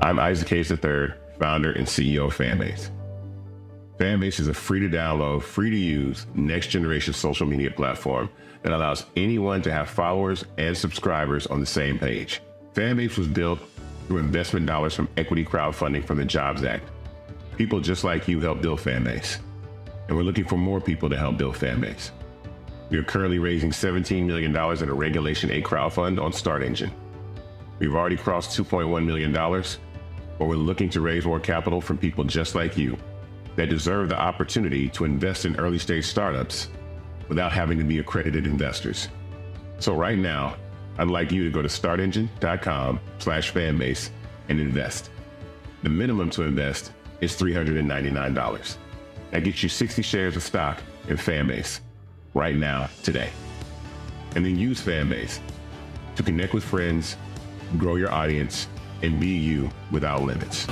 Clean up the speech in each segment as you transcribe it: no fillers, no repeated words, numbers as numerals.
I'm Isaac Hayes III, founder and CEO of Fanbase. Fanbase is a free-to-download, free-to-use, next-generation social media platform that allows anyone to have followers and subscribers on the same page. Fanbase was built through investment dollars from equity crowdfunding from the Jobs Act. People just like you helped build Fanbase, and we're looking for more people to help build Fanbase. We are currently raising $17 million in a Regulation A crowdfund on Start Engine. We've already crossed $2.1 million, but we're looking to raise more capital from people just like you that deserve the opportunity to invest in early-stage startups without having to be accredited investors. So right now, I'd like you to go to startengine.com/fanbase and invest. The minimum to invest is $399. That gets you 60 shares of stock in Fanbase right now, today. And then use Fanbase to connect with friends, grow your audience, and be you without limits.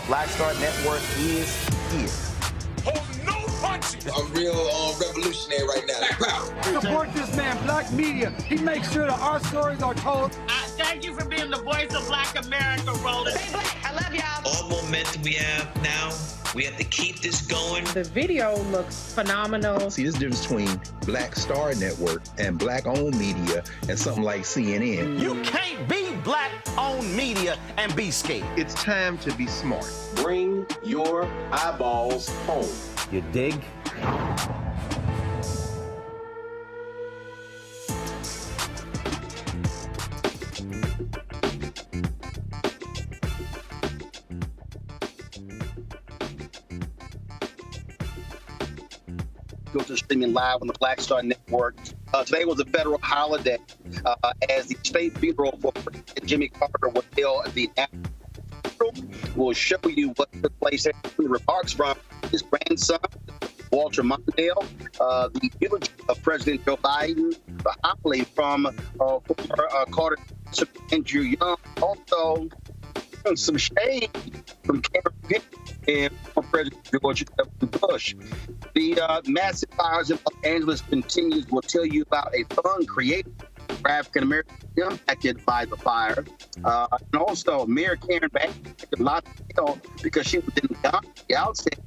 Black Star Network is here. Oh, no punches! I'm real revolutionary right now. Support this man, Black Media. He makes sure that our stories are told. Thank you for being the voice of Black America, Roland. Stay black. I love y'all. All momentum we have now, we have to keep this going. The video looks phenomenal. See, there's a difference between Black Star Network and Black-owned media and something like CNN. You can't be Black-owned media and be scared. It's time to be smart. Bring your eyeballs home. You dig? Streaming live on the Black Star Network. Today was a federal holiday as the state funeral for President Jimmy Carter was held at the National. We'll show you what took place there. Remarks from his grandson, Walter Mondale, the eulogy of President Joe Biden, the homily from former Carter Andrew Young, also some shade from Karen Pitt and former President George W. Bush. The massive fires in Los Angeles continues. We'll tell you about a fund created for African Americans impacted by the fire. And also, Mayor Karen Bass took a lot of hell because she was in the outset.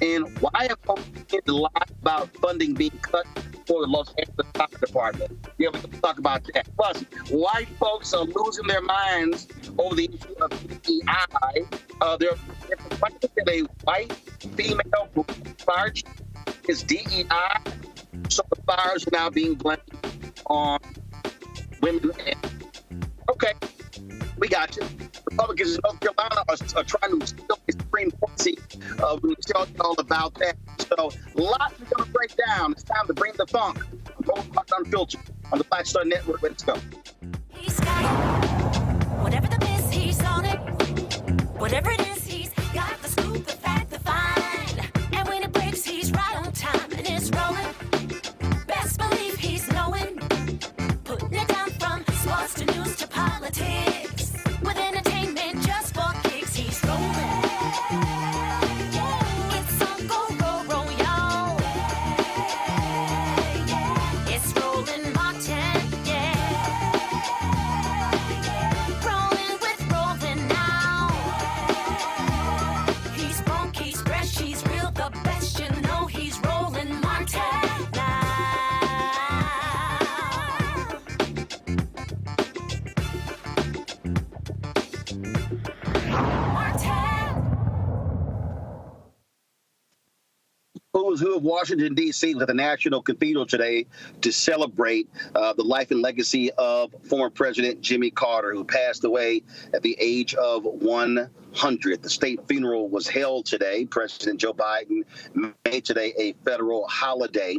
And why have folks been to lie about funding being cut for the Los Angeles Fire Department? Yeah, we can talk about that. Plus, white folks are losing their minds over the issue of DEI. They're fighting that a white female fire chief is DEI. So the fires are now being blamed on women. Okay, we got you. Republicans in North Carolina are trying to steal the Supreme Court seat. We'll tell you all about that. So lots we're going to break down. It's time to bring the funk. I'm Roland Unfiltered on the Black Star Network. Let's go. He's got it. Whatever the miss, he's on it. Whatever it is, he's got the scoop, the fact, the find. And when it breaks, he's right on time and it's rolling. Best believe he's knowing. Putting it down from sports to news to politics. With entertainment just for kicks, he's rolling. It's on go, y'all. It's Roland Martin, rolling with Roland now. He's funk, he's fresh, he's real, the best, you know he's Roland Martin now. Who's who of Washington, D.C. was at the National Cathedral today to celebrate the life and legacy of former President Jimmy Carter, who passed away at the age of 100. The state funeral was held today. President Joe Biden made today a federal holiday.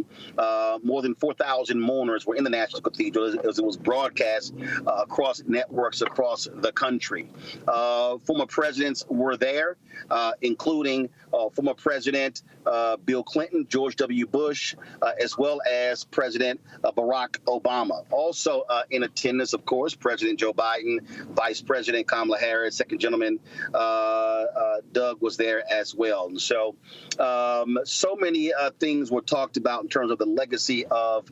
More than 4,000 mourners were in the National Cathedral as it was broadcast across networks across the country. Former presidents were there, including former President Bill Clinton, George W. Bush, as well as President Barack Obama. Also in attendance, of course, President Joe Biden, Vice President Kamala Harris, Second Gentleman Doug was there as well. And so many things were talked about in terms of the legacy of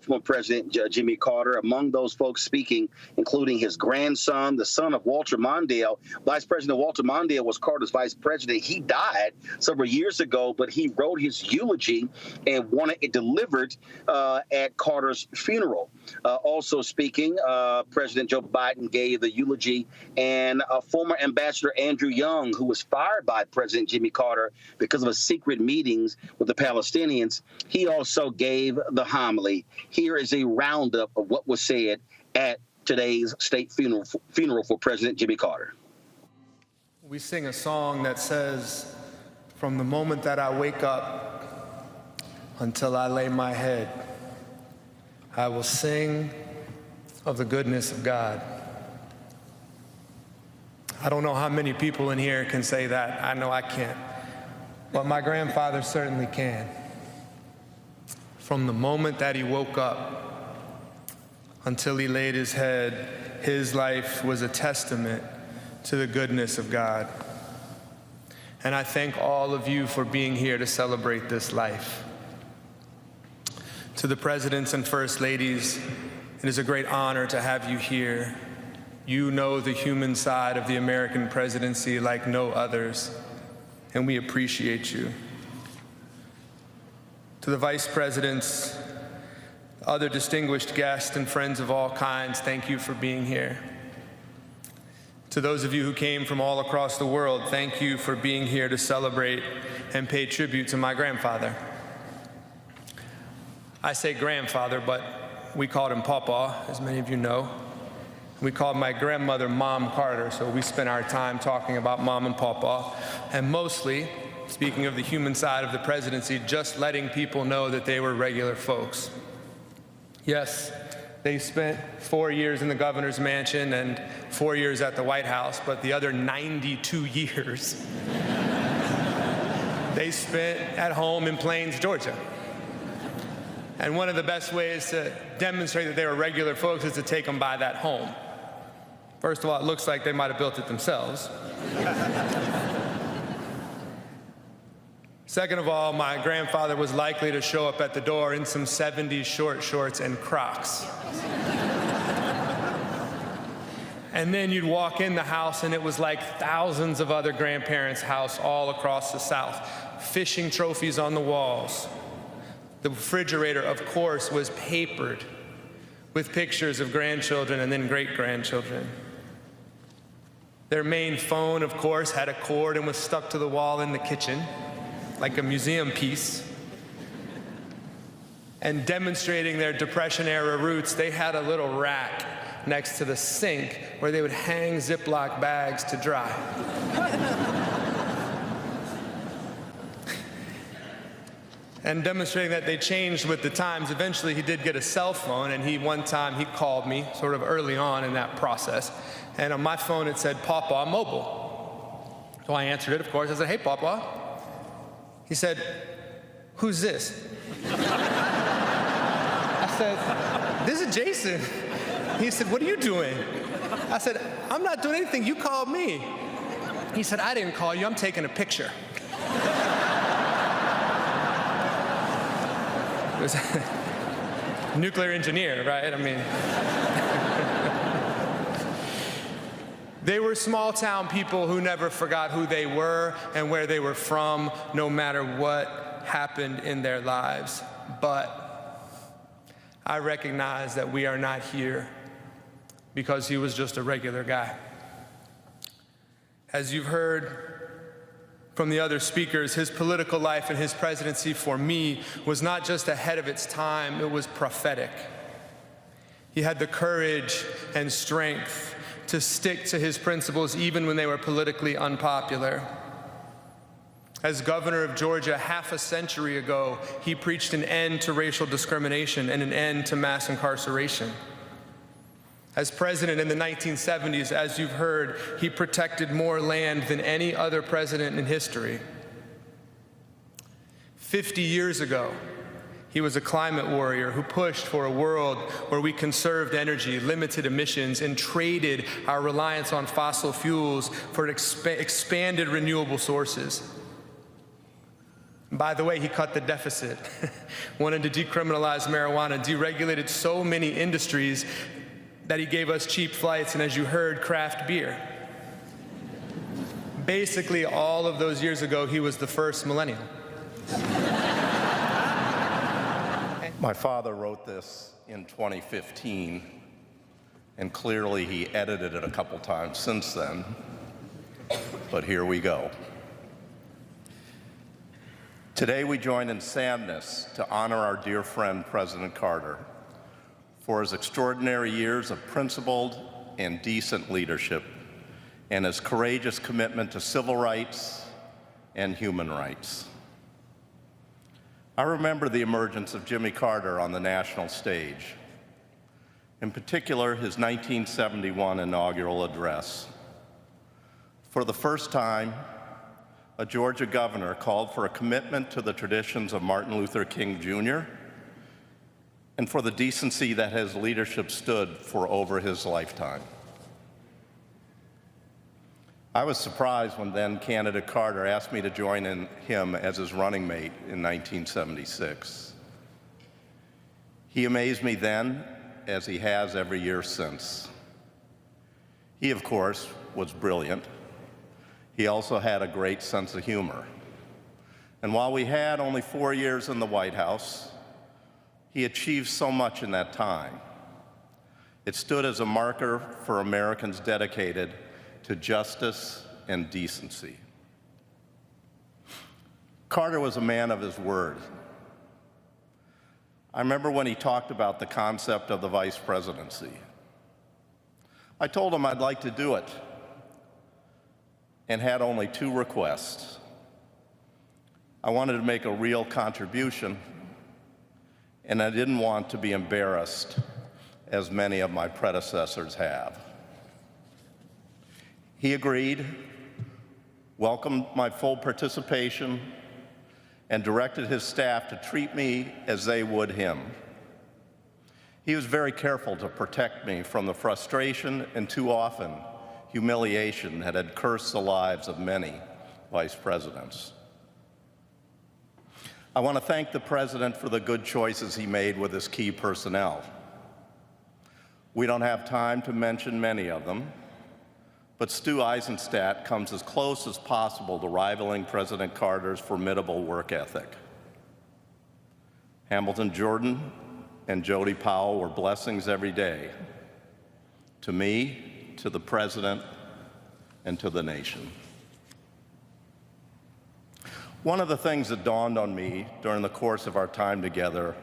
former President Jimmy Carter. Among those folks speaking, including his grandson, the son of Walter Mondale. Vice President Walter Mondale was Carter's vice president. He died several years ago, but he wrote his eulogy and wanted it delivered at Carter's funeral. Also speaking, President Joe Biden gave the eulogy, and former Ambassador Andrew Young, who was fired by President Jimmy Carter because of his secret meetings with the Palestinians, he also gave the homily. Here is a roundup of what was said at today's state funeral for President Jimmy Carter. We sing a song that says, "From the moment that I wake up until I lay my head, I will sing of the goodness of God." I don't know how many people in here can say that. I know I can't. But my grandfather certainly can. From the moment that he woke up until he laid his head, his life was a testament to the goodness of God. And I thank all of you for being here to celebrate this life. To the presidents and first ladies, it is a great honor to have you here. You know the human side of the American presidency like no others, and we appreciate you. To the vice presidents, other distinguished guests, and friends of all kinds, thank you for being here. To those of you who came from all across the world, thank you for being here to celebrate and pay tribute to my grandfather. I say grandfather, but we called him Papa, as many of you know. We called my grandmother Mom Carter, so we spent our time talking about Mom and Papa, and mostly, speaking of the human side of the presidency, just letting people know that they were regular folks. Yes, they spent 4 years in the governor's mansion and 4 years at the White House, but the other 92 years they spent at home in Plains, Georgia. And one of the best ways to demonstrate that they were regular folks is to take them by that home. First of all, it looks like they might have built it themselves. Second of all, my grandfather was likely to show up at the door in some 70s short shorts and Crocs. And then you'd walk in the house and it was like thousands of other grandparents' house all across the South. Fishing trophies on the walls. The refrigerator, of course, was papered with pictures of grandchildren and then great-grandchildren. Their main phone, of course, had a cord and was stuck to the wall in the kitchen, like a museum piece. And demonstrating their Depression-era roots, they had a little rack next to the sink where they would hang Ziploc bags to dry. And demonstrating that they changed with the times. Eventually, he did get a cell phone, and one time he called me sort of early on in that process. And on my phone, it said, "Papa Mobile." So I answered it, of course. I said, "Hey, Papa." He said, "Who's this?" I said, "This is Jason." He said, "What are you doing?" I said, "I'm not doing anything. You called me." He said, "I didn't call you. I'm taking a picture." It was a nuclear engineer, right? I mean, they were small-town people who never forgot who they were and where they were from, no matter what happened in their lives. But I recognize that we are not here because he was just a regular guy. As you've heard from the other speakers, his political life and his presidency for me was not just ahead of its time, it was prophetic. He had the courage and strength to stick to his principles even when they were politically unpopular. As governor of Georgia half a century ago, he preached an end to racial discrimination and an end to mass incarceration. As president in the 1970s, as you've heard, he protected more land than any other president in history. 50 years ago, He was a climate warrior who pushed for a world where we conserved energy, limited emissions, and traded our reliance on fossil fuels for expanded renewable sources. By the way, he cut the deficit, wanted to decriminalize marijuana, deregulated so many industries that he gave us cheap flights and, as you heard, craft beer. Basically, all of those years ago, he was the first millennial. My father wrote this in 2015, and clearly he edited it a couple times since then, but here we go. Today we join in sadness to honor our dear friend, President Carter, for his extraordinary years of principled and decent leadership and his courageous commitment to civil rights and human rights. I remember the emergence of Jimmy Carter on the national stage, in particular his 1971 inaugural address. For the first time, a Georgia governor called for a commitment to the traditions of Martin Luther King Jr. and for the decency that his leadership stood for over his lifetime. I was surprised when then candidate Carter asked me to join him as his running mate in 1976. He amazed me then, as he has every year since. He, of course, was brilliant. He also had a great sense of humor. And while we had only 4 years in the White House, he achieved so much in that time. It stood as a marker for Americans dedicated to justice and decency. Carter was a man of his word. I remember when he talked about the concept of the vice presidency. I told him I'd like to do it and had only 2 requests. I wanted to make a real contribution, and I didn't want to be embarrassed, as many of my predecessors have. He agreed, welcomed my full participation, and directed his staff to treat me as they would him. He was very careful to protect me from the frustration and too often humiliation that had cursed the lives of many vice presidents. I want to thank the president for the good choices he made with his key personnel. We don't have time to mention many of them, but Stu Eisenstadt comes as close as possible to rivaling President Carter's formidable work ethic. Hamilton Jordan and Jody Powell were blessings every day, to me, to the president, and to the nation. One of the things that dawned on me during the course of our time together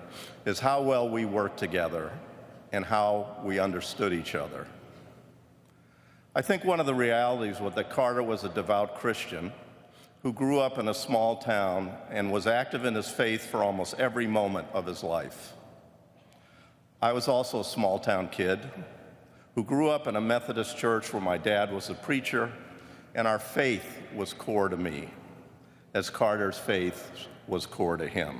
is how well we worked together and how we understood each other. I think one of the realities was that Carter was a devout Christian who grew up in a small town and was active in his faith for almost every moment of his life. I was also a small town kid who grew up in a Methodist church where my dad was a preacher, and our faith was core to me, as Carter's faith was core to him.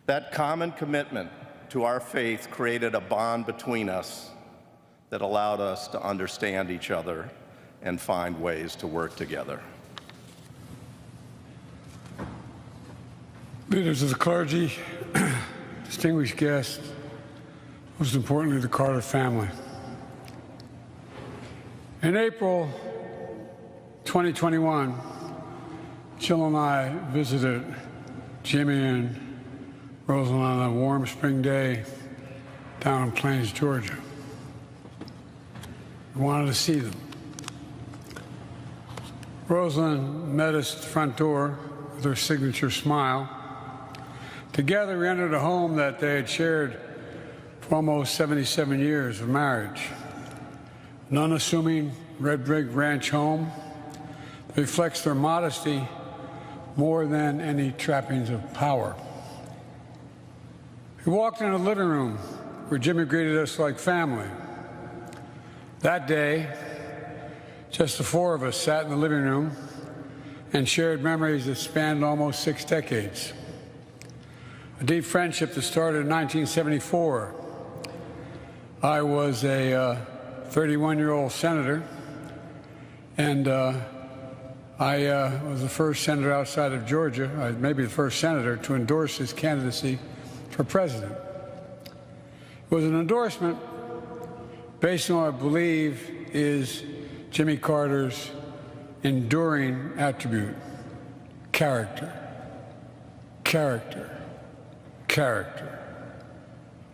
That common commitment to our faith created a bond between us that allowed us to understand each other and find ways to work together. Leaders of the clergy, distinguished guests, most importantly, the Carter family. In April 2021, Jill and I visited Jimmy and Roland on a warm spring day down in Plains, Georgia. We wanted to see them. Roland met us at the front door with her signature smile. Together, we entered a home that they had shared for almost 77 years of marriage. An unassuming red brick ranch home that reflects their modesty more than any trappings of power. We walked into the living room where Jimmy greeted us like family. That day, just the 4 of us sat in the living room and shared memories that spanned almost 6 decades. a deep friendship that started in 1974. I was a 31-year-old senator, and I was the first senator outside of Georgia, maybe the first senator, to endorse his candidacy for president. It was an endorsement based on what I believe is Jimmy Carter's enduring attribute: character, character, character.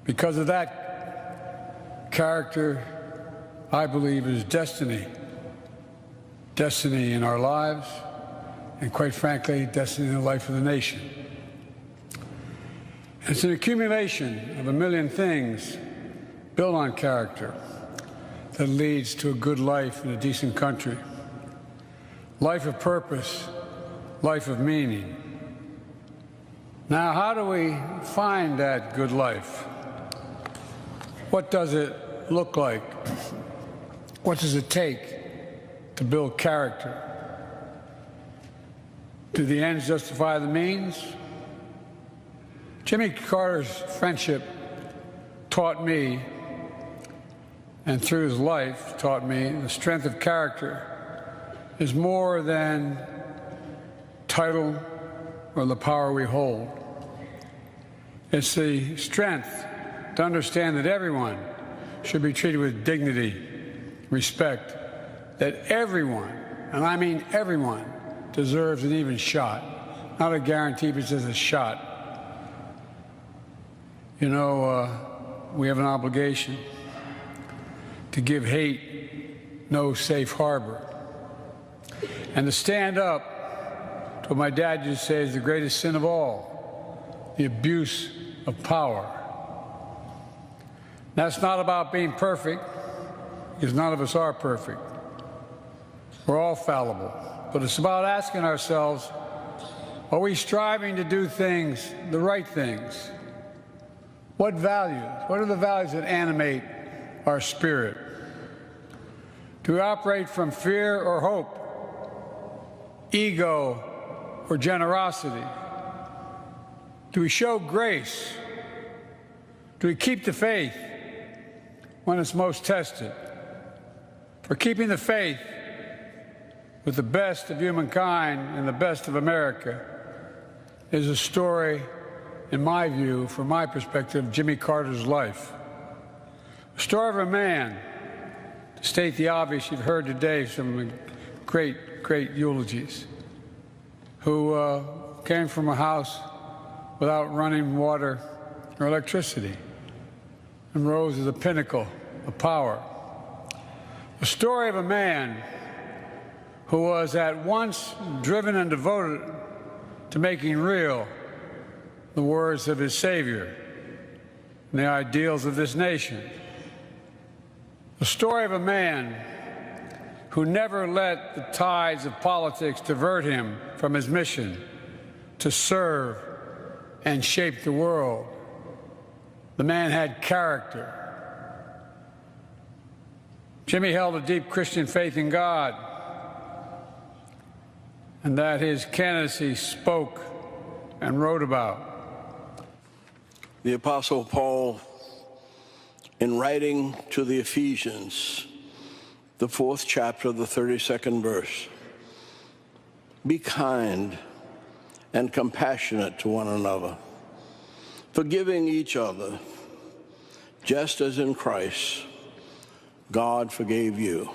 Because of that character, I believe, is destiny. Destiny in our lives, and quite frankly, destiny in the life of the nation. It's an accumulation of a million things built on character that leads to a good life in a decent country. Life of purpose, life of meaning. Now, how do we find that good life? What does it look like? What does it take to build character? Do the ends justify the means? Jimmy Carter's friendship taught me, and through his life taught me, the strength of character is more than title or the power we hold. It's the strength to understand that everyone should be treated with dignity, respect, that everyone, and I mean everyone, deserves an even shot. Not a guarantee, but just a shot. You know, we have an obligation to give hate no safe harbor, and to stand up to what my dad used to say is the greatest sin of all: the abuse of power. That's not about being perfect, because none of us are perfect. We're all fallible. But it's about asking ourselves, are we striving to do things, the right things? What values? What are the values that animate our spirit? Do we operate from fear or hope, ego or generosity? Do we show grace? Do we keep the faith when it's most tested? For keeping the faith with the best of humankind and the best of America is a story, in my view, from my perspective, Jimmy Carter's life. A story of a man, to state the obvious, you've heard today some great, great eulogies, who came from a house without running water or electricity and rose to the pinnacle of power. A story of a man who was at once driven and devoted to making real the words of his Savior and the ideals of this nation. The story of a man who never let the tides of politics divert him from his mission to serve and shape the world. The man had character. Jimmy held a deep Christian faith in God, and that his candidacy spoke and wrote about. The Apostle Paul, in writing to the Ephesians, the 4th chapter, the 32nd verse, be kind and compassionate to one another, forgiving each other, just as in Christ God forgave you.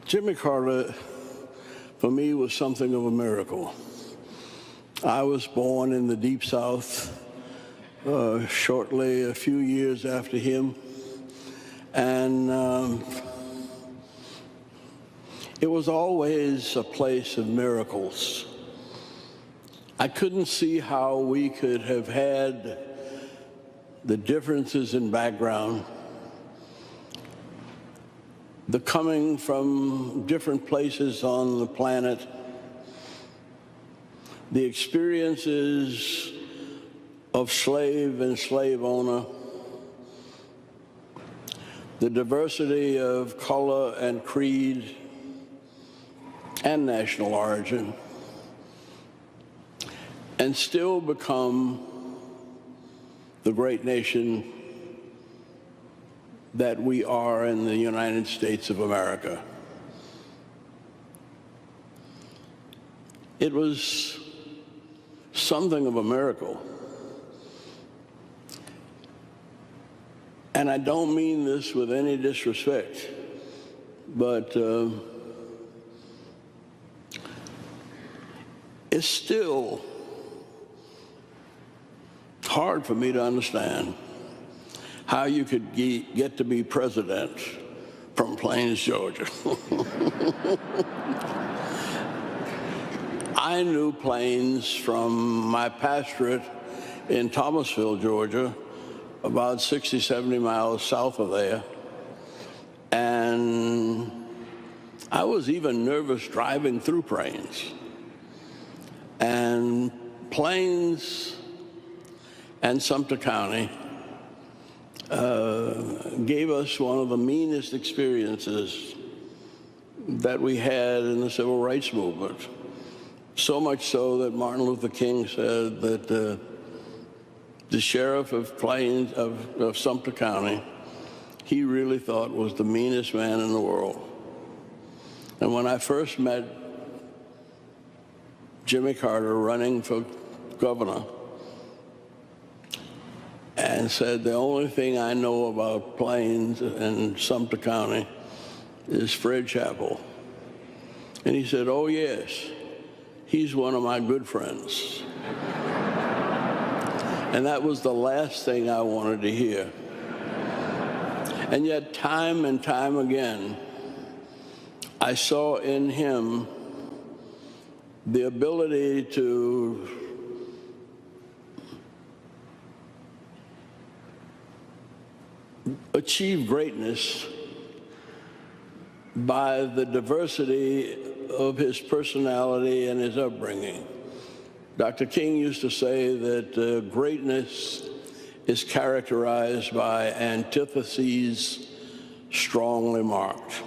Jimmy Carter, for me, was something of a miracle. I was born in the Deep South shortly, a few years after him, and it was always a place of miracles. I couldn't see how we could have had the differences in background, the coming from different places on the planet, the experiences of slave and slave owner, the diversity of color and creed and national origin, and still become the great nation that we are in the United States of America. It was something of a miracle. And I don't mean this with any disrespect, but it's still hard for me to understand how you could get to be president from Plains, Georgia. I knew Plains from my pastorate in Thomasville, Georgia, about 60, 70 miles south of there. And I was even nervous driving through Plains. And Plains and Sumter County gave us one of the meanest experiences that we had in the civil rights movement. So much so that Martin Luther King said that the sheriff of Plains, of Sumter County, he really thought was the meanest man in the world. And when I first met Jimmy Carter running for governor, and said, the only thing I know about Plains and Sumter County is Fred Chappell. And he said, oh yes, he's one of my good friends. And that was the last thing I wanted to hear. And yet time and time again, I saw in him the ability to achieve greatness by the diversity of his personality and his upbringing. Dr. King used to say that greatness is characterized by antitheses strongly marked.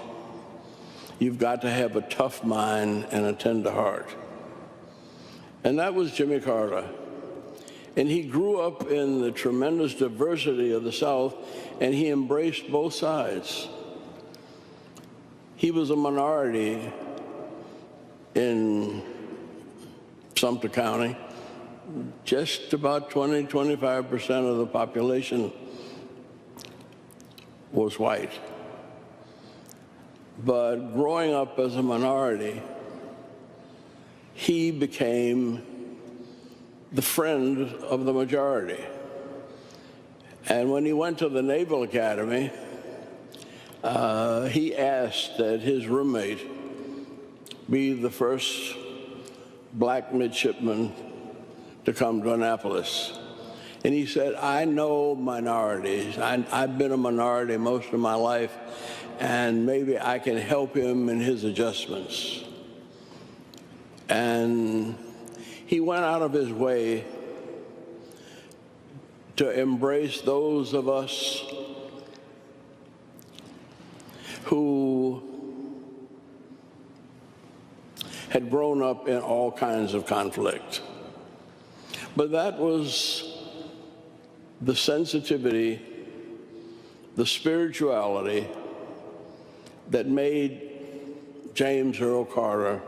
You've got to have a tough mind and a tender heart. And that was Jimmy Carter. And he grew up in the tremendous diversity of the South, and he embraced both sides. He was a minority in Sumter County. Just about 20–25% of the population was white. But growing up as a minority, he became the friend of the majority. And when he went to the Naval Academy, he asked that his roommate be the first black midshipman to come to Annapolis. And he said, I know minorities. I've been a minority most of my life, and maybe I can help him in his adjustments. And he went out of his way to embrace those of us who had grown up in all kinds of conflict. But that was the sensitivity, the spirituality that made James Earl Carter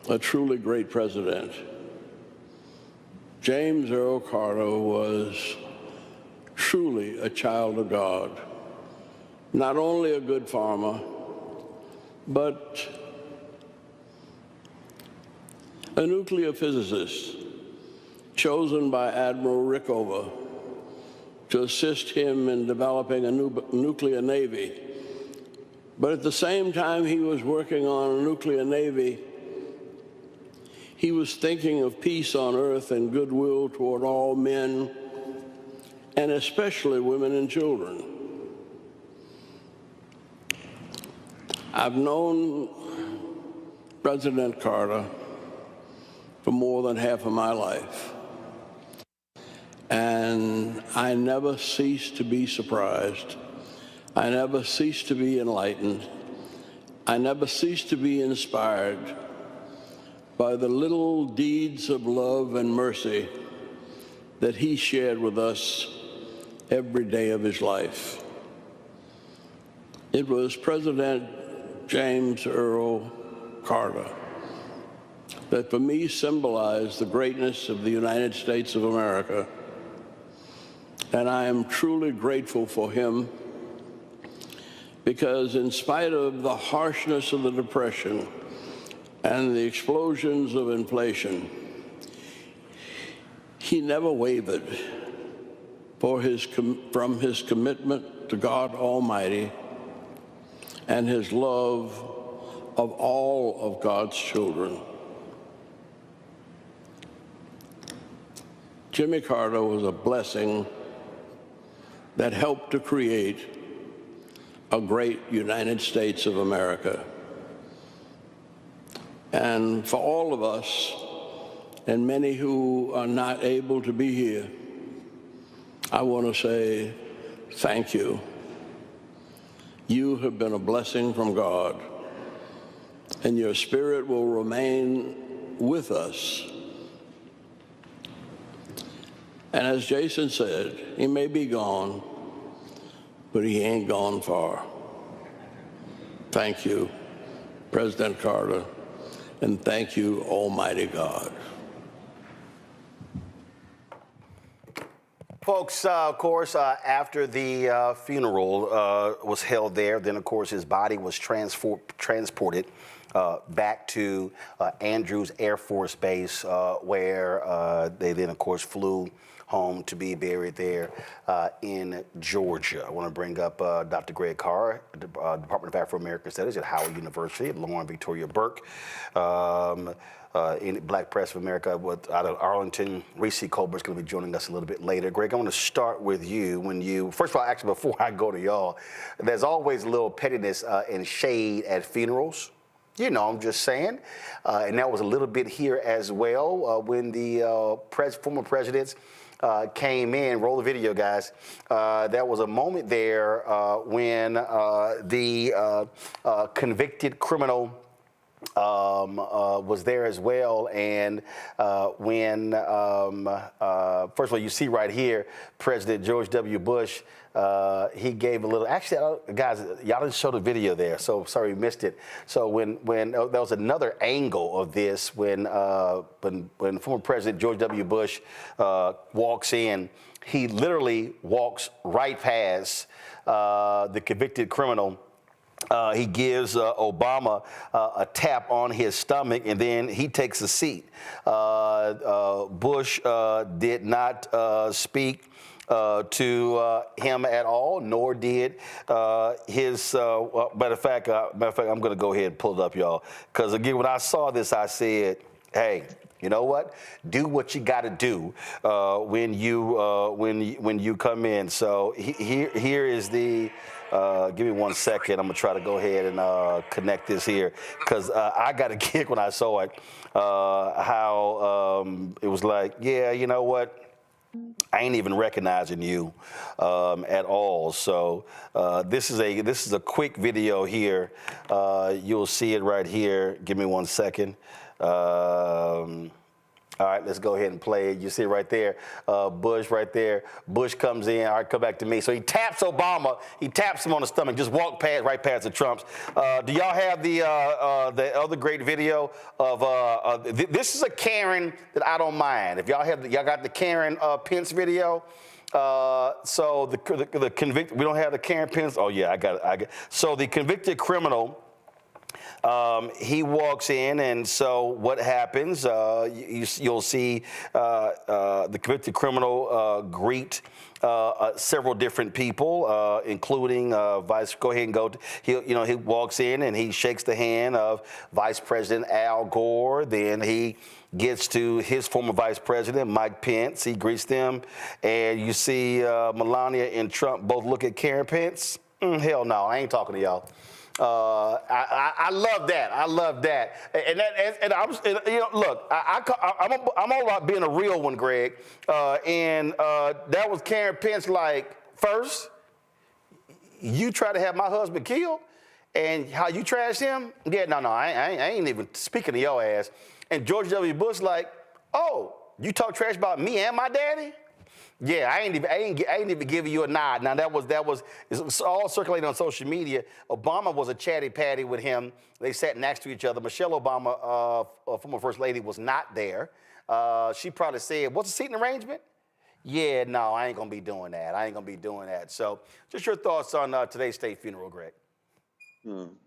a truly great president. James Earl Carter was truly a child of God, not only a good farmer, but a nuclear physicist chosen by Admiral Rickover to assist him in developing a nuclear navy. But at the same time he was working on a nuclear navy, he was thinking of peace on earth and goodwill toward all men, and especially women and children. I've known President Carter for more than half of my life, and I never ceased to be surprised. I never ceased to be enlightened. I never ceased to be inspired by the little deeds of love and mercy that he shared with us every day of his life. It was President James Earl Carter that for me symbolized the greatness of the United States of America. And I am truly grateful for him because in spite of the harshness of the Depression and the explosions of inflation, he never wavered from his commitment to God Almighty and his love of all of God's children. Jimmy Carter was a blessing that helped to create a great United States of America. And for all of us, and many who are not able to be here, I want to say thank you. You have been a blessing from God, and your spirit will remain with us. And as Jason said, he may be gone, but he ain't gone far. Thank you, President Carter, and thank you, Almighty God. Folks, of course, after the funeral was held there, then, of course, his body was transported back to Andrews Air Force Base, where they then, of course, flew home to be buried there in Georgia. I want to bring up Dr. Greg Carr, Department of Afro-American Studies at Howard University, Lauren Victoria Burke, in Black Press of America out of Arlington. Reese Colbert's going to be joining us a little bit later. Greg, I want to start with you. First of all, actually, before I go to y'all, there's always a little pettiness and shade at funerals. You know, I'm just saying. And that was a little bit here as well when the former presidents came in. Roll the video, guys. There was a moment there when the convicted criminal was there as well, and when first of all, you see right here, President George W. Bush, he gave a little. Actually, guys, y'all didn't show the video there, so sorry you missed it. So when there was another angle of this when former President George W. Bush walks in, he literally walks right past the convicted criminal. He gives Obama a tap on his stomach, and then he takes a seat. Bush did not speak to him at all, nor did his. Matter of fact, I'm going to go ahead and pull it up, y'all, because again, when I saw this, I said, "Hey, you know what? Do what you got to do when you come in." So here is the. Give me 1 second. I'm going to try to go ahead and connect this here because I got a kick when I saw it, how it was like, yeah, you know what? I ain't even recognizing you at all. So this is a quick video here. You'll see it right here. Give me 1 second. All right, let's go ahead and play it. You see it right there, Bush right there. Bush comes in. All right, come back to me. So he taps Obama. He taps him on the stomach. Just walk right past the Trumps. Do y'all have the other great video of this is a Karen that I don't mind. If y'all got the Karen Pence video. So the convicted. We don't have the Karen Pence. Oh yeah, I got it. So the convicted criminal. He walks in, and so what happens? You'll see the convicted criminal greet several different people, including Vice. Go ahead and go. He walks in and he shakes the hand of Vice President Al Gore. Then he gets to his former Vice President Mike Pence. He greets them, and you see Melania and Trump both look at Karen Pence. Hell no, I ain't talking to y'all. I love that. I love that. And I'm, look, I'm all about being a real one, Greg. And that was Karen Pence. Like, first, you try to have my husband killed, and how you trash him? Yeah, no, I ain't even speaking to your ass. And George W. Bush like, oh, you talk trash about me and my daddy? Yeah, I ain't even giving you a nod. Now that was it's all circulating on social media. Obama was a chatty patty with him. They sat next to each other. Michelle Obama, former First Lady, was not there. She probably said, "What's the seating arrangement?" Yeah, no, I ain't gonna be doing that. So, just your thoughts on today's state funeral, Greg.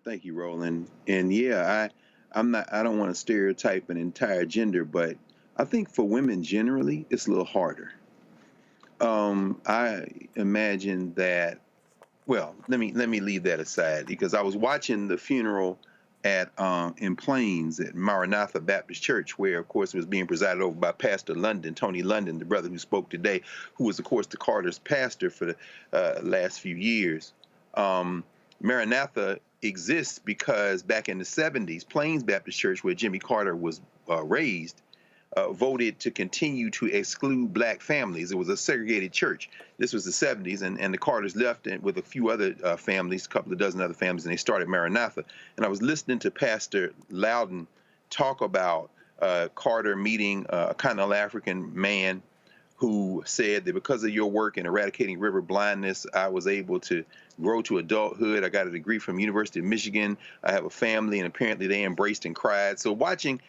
Thank you, Roland. And yeah, I don't want to stereotype an entire gender, but I think for women generally, it's a little harder. I imagine that. Well, let me leave that aside because I was watching the funeral at in Plains at Maranatha Baptist Church, where of course it was being presided over by Pastor London, Tony London, the brother who spoke today, who was of course the Carter's pastor for the last few years. Maranatha exists because back in the 70s, Plains Baptist Church, where Jimmy Carter was raised, voted to continue to exclude black families. It was a segregated church. This was the 70s, and the Carters left with a few other families, a couple of dozen other families, and they started Maranatha. And I was listening to Pastor Loudon talk about Carter meeting a continental African man who said that because of your work in eradicating river blindness, I was able to grow to adulthood. I got a degree from University of Michigan. I have a family, and apparently they embraced and cried. So watching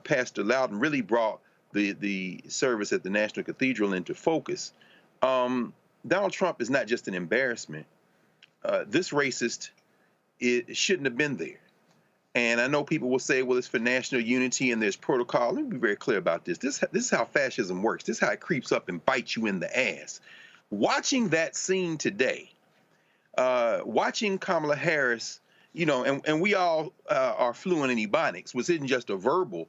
Pastor Loudon really brought the service at the National Cathedral into focus. Donald Trump is not just an embarrassment. This racist, it shouldn't have been there. And I know people will say, well, it's for national unity and there's protocol. Let me be very clear about this. This is how fascism works. This is how it creeps up and bites you in the ass. Watching that scene today, watching Kamala Harris, and we all are fluent in Ebonics, which isn't just a verbal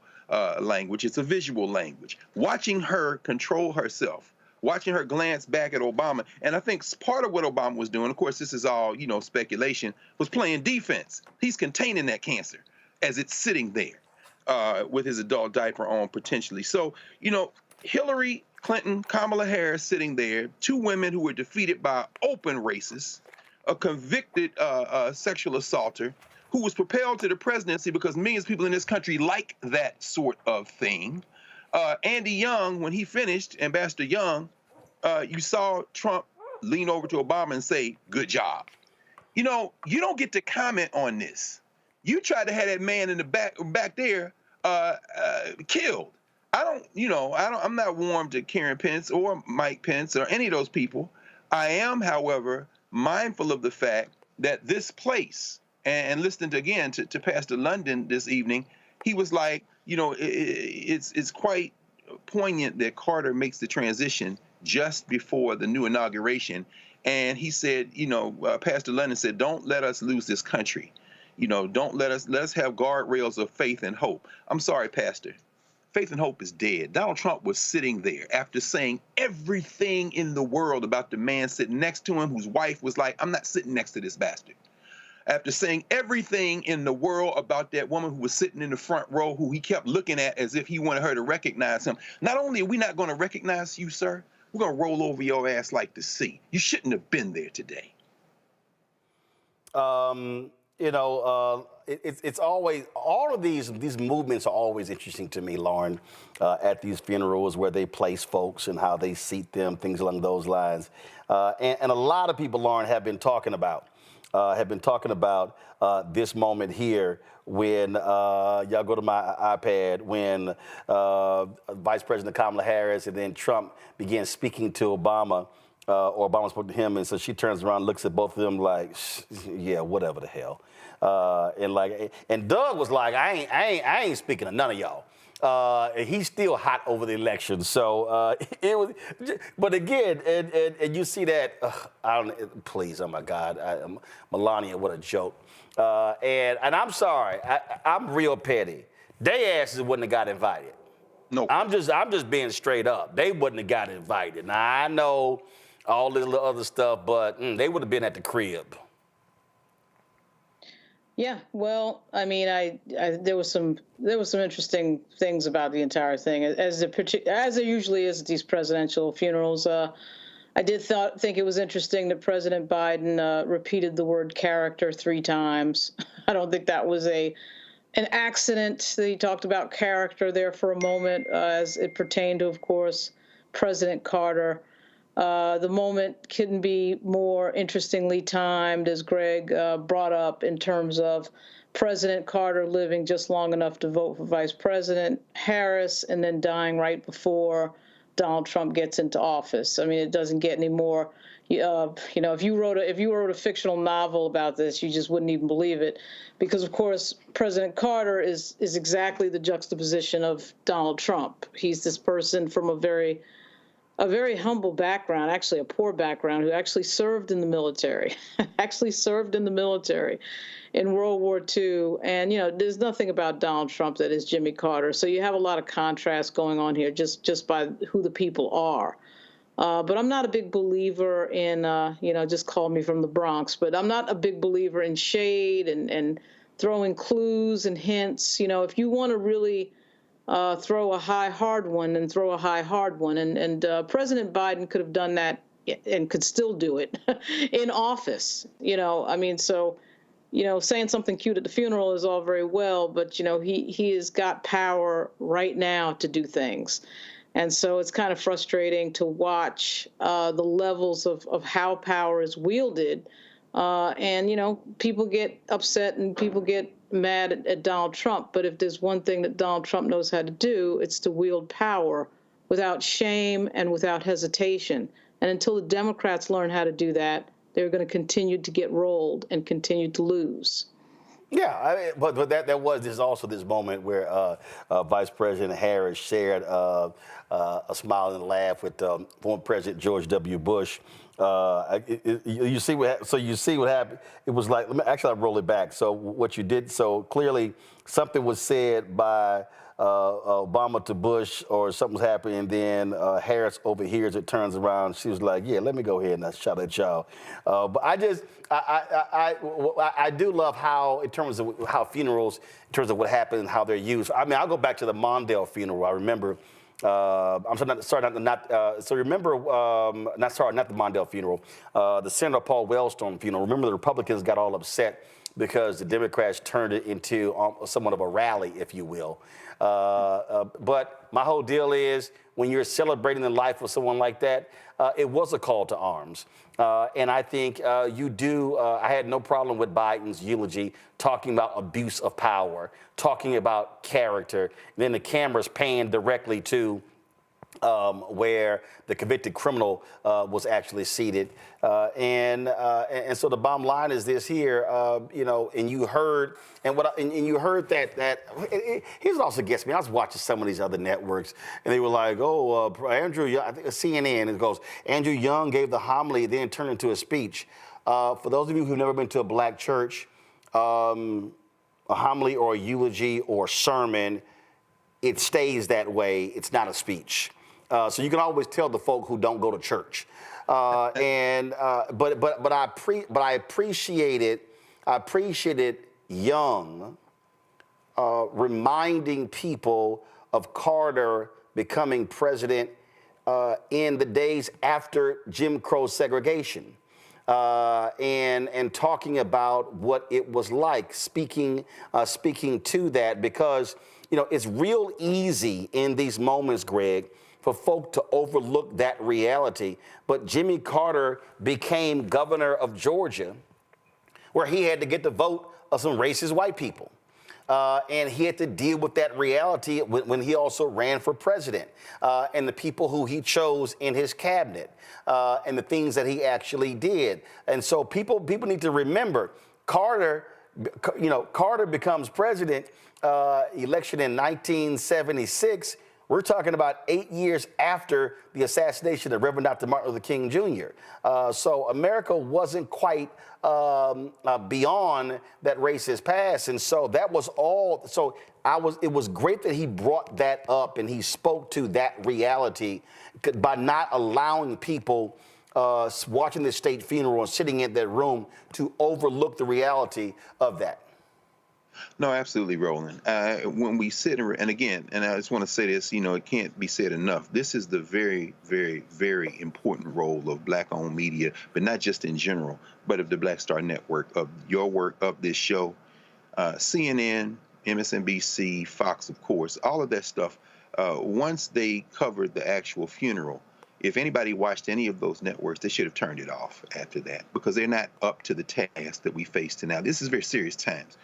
language, it's a visual language. Watching her control herself, watching her glance back at Obama, and I think part of what Obama was doing, of course, this is all, speculation, was playing defense. He's containing that cancer as it's sitting there with his adult diaper on potentially. So, Hillary Clinton, Kamala Harris sitting there, two women who were defeated by open racists, a convicted sexual assaulter who was propelled to the presidency because millions of people in this country like that sort of thing. Andy Young, when he finished, Ambassador Young, you saw Trump lean over to Obama and say, good job. You don't get to comment on this. You tried to have that man in the back there killed. I'm not warm to Karen Pence or Mike Pence or any of those people. I am, however, mindful of the fact that this place, and listening to Pastor London this evening, he was like, it's quite poignant that Carter makes the transition just before the new inauguration. And he said, Pastor London said, don't let us lose this country. Don't let us have guardrails of faith and hope. I'm sorry, Pastor. Faith and hope is dead. Donald Trump was sitting there after saying everything in the world about the man sitting next to him, whose wife was like, I'm not sitting next to this bastard. After saying everything in the world about that woman who was sitting in the front row, who he kept looking at as if he wanted her to recognize him. Not only are we not going to recognize you, sir, we're going to roll over your ass like the sea. You shouldn't have been there today. It's always, all of these movements are always interesting to me, Lauren, at these funerals where they place folks and how they seat them, things along those lines. And a lot of people, Lauren, have been talking about this moment here when, y'all go to my iPad, when Vice President Kamala Harris and then Trump began speaking to Obama, or Obama spoke to him, and so she turns around and looks at both of them like, yeah, whatever the hell. And Doug was like, I ain't speaking to none of y'all. He's still hot over the election. So it was, but again, and you see that, please, oh my God, Melania, what a joke. And I'm sorry, I'm real petty. They asses wouldn't have got invited. No. I'm just being straight up. They wouldn't have got invited. Now I know all this little other stuff, but they would have been at the crib. Yeah, well, I mean, there was some interesting things about the entire thing, as there usually is at these presidential funerals. I did think it was interesting that President Biden repeated the word character 3 times. I don't think that was a an accident. He talked about character there for a moment, as it pertained to, of course, President Carter. The moment couldn't be more interestingly timed, as Greg brought up, in terms of President Carter living just long enough to vote for Vice President Harris and then dying right before Donald Trump gets into office. I mean, it doesn't get any more. You know, if you wrote a fictional novel about this, you just wouldn't even believe it, because of course President Carter is exactly the juxtaposition of Donald Trump. He's this person from a very humble background, actually a poor background, who actually served in the military, in World War II. And, you know, there's nothing about Donald Trump that is Jimmy Carter. So you have a lot of contrast going on here just by who the people are. But I'm not a big believer in, you know, just call me from the Bronx, but I'm not a big believer in shade and throwing clues and hints. You know, if you want to really throw a high, hard one, then throw a high, hard one. And President Biden could have done that and could still do it in office. You know, I mean, so, you know, saying something cute at the funeral is all very well, but, you know, he has got power right now to do things. And so it's kind of frustrating to watch the levels of how power is wielded. And, you know, people get upset and people get mad at Donald Trump. But if there's one thing that Donald Trump knows how to do, it's to wield power without shame and without hesitation. And until the Democrats learn how to do that, they're going to continue to get rolled and continue to lose. Yeah, I mean, but there's also this moment where Vice President Harris shared a smile and laugh with former President George W. Bush. You see what happened. It was like, actually, I'll roll it back. So what you did, so clearly something was said by Obama to Bush, or something's happening, and then Harris overhears it, turns around. She was like, "Yeah, let me go ahead and shout at y'all." But I do love how, in terms of how funerals, in terms of what happened, how they're used. I mean, I'll go back to the Mondale funeral. I remember. Not the Mondale funeral. The Senator Paul Wellstone funeral. Remember, the Republicans got all upset because the Democrats turned it into somewhat of a rally, if you will. But my whole deal is, when you're celebrating the life of someone like that, it was a call to arms. And I think you do. I had no problem with Biden's eulogy, talking about abuse of power, talking about character. And then the cameras panned directly to where the convicted criminal was actually seated. And so the bottom line is this here, you know, and you heard, and you heard that here's what also gets me. I was watching some of these other networks, and they were like, oh, Andrew, I think CNN, it goes, Andrew Young gave the homily, then turned into a speech. For those of you who've never been to a black church, a homily or a eulogy or sermon, it stays that way. It's not a speech. So you can always tell the folk who don't go to church. But I appreciated Young reminding people of Carter becoming president in the days after Jim Crow segregation, and talking about what it was like, speaking to that, because, you know, it's real easy in these moments, Greg, for folk to overlook that reality. But Jimmy Carter became governor of Georgia, where he had to get the vote of some racist white people. And he had to deal with that reality when he also ran for president, and the people who he chose in his cabinet, and the things that he actually did. And so people need to remember, Carter becomes president, election in 1976. We're talking about 8 years after the assassination of Reverend Dr. Martin Luther King Jr. So America wasn't quite beyond that racist past. And so that was all. So it was great that he brought that up and he spoke to that reality by not allowing people watching the state funeral and sitting in that room to overlook the reality of that. No, absolutely, Roland. When we sit and again, and I just want to say this, you know, it can't be said enough. This is the very, very, very important role of Black-owned media, but not just in general, but of the Black Star Network, of your work, of this show. CNN, MSNBC, Fox, of course, all of that stuff, once they covered the actual funeral, if anybody watched any of those networks, they should have turned it off after that, because they're not up to the task that we face now. This is very serious times.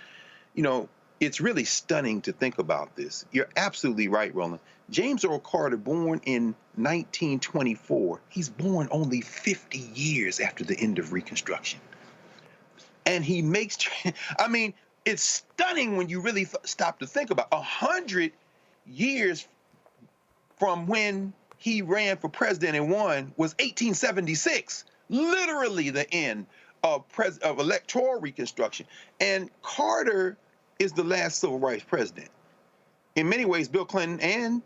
You know, it's really stunning to think about this. You're absolutely right, Roland. James Earl Carter, born in 1924, he's born only 50 years after the end of Reconstruction. And he makes, I mean, it's stunning when you really stop to think about 100 years from when he ran for president and won was 1876, literally the end of electoral Reconstruction. And Carter is the last civil rights president. In many ways, Bill Clinton and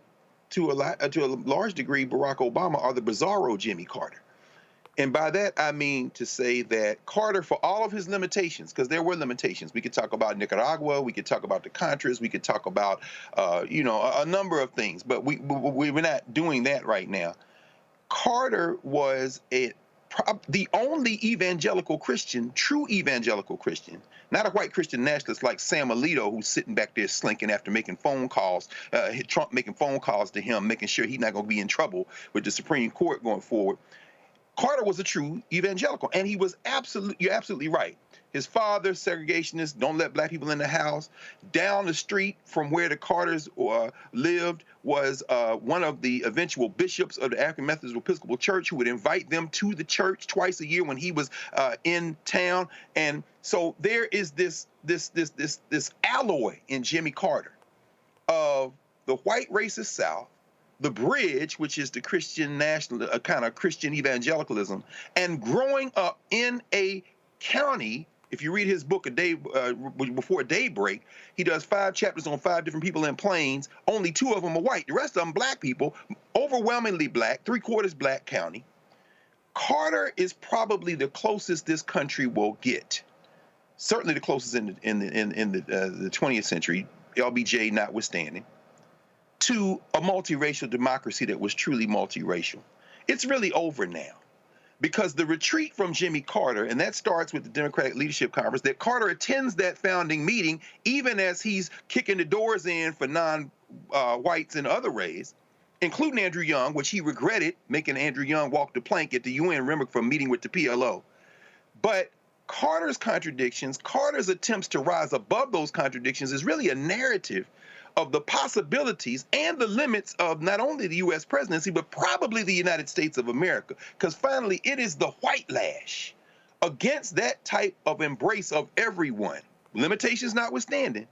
to a large degree, Barack Obama are the bizarro Jimmy Carter. And by that, I mean to say that Carter, for all of his limitations, because there were limitations, we could talk about Nicaragua, we could talk about the Contras, we could talk about, you know, a number of things, but we're not doing that right now. Carter was the only evangelical Christian, true evangelical Christian, not a white Christian nationalist like Sam Alito, who's sitting back there slinking after making phone calls, Trump making phone calls to him, making sure he's not going to be in trouble with the Supreme Court going forward. Carter was a true evangelical, and he was you're absolutely right. His father, segregationist, don't let black people in the house. Down the street from where the Carters lived was one of the eventual bishops of the African Methodist Episcopal Church, who would invite them to the church twice a year when he was in town. And so there is this alloy in Jimmy Carter of the white racist South, the bridge, which is the Christian national, kind of Christian evangelicalism, and growing up in a county. If you read his book, Before Daybreak, he does 5 chapters on 5 different people in Plains. Only 2 of them are white. The rest of them black people, overwhelmingly black, 3/4 black county. Carter is probably the closest this country will get. Certainly the closest in the 20th century, LBJ notwithstanding, to a multiracial democracy that was truly multiracial. It's really over now, because the retreat from Jimmy Carter, and that starts with the Democratic Leadership Conference, that Carter attends that founding meeting even as he's kicking the doors in for non-whites in other ways, including Andrew Young, which he regretted, making Andrew Young walk the plank at the UN, remember, for a meeting with the PLO. But Carter's contradictions, Carter's attempts to rise above those contradictions is really a narrative of the possibilities and the limits of not only the U.S. presidency, but probably the United States of America. Because finally, it is the white lash against that type of embrace of everyone, limitations notwithstanding,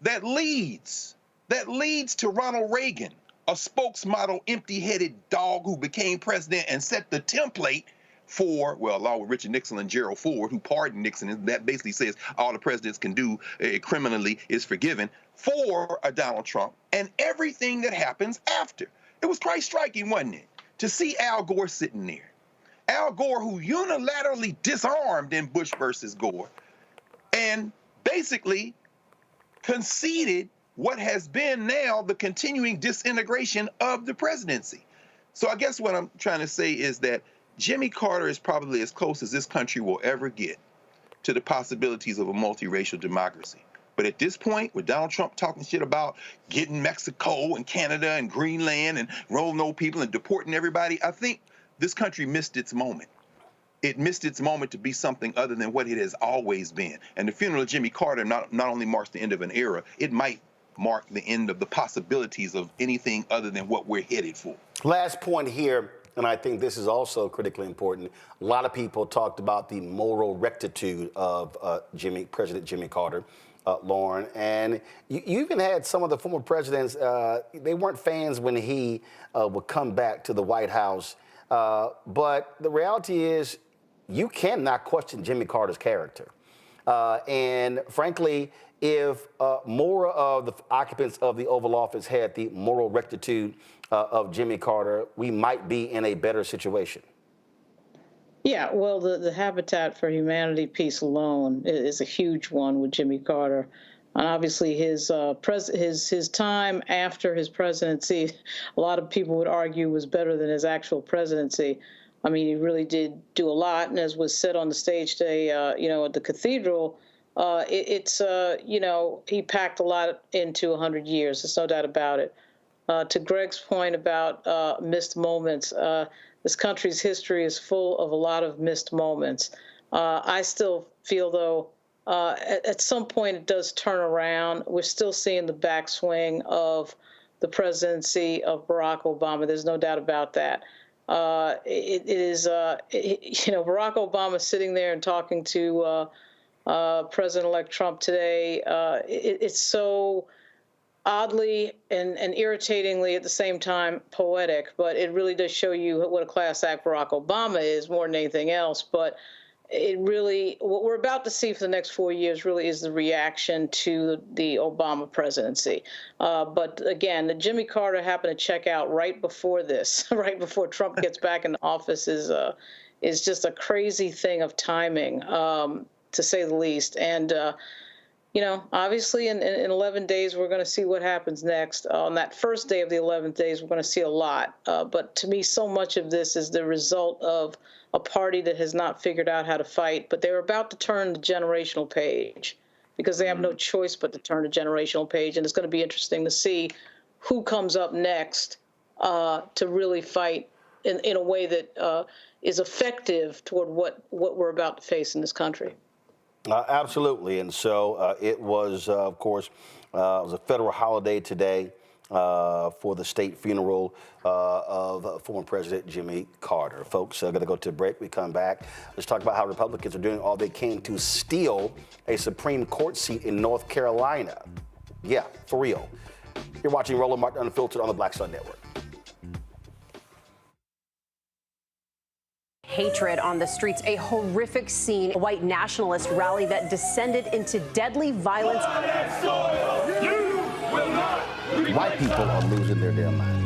that leads to Ronald Reagan, a spokesmodel, empty-headed dog who became president and set the template for, well, along with Richard Nixon and Gerald Ford, who pardoned Nixon, and that basically says all the presidents can do criminally is forgiven, for a Donald Trump, and everything that happens after. It was quite striking, wasn't it, to see Al Gore sitting there. Al Gore, who unilaterally disarmed in Bush versus Gore, and basically conceded what has been now the continuing disintegration of the presidency. So I guess what I'm trying to say is that Jimmy Carter is probably as close as this country will ever get to the possibilities of a multiracial democracy. But at this point, with Donald Trump talking shit about getting Mexico and Canada and Greenland and rolling old people and deporting everybody, I think this country missed its moment. It missed its moment to be something other than what it has always been. And the funeral of Jimmy Carter not only marks the end of an era, it might mark the end of the possibilities of anything other than what we're headed for. Last point here, and I think this is also critically important. A lot of people talked about the moral rectitude of President Jimmy Carter, Lauren, and you even had some of the former presidents, they weren't fans when he would come back to the White House. But the reality is, you cannot question Jimmy Carter's character. And frankly, if more of the occupants of the Oval Office had the moral rectitude of Jimmy Carter, we might be in a better situation. Yeah, well, the Habitat for Humanity piece alone is a huge one with Jimmy Carter. And obviously his time after his presidency, a lot of people would argue was better than his actual presidency. I mean, he really did do a lot. And as was said on the stage today, at the cathedral, he packed a lot into 100 years. There's no doubt about it. To Greg's point about missed moments, this country's history is full of a lot of missed moments. I still feel, though, at some point it does turn around. We're still seeing the backswing of the presidency of Barack Obama. There's no doubt about that. Barack Obama sitting there and talking to President-elect Trump today, it's so oddly and irritatingly at the same time poetic, but it really does show you what a class act Barack Obama is more than anything else. But what we're about to see for the next 4 years really is the reaction to the Obama presidency. But again, Jimmy Carter happened to check out right before this, right before Trump gets back in office, is just a crazy thing of timing, to say the least. And obviously in 11 days, we're going to see what happens next. On that first day of the 11th days, we're going to see a lot. But to me, so much of this is the result of a party that has not figured out how to fight, but they're about to turn the generational page because they have no choice but to turn the generational page. And it's going to be interesting to see who comes up next to really fight in a way that is effective toward what we're about to face in this country. Absolutely. And so it was, of course, it was a federal holiday today for the state funeral of former President Jimmy Carter. Folks, going to go to a break. We come back. Let's talk about how Republicans are doing all they can to steal a Supreme Court seat in North Carolina. Yeah, for real. You're watching Roland Martin Unfiltered on the Black Star Network. Hatred on the streets, a horrific scene, a white nationalist rally that descended into deadly violence. White people are losing their damn minds.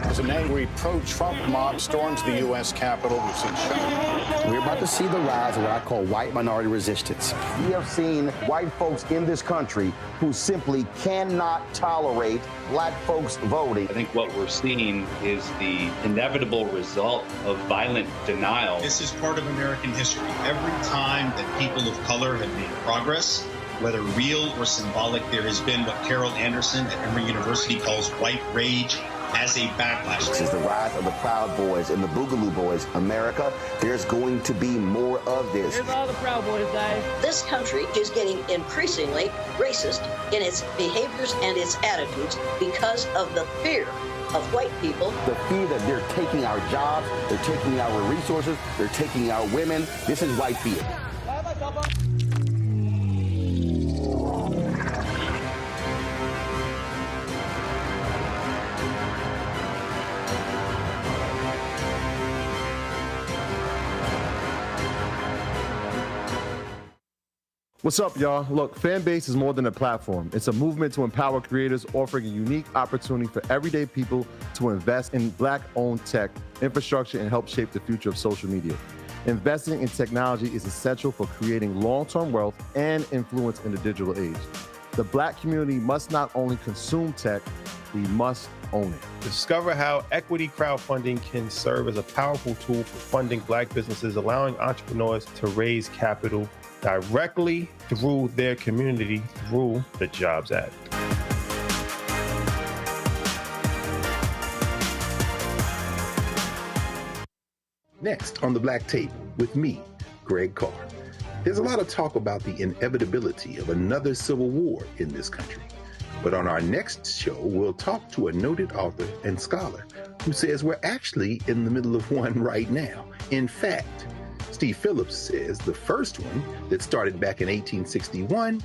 As an angry pro-Trump mob storms the U.S. Capitol, we've seen shooting. We're about to see the rise of what I call white minority resistance. We have seen white folks in this country who simply cannot tolerate black folks voting. I think what we're seeing is the inevitable result of violent denial. This is part of American history. Every time that people of color have made progress, whether real or symbolic, there has been what Carol Anderson at Emory University calls white rage as a backlash. This is the rise of the Proud Boys and the Boogaloo Boys. America, there's going to be more of this. Here's all the Proud Boys, guys. This country is getting increasingly racist in its behaviors and its attitudes because of the fear of white people. The fear that they're taking our jobs, they're taking our resources, they're taking our women. This is white fear. What's up, y'all? Look, Fanbase is more than a platform. It's a movement to empower creators, offering a unique opportunity for everyday people to invest in Black-owned tech, infrastructure, and help shape the future of social media. Investing in technology is essential for creating long-term wealth and influence in the digital age. The Black community must not only consume tech, we must own it. Discover how equity crowdfunding can serve as a powerful tool for funding Black businesses, allowing entrepreneurs to raise capital directly through their community through the Jobs Act. Next on the Black Table with me, Greg Carr. There's a lot of talk about the inevitability of another civil war in this country. But on our next show, we'll talk to a noted author and scholar who says we're actually in the middle of one right now. In fact, Steve Phillips says the first one that started back in 1861,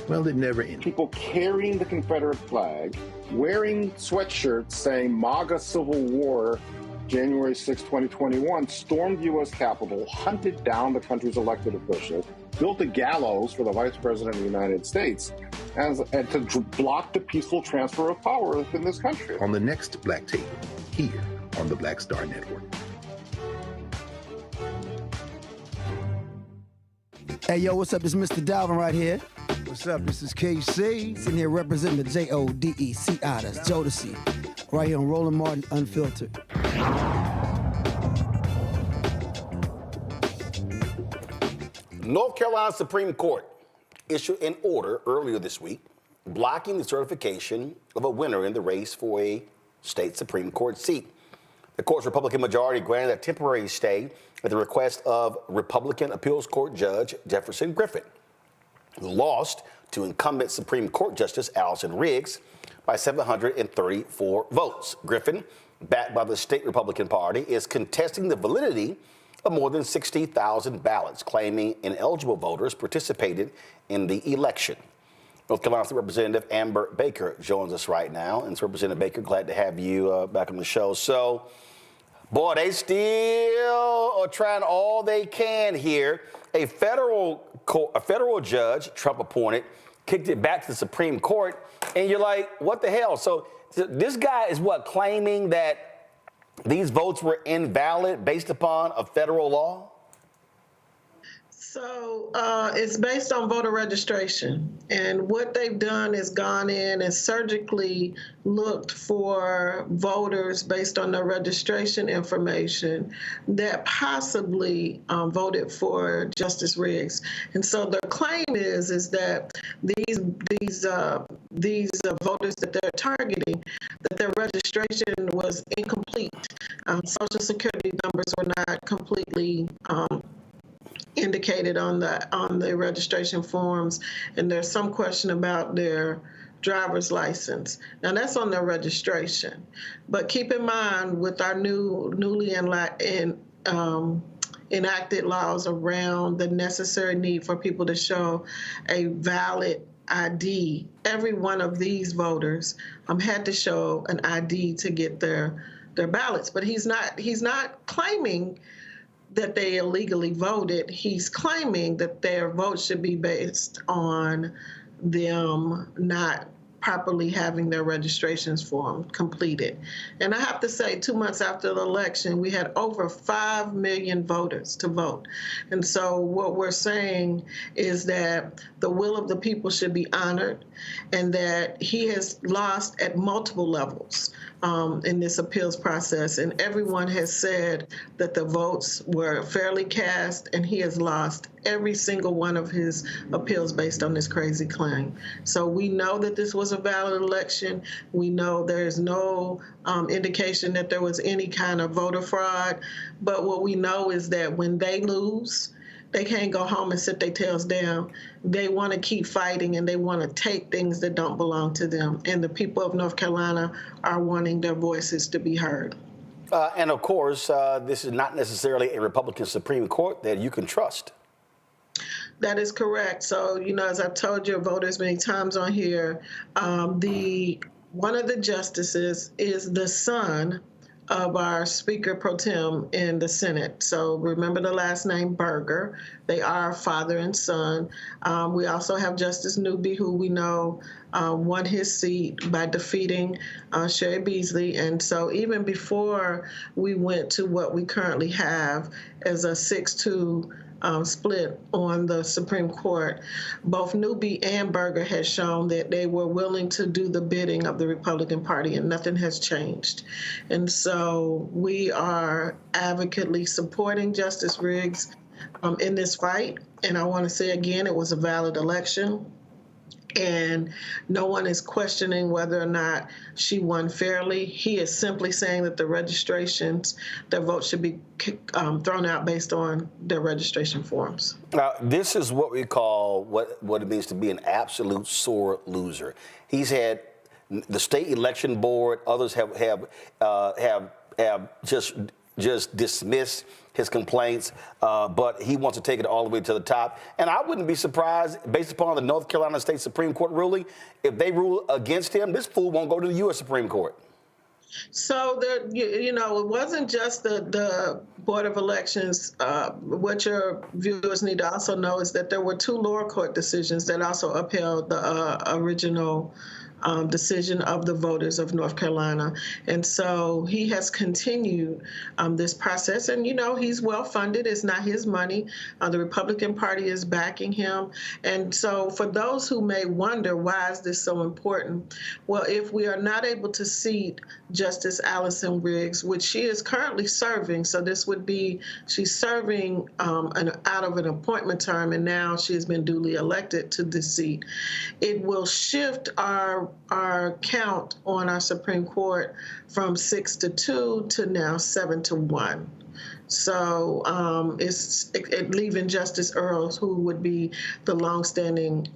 well, it never ended. People carrying the Confederate flag, wearing sweatshirts saying MAGA Civil War, January 6, 2021, stormed the U.S. Capitol, hunted down the country's elected officials, built a gallows for the Vice President of the United States, and to block the peaceful transfer of power within this country. On the next Black Table, here on the Black Star Network. Hey, yo, what's up? It's Mr. Dalvin right here. What's up? This is KC. Sitting here representing the Jodeci. That's Jodeci. Right here on Roland Martin Unfiltered. North Carolina Supreme Court issued an order earlier this week blocking the certification of a winner in the race for a state Supreme Court seat. The court's Republican majority granted a temporary stay at the request of Republican Appeals Court Judge Jefferson Griffin, who lost to incumbent Supreme Court Justice Allison Riggs by 734 votes. Griffin, backed by the state Republican Party, is contesting the validity of more than 60,000 ballots, claiming ineligible voters participated in the election. North Carolina State Representative Amber Baker joins us right now. And so, Representative Baker, glad to have you back on the show. So, boy, they still are trying all they can here. A federal judge, Trump appointed, kicked it back to the Supreme Court, and you're like, what the hell? So this guy is claiming that these votes were invalid based upon a federal law? So it's based on voter registration. And what they've done is gone in and surgically looked for voters based on their registration information that possibly voted for Justice Riggs. And so their claim is that these voters that they're targeting, that their registration was incomplete. Social Security numbers were not completely indicated on the registration forms, and there's some question about their driver's license. Now that's on their registration, but keep in mind with our newly enacted laws around the necessary need for people to show a valid ID, every one of these voters had to show an ID to get their ballots. But he's not claiming that they illegally voted. He's claiming that their vote should be based on them not properly having their registrations form completed. And I have to say, 2 months after the election, we had over 5 million voters to vote. And so what we're saying is that the will of the people should be honored, and that he has lost at multiple levels in this appeals process. And everyone has said that the votes were fairly cast, and he has lost every single one of his appeals based on this crazy claim. So we know that this was a valid election. We know there's no indication that there was any kind of voter fraud. But what we know is that when they lose, they can't go home and sit their tails down. They want to keep fighting, and they want to take things that don't belong to them. And the people of North Carolina are wanting their voices to be heard. And of course, this is not necessarily a Republican Supreme Court that you can trust. That is correct. So, as I've told your voters many times on here, one of the justices is the son of our Speaker Pro Tem in the Senate. So remember the last name Berger. They are father and son. We also have Justice Newby, who we know won his seat by defeating Sherry Beasley. And so even before we went to what we currently have as a 6-2 split on the Supreme Court, both Newby and Berger has shown that they were willing to do the bidding of the Republican Party, and nothing has changed. And so we are advocately supporting Justice Riggs in this fight. And I want to say again, it was a valid election. And no one is questioning whether or not she won fairly. He is simply saying that the registrations, their votes should be thrown out based on their registration forms. Now, this is what we call what it means to be an absolute sore loser. He's had the state election board, others have just dismissed his complaints, but he wants to take it all the way to the top. And I wouldn't be surprised, based upon the North Carolina State Supreme Court ruling, if they rule against him, this fool won't go to the U.S. Supreme Court. So there, it wasn't just the Board of Elections. What your viewers need to also know is that there were 2 lower court decisions that also upheld the original decision of the voters of North Carolina. And so he has continued this process. And, you know, he's well funded. It's not his money. The Republican Party is backing him. And so for those who may wonder, why is this so important? Well, if we are not able to seat Justice Allison Riggs, which she is currently serving, so this would be, she's serving out of an appointment term, and now she has been duly elected to this seat, it will shift our count on our Supreme Court from 6 to 2 to now 7 to 1. So it's leaving Justice Earls, who would be the longstanding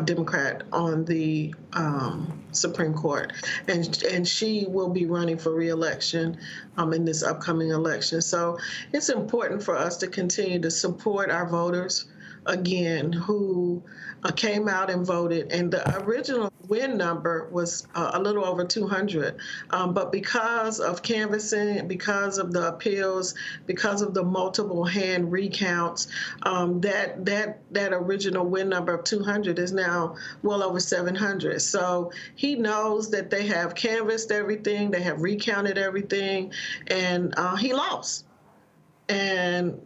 Democrat on the Supreme Court, and she will be running for re-election in this upcoming election. So it's important for us to continue to support our voters, again, who came out and voted. And the original win number was a little over 200. But because of canvassing, because of the appeals, because of the multiple hand recounts, that original win number of 200 is now well over 700. So he knows that they have canvassed everything, they have recounted everything, and he lost. And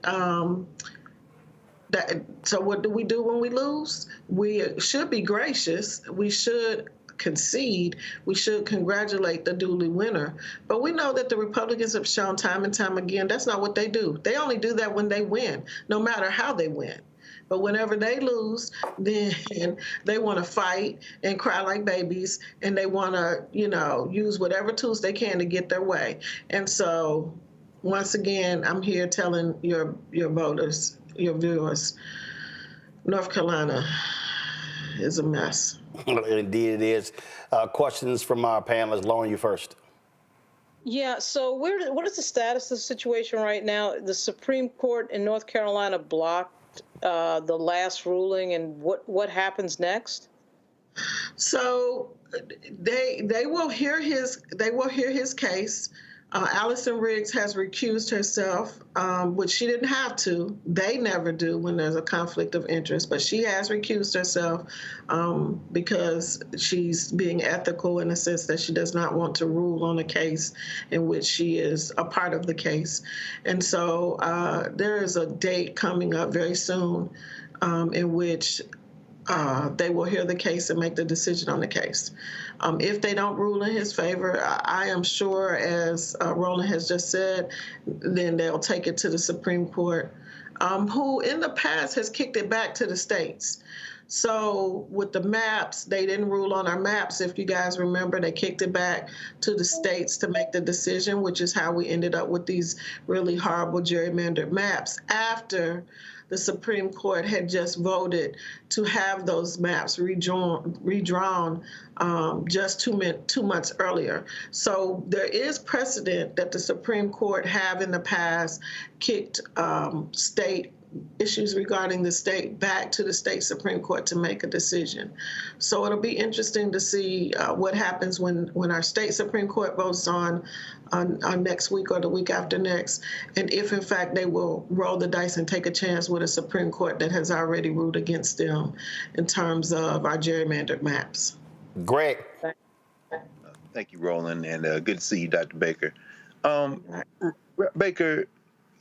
so what do we do when we lose? We should be gracious. We should concede. We should congratulate the duly winner. But we know that the Republicans have shown time and time again that's not what they do. They only do that when they win, no matter how they win. But whenever they lose, then they want to fight and cry like babies, and they want to, you know, use whatever tools they can to get their way. And so, once again, I'm here telling your voters, your viewers, North Carolina is a mess. Indeed it is. Questions from our panelists. Lauren, you first. Yeah, so what is the status of the situation right now? The Supreme Court in North Carolina blocked the last ruling, and what happens next? So they will hear his case. Allison Riggs has recused herself, which she didn't have to. They never do when there's a conflict of interest, but she has recused herself because she's being ethical in the sense that she does not want to rule on a case in which she is a part of the case. And so there is a date coming up very soon in which they will hear the case and make the decision on the case. If they don't rule in his favor, I am sure, as Roland has just said, then they'll take it to the Supreme Court, who in the past has kicked it back to the states. So with the maps, they didn't rule on our maps. If you guys remember, they kicked it back to the states to make the decision, which is how we ended up with these really horrible gerrymandered maps after the Supreme Court had just voted to have those maps redrawn just 2 months earlier. So there is precedent that the Supreme Court have in the past kicked state issues regarding the state back to the state Supreme Court to make a decision. So it'll be interesting to see what happens when our state Supreme Court votes on next week or the week after next, and if in fact they will roll the dice and take a chance with a Supreme Court that has already ruled against them in terms of our gerrymandered maps. Greg. Thank you, Roland, and good to see you, Dr. Baker. Baker,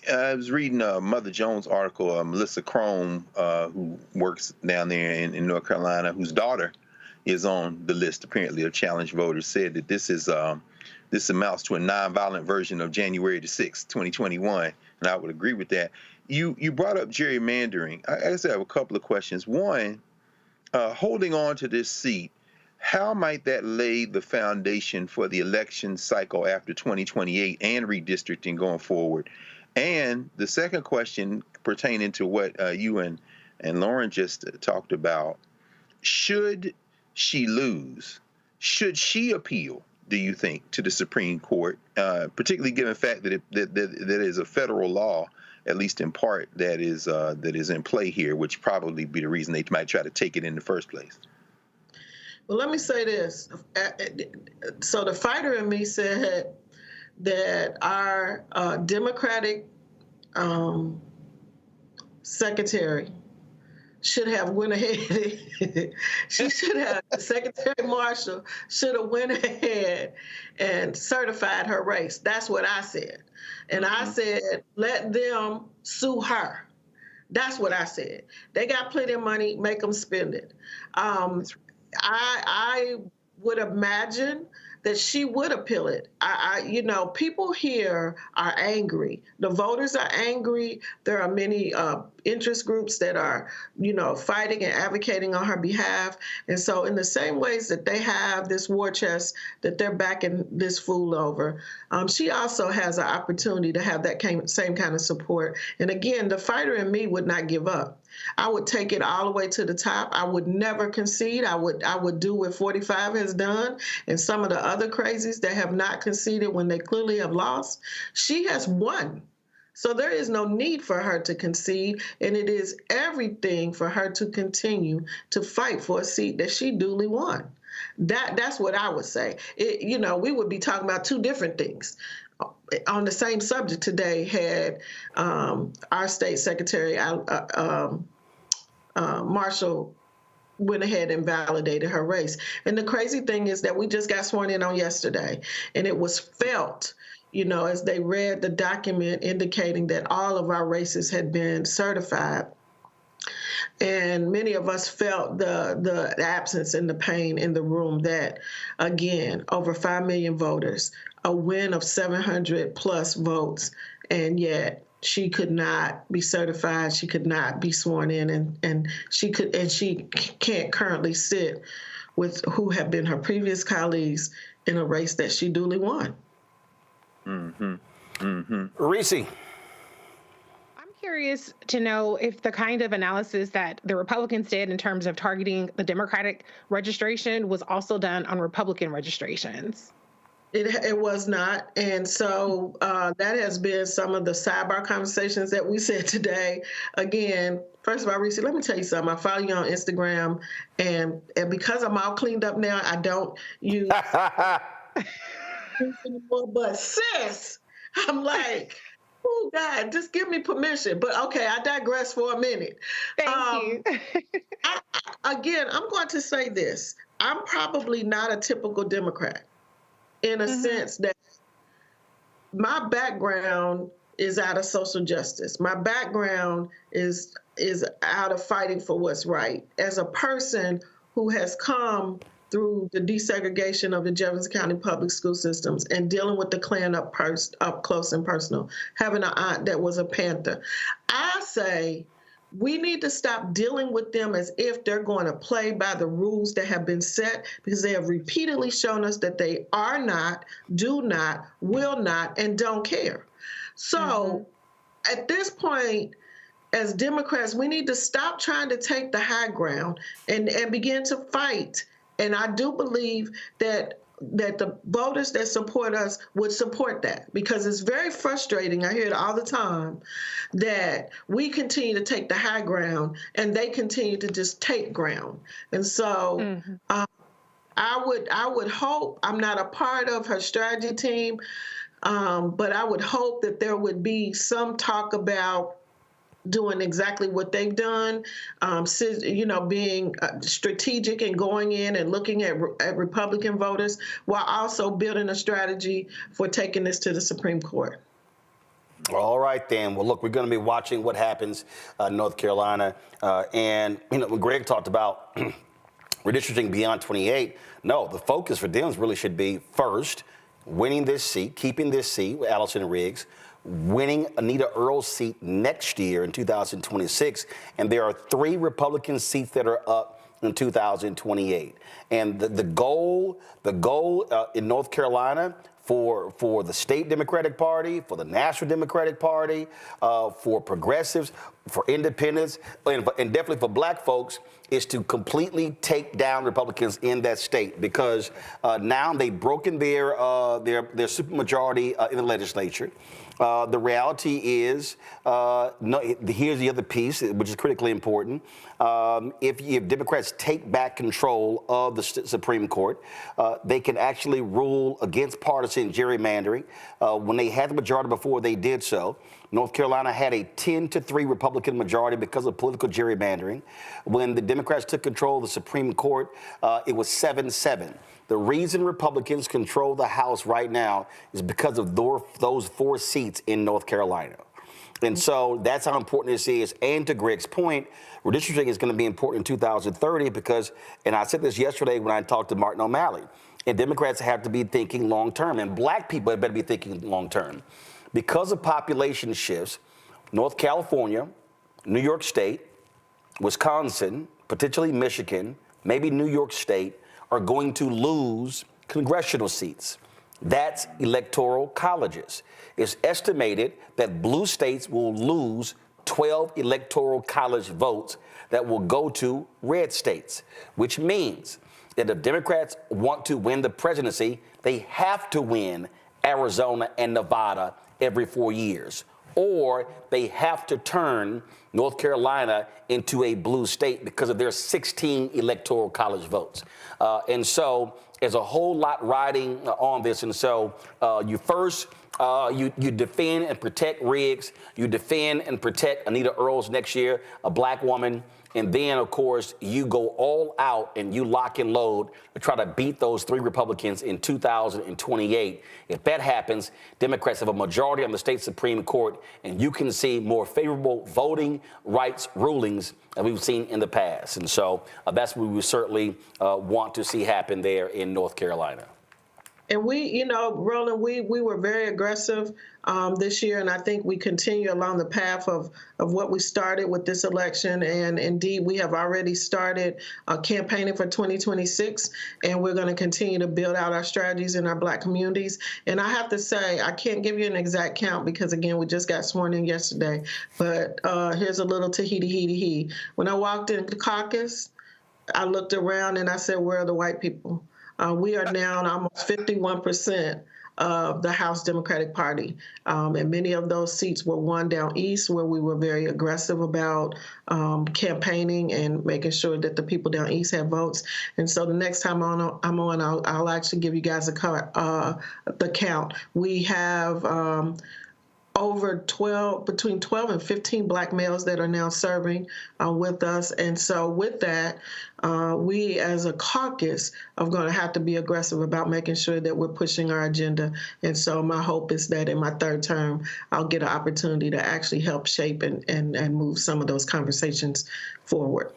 I was reading Mother Jones' article, Melissa Crome, who works down there in North Carolina, whose daughter is on the list, apparently, of challenged voters, said that this amounts to a nonviolent version of January the 6th, 2021, and I would agree with that. You brought up gerrymandering. I guess I have a couple of questions. One, holding on to this seat, how might that lay the foundation for the election cycle after 2028 and redistricting going forward? And the second question pertaining to what you and Lauren just talked about, should she lose, should she appeal, do you think, to the Supreme Court, particularly given the fact that it is a federal law, at least in part, that is in play here, which probably be the reason they might try to take it in the first place? Well, let me say this. So the fighter in me said that our Democratic secretary should have went ahead. She should have, the Secretary Marshall should have went ahead and certified her race. That's what I said. And I said, let them sue her. That's what I said. They got plenty of money, make them spend it. I would imagine that she would appeal it. You know, people here are angry. The voters are angry. There are many interest groups that are, you know, fighting and advocating on her behalf. And so in the same ways that they have this war chest that they're backing this fool over, she also has an opportunity to have that same kind of support. And again, the fighter in me would not give up. I would take it all the way to the top. I would never concede. I would do what 45 has done and some of the other crazies that have not conceded when they clearly have lost. She has won. So there is no need for her to concede, and it is everything for her to continue to fight for a seat that she duly won. That's what I would say. You know, we would be talking about two different things. On the same subject today had our state secretary, Marshall, went ahead and validated her race. And the crazy thing is that we just got sworn in on yesterday, and it was felt, you know, as they read the document indicating that all of our races had been certified. And many of us felt the absence and the pain in the room that, again, over 5 million voters, a win of 700 plus votes, and yet she could not be certified, she could not be sworn in, and she can't currently sit with who have been her previous colleagues in a race that she duly won. Reese. Curious to know if the kind of analysis that the Republicans did in terms of targeting the Democratic registration was also done on Republican registrations. It was not. And so that has been some of the sidebar conversations that we said today. Again, first of all, Reese, let me tell you something. I follow you on Instagram, and because I'm all cleaned up now, I don't use anymore. But sis, I'm like, oh, God, just give me permission. But okay, I digress for a minute. Thank you. Again, I'm going to say this. I'm probably not a typical Democrat in a sense that my background is out of social justice. My background is out of fighting for what's right. As a person who has come through the desegregation of the Jefferson County public school systems and dealing with the Klan up close and personal, having an aunt that was a Panther, I say we need to stop dealing with them as if they're going to play by the rules that have been set, because they have repeatedly shown us that they are not, do not, will not, and don't care. So at this point, as Democrats, we need to stop trying to take the high ground and begin to fight. And I do believe that the voters that support us would support that, because it's very frustrating. I hear it all the time that we continue to take the high ground and they continue to just take ground. And so I would hope, I'm not a part of her strategy team, but I would hope that there would be some talk about doing exactly what they've done, you know, being strategic and going in and looking at Republican voters while also building a strategy for taking this to the Supreme Court. All right, then. Well, look, we're going to be watching what happens in North Carolina. And, you know, when Greg talked about redistricting beyond 28, no, the focus for Dems really should be first, winning this seat, keeping this seat with Allison Riggs, winning Anita Earl's seat next year in 2026. And there are 3 Republican seats that are up in 2028. And the goal in North Carolina for the state Democratic Party, for the National Democratic Party, for progressives, for independents, and definitely for black folks, is to completely take down Republicans in that state, because now they've broken their supermajority in the legislature. The reality is, here's the other piece, which is critically important. If Democrats take back control of the Supreme Court, they can actually rule against partisan in gerrymandering. When they had the majority before they did so, North Carolina had a 10-3 Republican majority because of political gerrymandering. When the Democrats took control of the Supreme Court, it was 7-7. The reason Republicans control the House right now is because of those 4 seats in North Carolina. And so that's how important this is. And to Greg's point, redistricting is going to be important in 2030 because, and I said this yesterday when I talked to Martin O'Malley, and Democrats have to be thinking long term, and black people had better be thinking long term. Because of population shifts, North California, New York State, Wisconsin, potentially Michigan, maybe New York State, are going to lose congressional seats. That's electoral colleges. It's estimated that blue states will lose 12 electoral college votes that will go to red states, which means that if Democrats want to win the presidency, they have to win Arizona and Nevada every 4 years, or they have to turn North Carolina into a blue state because of their 16 electoral college votes. And so there's a whole lot riding on this. And so you defend and protect Riggs. You defend and protect Anita Earls next year, a black woman. And then, of course, you go all out and you lock and load to try to beat those 3 Republicans in 2028. If that happens, Democrats have a majority on the state Supreme Court, and you can see more favorable voting rights rulings than we've seen in the past. And so that's what we certainly want to see happen there in North Carolina. And we, Roland, we were very aggressive this year, and I think we continue along the path of what we started with this election. And indeed, we have already started campaigning for 2026, and we're going to continue to build out our strategies in our black communities. And I have to say, I can't give you an exact count because, again, we just got sworn in yesterday. But here's a little Tahiti. When I walked in the caucus, I looked around and I said, where are the white people? We are now almost 51% of the House Democratic Party. And many of those seats were won down east, where we were very aggressive about campaigning and making sure that the people down east have votes. And so the next time I'll actually give you guys the count. We have between 12 and 15 black males that are now serving with us. And so with that, we as a caucus are going to have to be aggressive about making sure that we're pushing our agenda. And so my hope is that in my 3rd term, I'll get an opportunity to actually help shape and move some of those conversations forward.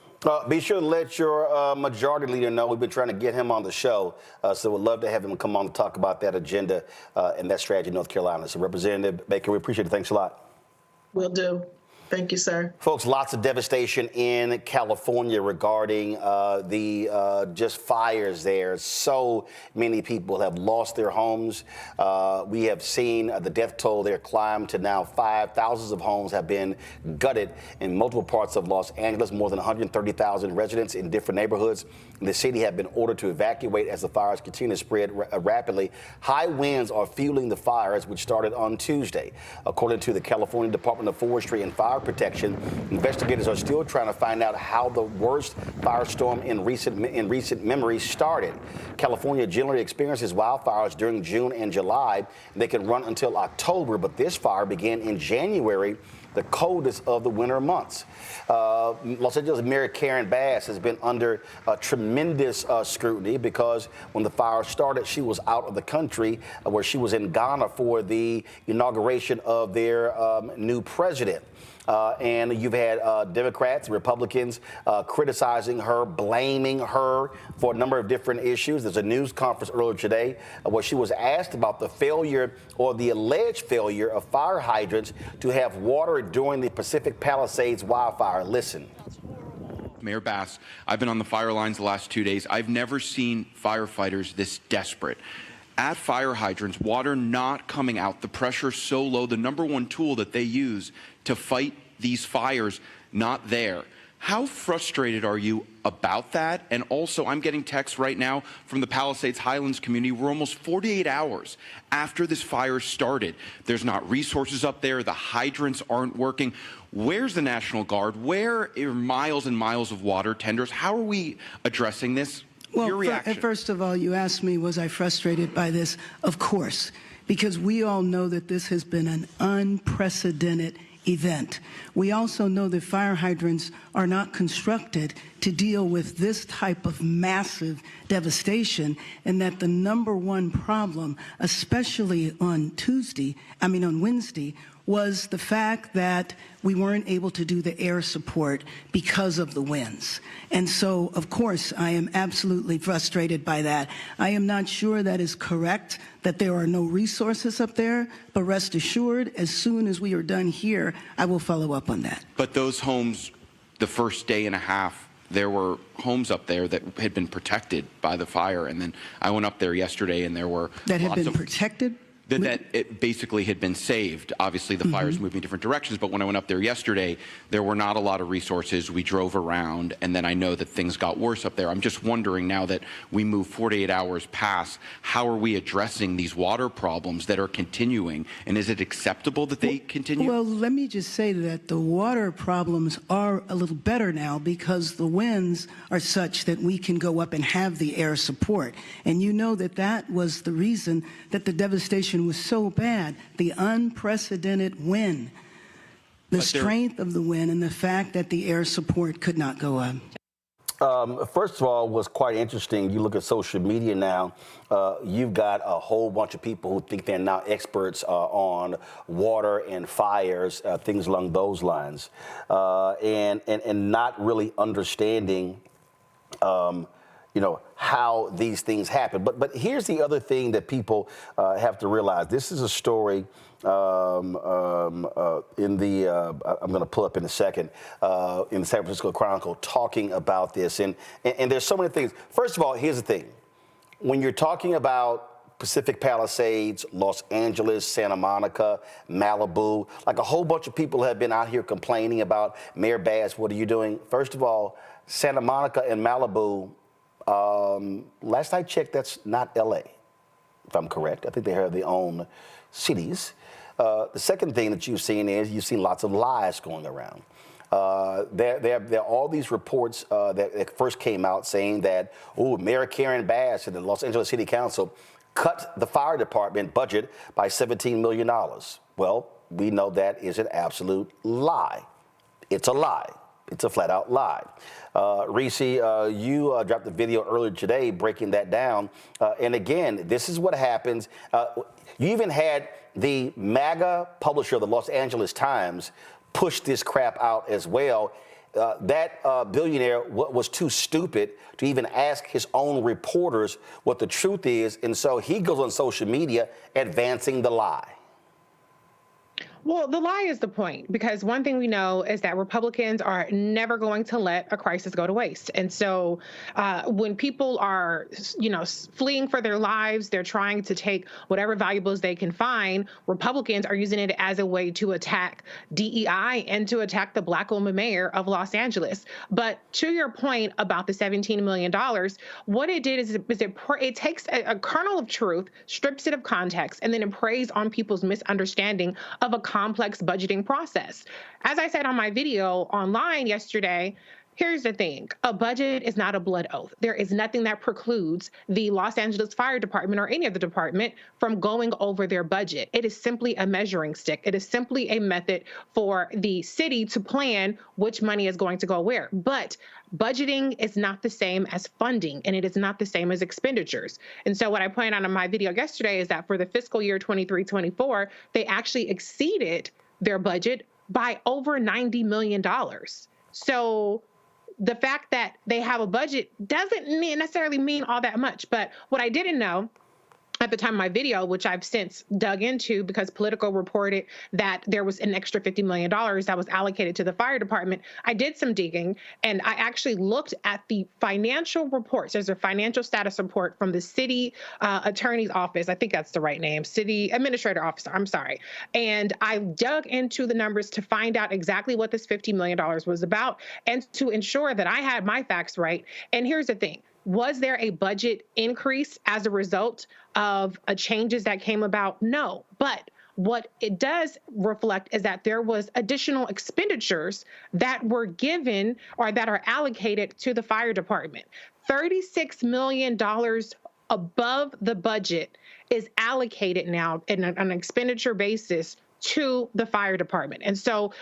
Be sure to let your majority leader know. We've been trying to get him on the show, so we'd love to have him come on to talk about that agenda and that strategy in North Carolina. So, Representative Baker, we appreciate it. Thanks a lot. Will do. Thank you, sir. Folks, lots of devastation in California regarding the just fires there. So many people have lost their homes. We have seen the death toll there climb to now 5. Thousands of homes have been gutted in multiple parts of Los Angeles. More than 130,000 residents in different neighborhoods in the city have been ordered to evacuate as the fires continue to spread rapidly. High winds are fueling the fires, which started on Tuesday. According to the California Department of Forestry and Fire Protection, investigators are still trying to find out how the worst firestorm in recent memory started. California generally experiences wildfires during June and July. They can run until October, but this fire began in January, the coldest of the winter months. Los Angeles Mayor Karen Bass has been under tremendous scrutiny because when the fire started, she was out of the country, where she was in Ghana for the inauguration of their new president. And you've had Democrats, Republicans criticizing her, blaming her for a number of different issues. There's a news conference earlier today where she was asked about the failure or the alleged failure of fire hydrants to have water during the Pacific Palisades wildfire. Listen. Mayor Bass, I've been on the fire lines the last 2 days. I've never seen firefighters this desperate. At fire hydrants, water not coming out, the pressure so low, the #1 tool that they use to fight these fires, not there. How frustrated are you about that? And also, I'm getting texts right now from the Palisades Highlands community. We're almost 48 hours after this fire started. There's not resources up there. The hydrants aren't working. Where's the National Guard? Where are miles and miles of water tenders? How are we addressing this? Well, Your reaction? First of all, you asked me, was I frustrated by this? Of course, because we all know that this has been an unprecedented event. We also know that fire hydrants are not constructed to deal with this type of massive devastation, and that the number one problem, especially on Wednesday, was the fact that we weren't able to do the air support because of the winds. And so, of course, I am absolutely frustrated by that. I am not sure that is correct, that there are no resources up there, but rest assured, as soon as we are done here, I will follow up on that. But those homes, the first day and a half, there were homes up there that had been protected by the fire. And then I went up there yesterday and there were that had lots been of protected? That it basically had been saved. Obviously, the fire's moving in different directions, but when I went up there yesterday, there were not a lot of resources. We drove around, and then I know that things got worse up there. I'm just wondering, now that we move 48 hours past, how are we addressing these water problems that are continuing, and is it acceptable that they continue? Well, let me just say that the water problems are a little better now because the winds are such that we can go up and have the air support. And you know that that was the reason that the devastation was so bad, the unprecedented wind, the strength of the wind, and the fact that the air support could not go up. First of all, what's quite interesting, you look at social media now, you've got a whole bunch of people who think they're now experts on water and fires, things along those lines, and not really understanding how these things happen. But here's the other thing that people have to realize. This is a story I'm going to pull up in a second, in the San Francisco Chronicle, talking about this. And there's so many things. First of all, here's the thing. When you're talking about Pacific Palisades, Los Angeles, Santa Monica, Malibu, like a whole bunch of people have been out here complaining about Mayor Bass, what are you doing? First of all, Santa Monica and Malibu, last I checked, that's not LA, if I'm correct. I think they have their own cities. The second thing that you've seen is you've seen lots of lies going around. There are all these reports that first came out saying that, Mayor Karen Bass and the Los Angeles City Council cut the fire department budget by $17 million. Well, we know that is an absolute lie. It's a lie. It's a flat out lie. Reese, you dropped a video earlier today breaking that down. And again, this is what happens. You even had the MAGA publisher of the Los Angeles Times push this crap out as well. That billionaire was too stupid to even ask his own reporters what the truth is. And so he goes on social media advancing the lie. Well, the lie is the point, because one thing we know is that Republicans are never going to let a crisis go to waste. And so when people are, fleeing for their lives, they're trying to take whatever valuables they can find. Republicans are using it as a way to attack DEI and to attack the Black woman mayor of Los Angeles. But to your point about the $17 million, what it did is it takes a kernel of truth, strips it of context, and then it preys on people's misunderstanding of a complex budgeting process. As I said on my video online yesterday, here's the thing. A budget is not a blood oath. There is nothing that precludes the Los Angeles Fire Department or any other department from going over their budget. It is simply a measuring stick. It is simply a method for the city to plan which money is going to go where. But budgeting is not the same as funding, and it is not the same as expenditures. And so what I pointed out in my video yesterday is that for the fiscal year 23-24, they actually exceeded their budget by over $90 million. So the fact that they have a budget doesn't necessarily mean all that much. But what I didn't know at the time of my video, which I've since dug into because Politico reported that there was an extra $50 million that was allocated to the fire department, I did some digging and I actually looked at the financial reports. There's a financial status report from the city attorney's office. I think that's the right name, city administrator officer. I'm sorry. And I dug into the numbers to find out exactly what this $50 million was about and to ensure that I had my facts right. And here's the thing. Was there a budget increase as a result of changes that came about? No. But what it does reflect is that there was additional expenditures that were given or that are allocated to the fire department. $36 million above the budget is allocated now in an expenditure basis to the fire department. And so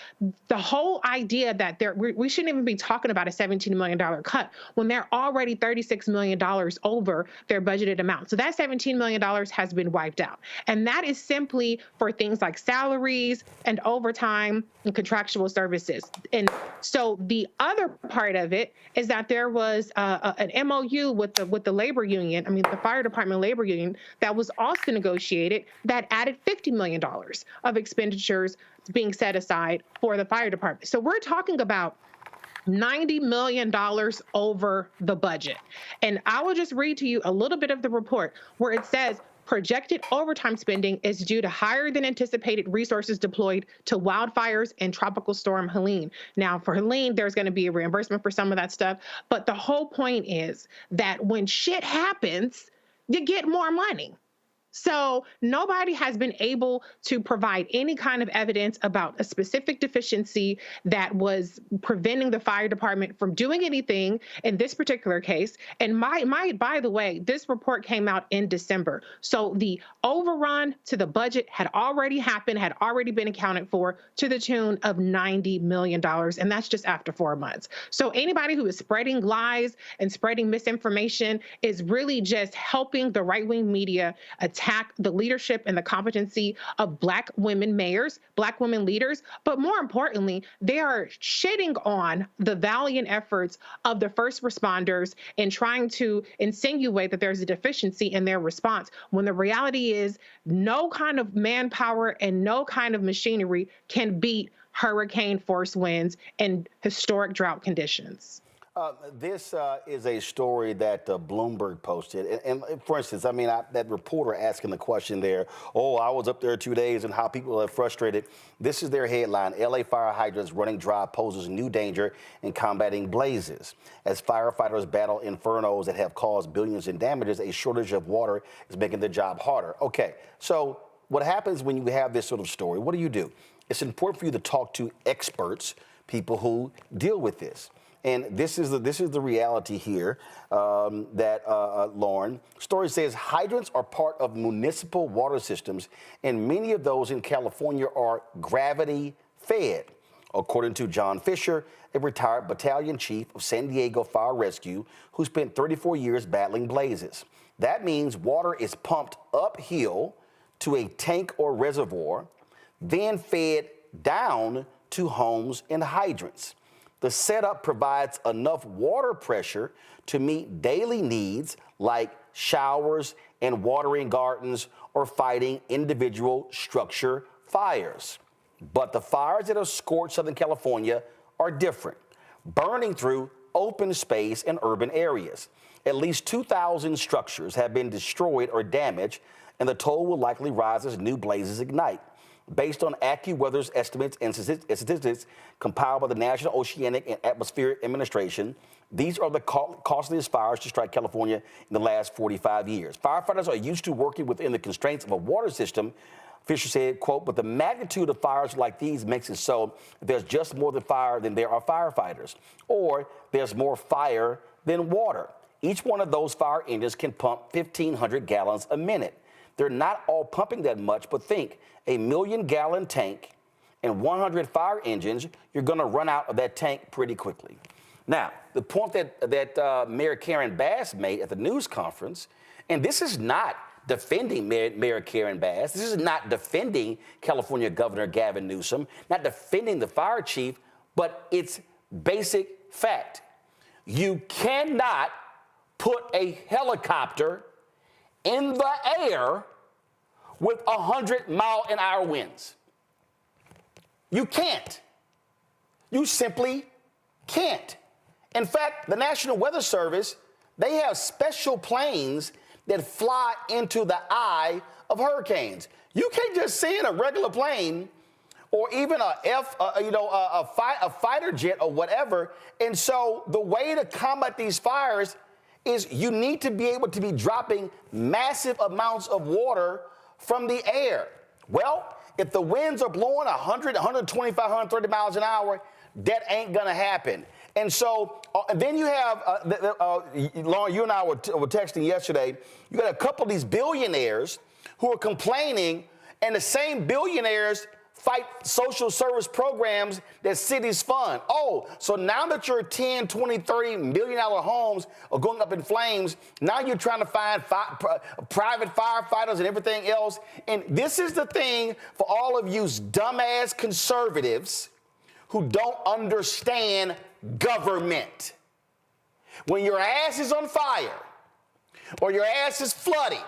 the whole idea that we shouldn't even be talking about a $17 million cut when they're already $36 million over their budgeted amount. So that $17 million has been wiped out. And that is simply for things like salaries and overtime and contractual services. And so the other part of it is that there was an MOU with the labor union, the fire department labor union, that was also negotiated that added $50 million of expenditures being set aside for the fire department. So we're talking about $90 million over the budget. And I will just read to you a little bit of the report where it says projected overtime spending is due to higher than anticipated resources deployed to wildfires and Tropical Storm Helene. Now, for Helene, there's going to be a reimbursement for some of that stuff. But the whole point is that when shit happens, you get more money. So nobody has been able to provide any kind of evidence about a specific deficiency that was preventing the fire department from doing anything in this particular case. And by the way, this report came out in December. So the overrun to the budget had already happened, had already been accounted for to the tune of $90 million. And that's just after 4 months. So anybody who is spreading lies and spreading misinformation is really just helping the right-wing media attack the leadership and the competency of Black women mayors, Black women leaders, but more importantly, they are shitting on the valiant efforts of the first responders and trying to insinuate that there's a deficiency in their response, when the reality is no kind of manpower and no kind of machinery can beat hurricane force winds and historic drought conditions. This is a story that Bloomberg posted. And for instance, that reporter asking the question there, I was up there 2 days and how people are frustrated. This is their headline: LA fire hydrants running dry poses new danger in combating blazes. As firefighters battle infernos that have caused billions in damages, a shortage of water is making the job harder. Okay, so what happens when you have this sort of story? What do? It's important for you to talk to experts, people who deal with this. And this is the reality here Lauren. Story says hydrants are part of municipal water systems, and many of those in California are gravity fed. According to John Fisher, a retired battalion chief of San Diego Fire Rescue who spent 34 years battling blazes. That means water is pumped uphill to a tank or reservoir, then fed down to homes and hydrants. The setup provides enough water pressure to meet daily needs like showers and watering gardens or fighting individual structure fires. But the fires that have scorched Southern California are different, burning through open space and urban areas. At least 2,000 structures have been destroyed or damaged, and the toll will likely rise as new blazes ignite. Based on AccuWeather's estimates and statistics compiled by the National Oceanic and Atmospheric Administration, these are the costliest fires to strike California in the last 45 years. Firefighters are used to working within the constraints of a water system, Fisher said, quote, but the magnitude of fires like these makes it so that there's just more than fire than there are firefighters, or there's more fire than water. Each one of those fire engines can pump 1,500 gallons a minute. They're not all pumping that much, but think, a 1 million-gallon tank and 100 fire engines, you're going to run out of that tank pretty quickly. Now, the point that Mayor Karen Bass made at the news conference, and this is not defending Mayor Karen Bass, this is not defending California Governor Gavin Newsom, not defending the fire chief, but it's basic fact. You cannot put a helicopter in the air with 100-mile-an-hour winds. You can't. You simply can't. In fact, the National Weather Service, they have special planes that fly into the eye of hurricanes. You can't just send a regular plane or even a fighter jet or whatever. And so the way to combat these fires is you need to be able to be dropping massive amounts of water from the air. Well, if the winds are blowing 100, 125, 130 miles an hour, that ain't gonna happen. And so then you have, Lauren, you and I were texting yesterday, you got a couple of these billionaires who are complaining, and the same billionaires fight social service programs that cities fund. Oh, so now that your 10, 20, $30 million homes are going up in flames, now you're trying to find private firefighters and everything else. And this is the thing for all of you dumbass conservatives who don't understand government. When your ass is on fire, or your ass is flooding,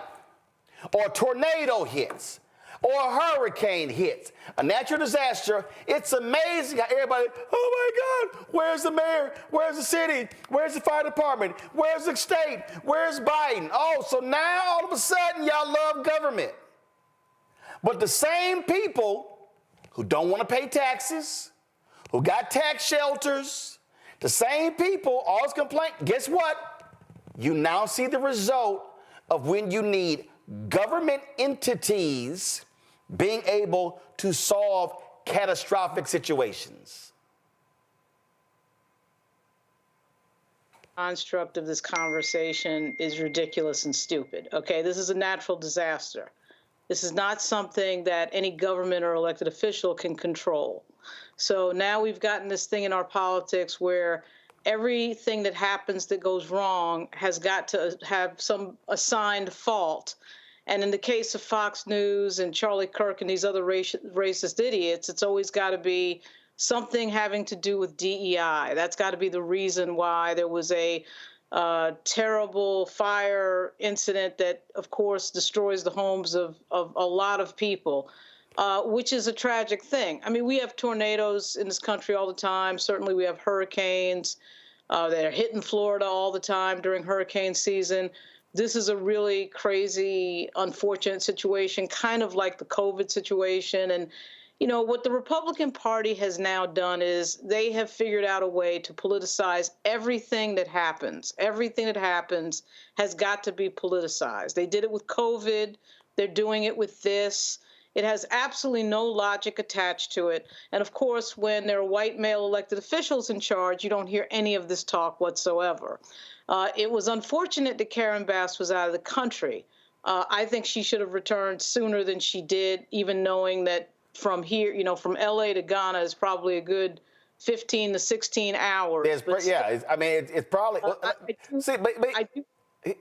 or a tornado hits, or a hurricane hits, a natural disaster, it's amazing how everybody, oh my God, where's the mayor? Where's the city? Where's the fire department? Where's the state? Where's Biden? Oh, so now all of a sudden y'all love government. But the same people who don't want to pay taxes, who got tax shelters, the same people always complain. Guess what? You now see the result of when you need government entities being able to solve catastrophic situations. Construct of this conversation is ridiculous and stupid. Okay, this is a natural disaster. This is not something that any government or elected official can control. So now we've gotten this thing in our politics where everything that happens that goes wrong has got to have some assigned fault. And in the case of Fox News and Charlie Kirk and these other racist idiots, it's always got to be something having to do with DEI. That's got to be the reason why there was a terrible fire incident that, of course, destroys the homes of a lot of people, which is a tragic thing. I mean, we have tornadoes in this country all the time. Certainly we have hurricanes that are hitting Florida all the time during hurricane season. This is a really crazy, unfortunate situation, kind of like the COVID situation. And, you know, what the Republican Party has now done is they have figured out a way to politicize everything that happens. Everything that happens has got to be politicized. They did it with COVID. They're doing it with this. It has absolutely no logic attached to it. And of course, when there are white male elected officials in charge, you don't hear any of this talk whatsoever. It was unfortunate that Karen Bass was out of the country. I think she should have returned sooner than she did, even knowing that from here, you know, from LA to Ghana is probably a good 15 to 16 hours. I mean, it's probably.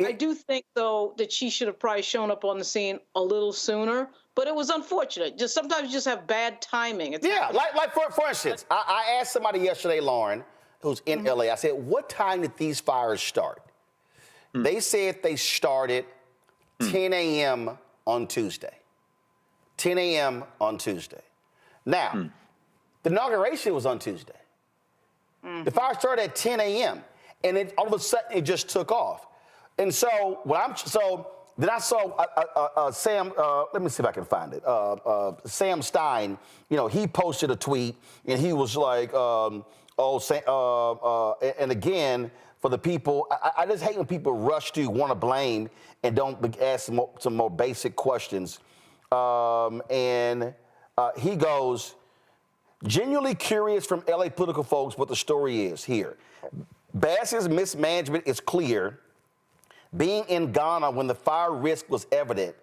I do think, though, that she should have probably shown up on the scene a little sooner, but it was unfortunate. Just sometimes you just have bad timing. Like for instance, I asked somebody yesterday, Lauren, who's in LA, I said, what time did these fires start? They said they started 10 a.m. on Tuesday. 10 a.m. on Tuesday. Now, the inauguration was on Tuesday. The fire started at 10 a.m. and it all of a sudden it just took off. And so then I saw Sam. Let me see if I can find it. Sam Stein. You know, he posted a tweet and he was like, and again, for the people, I just hate when people rush to want to blame and don't ask some more basic questions. He goes, genuinely curious from LA political folks what the story is here. Bass's mismanagement is clear. Being in Ghana when the fire risk was evident.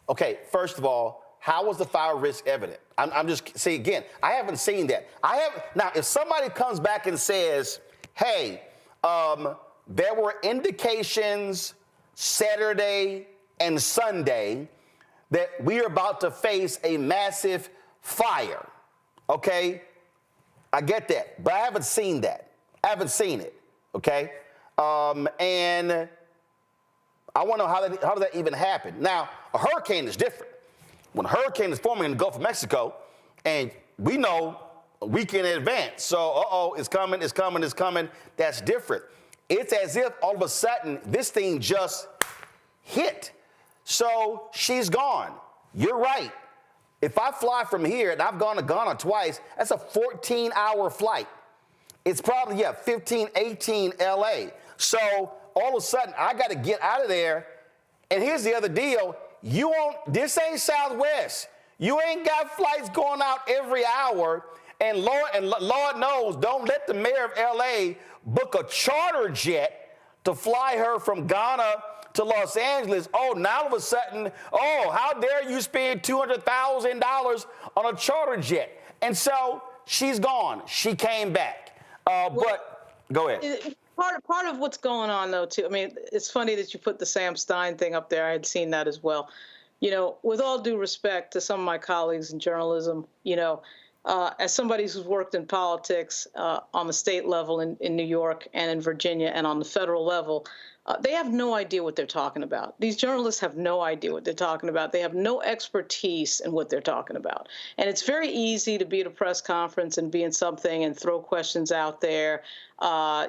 Okay, first of all, how was the fire risk evident? I'm just, see, again, I haven't seen that. Now, if somebody comes back and says, hey, there were indications Saturday and Sunday that we are about to face a massive fire, okay? I get that, but I haven't seen that. I haven't seen it, okay? And I want to know how did that even happen? Now, a hurricane is different. When a hurricane is forming in the Gulf of Mexico, and we know a week in advance, so, it's coming, that's different. It's as if all of a sudden this thing just hit. So she's gone. You're right. If I fly from here, and I've gone to Ghana twice, that's a 14-hour flight. It's probably, 15, 18 LA. So all of a sudden, I got to get out of there. And here's the other deal. This ain't Southwest. You ain't got flights going out every hour. And Lord knows, don't let the mayor of L.A. book a charter jet to fly her from Ghana to Los Angeles. Oh, now all of a sudden, oh, how dare you spend $200,000 on a charter jet? And so she's gone. She came back. But go ahead. Part of what's going on, though, too, I mean, it's funny that you put the Sam Stein thing up there. I had seen that as well. You know, with all due respect to some of my colleagues in journalism, you know, as somebody who's worked in politics on the state level in New York and in Virginia and on the federal level, they have no idea what they're talking about. These journalists have no idea what they're talking about. They have no expertise in what they're talking about. And it's very easy to be at a press conference and be in something and throw questions out there,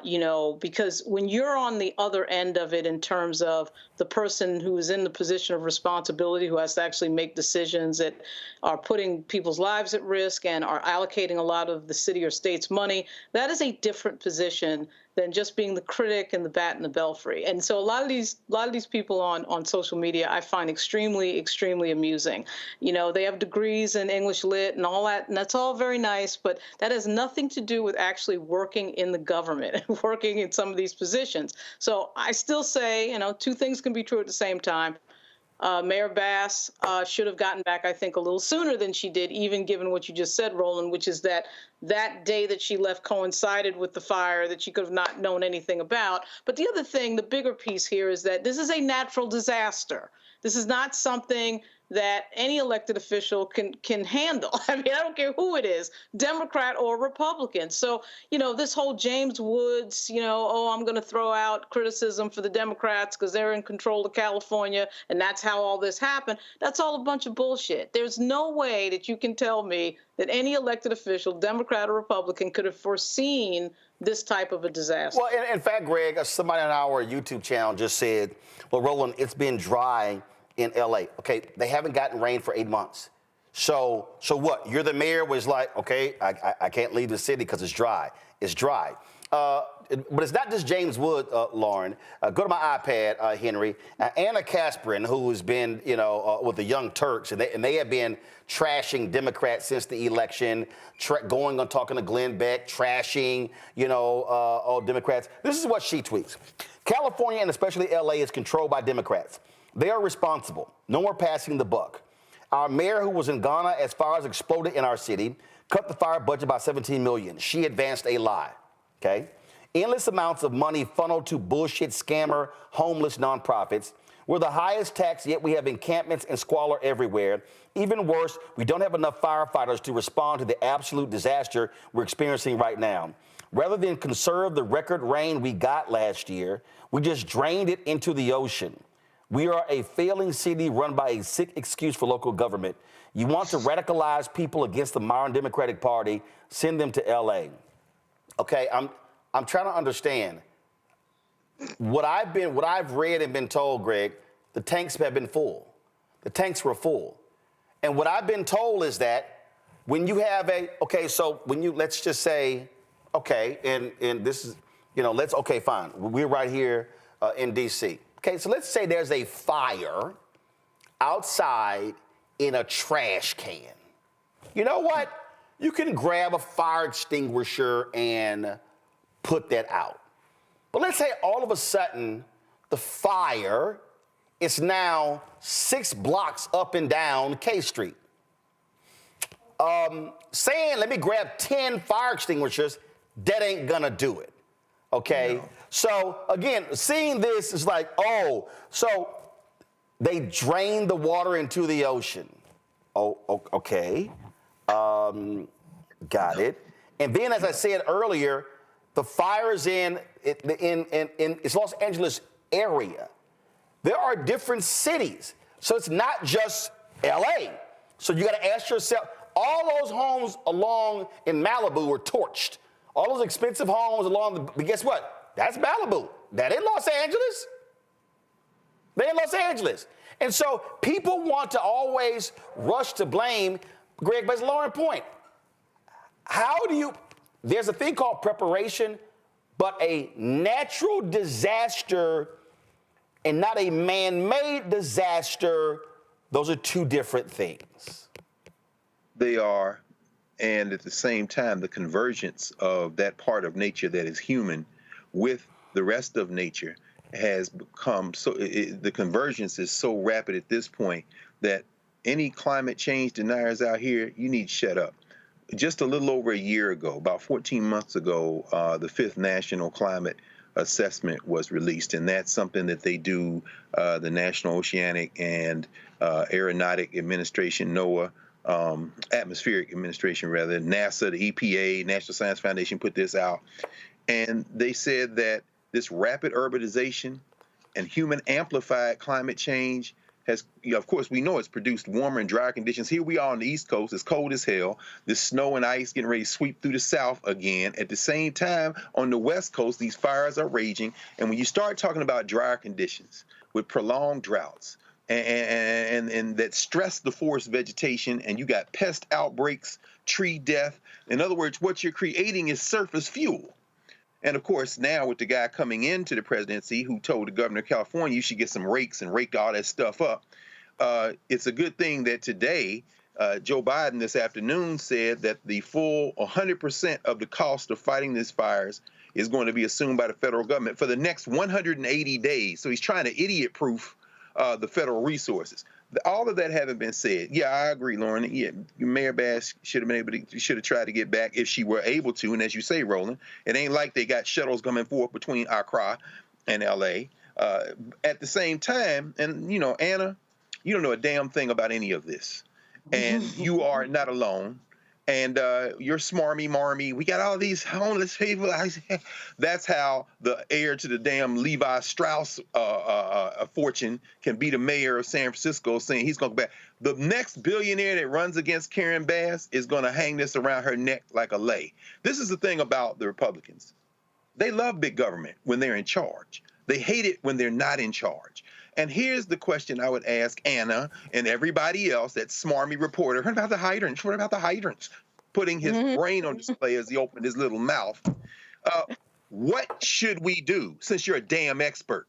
you know, because when you're on the other end of it in terms of the person who is in the position of responsibility, who has to actually make decisions that are putting people's lives at risk and are allocating a lot of the city or state's money, that is a different position than just being the critic and the bat and the belfry. And so a lot of these people on social media I find extremely, extremely amusing. You know, they have degrees in English lit and all that, and that's all very nice, but that has nothing to do with actually working in the government and working in some of these positions. So I still say, you know, two things can be true at the same time. Mayor Bass should have gotten back, I think, a little sooner than she did, even given what you just said, Roland, which is that day that she left coincided with the fire that she could have not known anything about. But the other thing, the bigger piece here is that this is a natural disaster. This is not something that any elected official can handle. I mean, I don't care who it is, Democrat or Republican. So, you know, this whole James Woods, you know, oh, I'm going to throw out criticism for the Democrats because they're in control of California and that's how all this happened. That's all a bunch of bullshit. There's no way that you can tell me that any elected official, Democrat or Republican, could have foreseen this type of a disaster. Well, in fact, Greg, somebody on our YouTube channel just said, well, Roland, it's been dry in L.A. Okay, they haven't gotten rain for 8 months. So what? You're the mayor was like, okay, I can't leave the city because it's dry. It's dry. But it's not just James Wood, Lauren. Go to my iPad, Henry. Anna Kasprin, who has been, you know, with the Young Turks, and they have been trashing Democrats since the election, going on talking to Glenn Beck, trashing, you know, all Democrats. This is what she tweets. California, and especially L.A., is controlled by Democrats. They are responsible. No more passing the buck. Our mayor, who was in Ghana as fires exploded in our city, cut the fire budget by $17 million. She advanced a lie, okay? Endless amounts of money funneled to bullshit scammer, homeless nonprofits. We're the highest tax, yet we have encampments and squalor everywhere. Even worse, we don't have enough firefighters to respond to the absolute disaster we're experiencing right now. Rather than conserve the record rain we got last year, we just drained it into the ocean. We are a failing city run by a sick excuse for local government. You want to radicalize people against the modern Democratic Party, send them to L.A. Okay, I'm trying to understand. What I've read and been told, Greg, the tanks have been full. The tanks were full. And what I've been told is that when you have let's just say, okay, and this is, you know, okay, fine. We're right here in D.C. Okay, so let's say there's a fire outside in a trash can. You know what? You can grab a fire extinguisher and put that out. But let's say all of a sudden the fire is now 6 blocks up and down K Street. Saying, let me grab 10 fire extinguishers, that ain't gonna do it. Okay? No. So again, seeing this is like, oh, so they drain the water into the ocean. Oh, okay. Got it. And then, as I said earlier, the fires in it's Los Angeles area. There are different cities. So it's not just LA. So you got to ask yourself, all those homes along in Malibu were torched. All those expensive homes but guess what? That's Malibu. That ain't Los Angeles. They in Los Angeles. And so people want to always rush to blame, Greg, but it's Lauren's point. There's a thing called preparation, but a natural disaster and not a man-made disaster, those are two different things. They are. And at the same time, the convergence of that part of nature that is human with the rest of nature has become so, the convergence is so rapid at this point that any climate change deniers out here, you need to shut up. Just a little over a year ago, about 14 months ago, the 5th National Climate Assessment was released, and that's something that they do, the National Oceanic and Aeronautic Administration, NOAA, Atmospheric Administration rather, NASA, the EPA, National Science Foundation put this out, and they said that this rapid urbanization and human amplified climate change has, of course, we know it's produced warmer and drier conditions. Here we are on the East Coast. It's cold as hell. The snow and ice getting ready to sweep through the South again. At the same time, on the West Coast, these fires are raging. And when you start talking about drier conditions with prolonged droughts and that stress the forest vegetation, and you got pest outbreaks, tree death. In other words, what you're creating is surface fuel. And of course, now with the guy coming into the presidency who told the governor of California you should get some rakes and rake all that stuff up, it's a good thing that today Joe Biden this afternoon said that the full 100% of the cost of fighting these fires is going to be assumed by the federal government for the next 180 days. So he's trying to idiot-proof the federal resources. All of that having been said, yeah, I agree, Lauren. Yeah, Mayor Bass should have tried to get back if she were able to. And as you say, Roland, it ain't like they got shuttles coming forth between Accra and L.A. At the same time, and you know, Anna, you don't know a damn thing about any of this, and you are not alone. And you're smarmy marmy. We got all these homeless people. That's how the heir to the damn Levi Strauss fortune can be the mayor of San Francisco, saying he's going to go back. The next billionaire that runs against Karen Bass is going to hang this around her neck like a lei. This is the thing about the Republicans. They love big government when they're in charge. They hate it when they're not in charge. And here's the question I would ask Anna and everybody else, that smarmy reporter. What about the hydrants? What about the hydrants? Putting his brain on display as he opened his little mouth. What should we do, since you're a damn expert?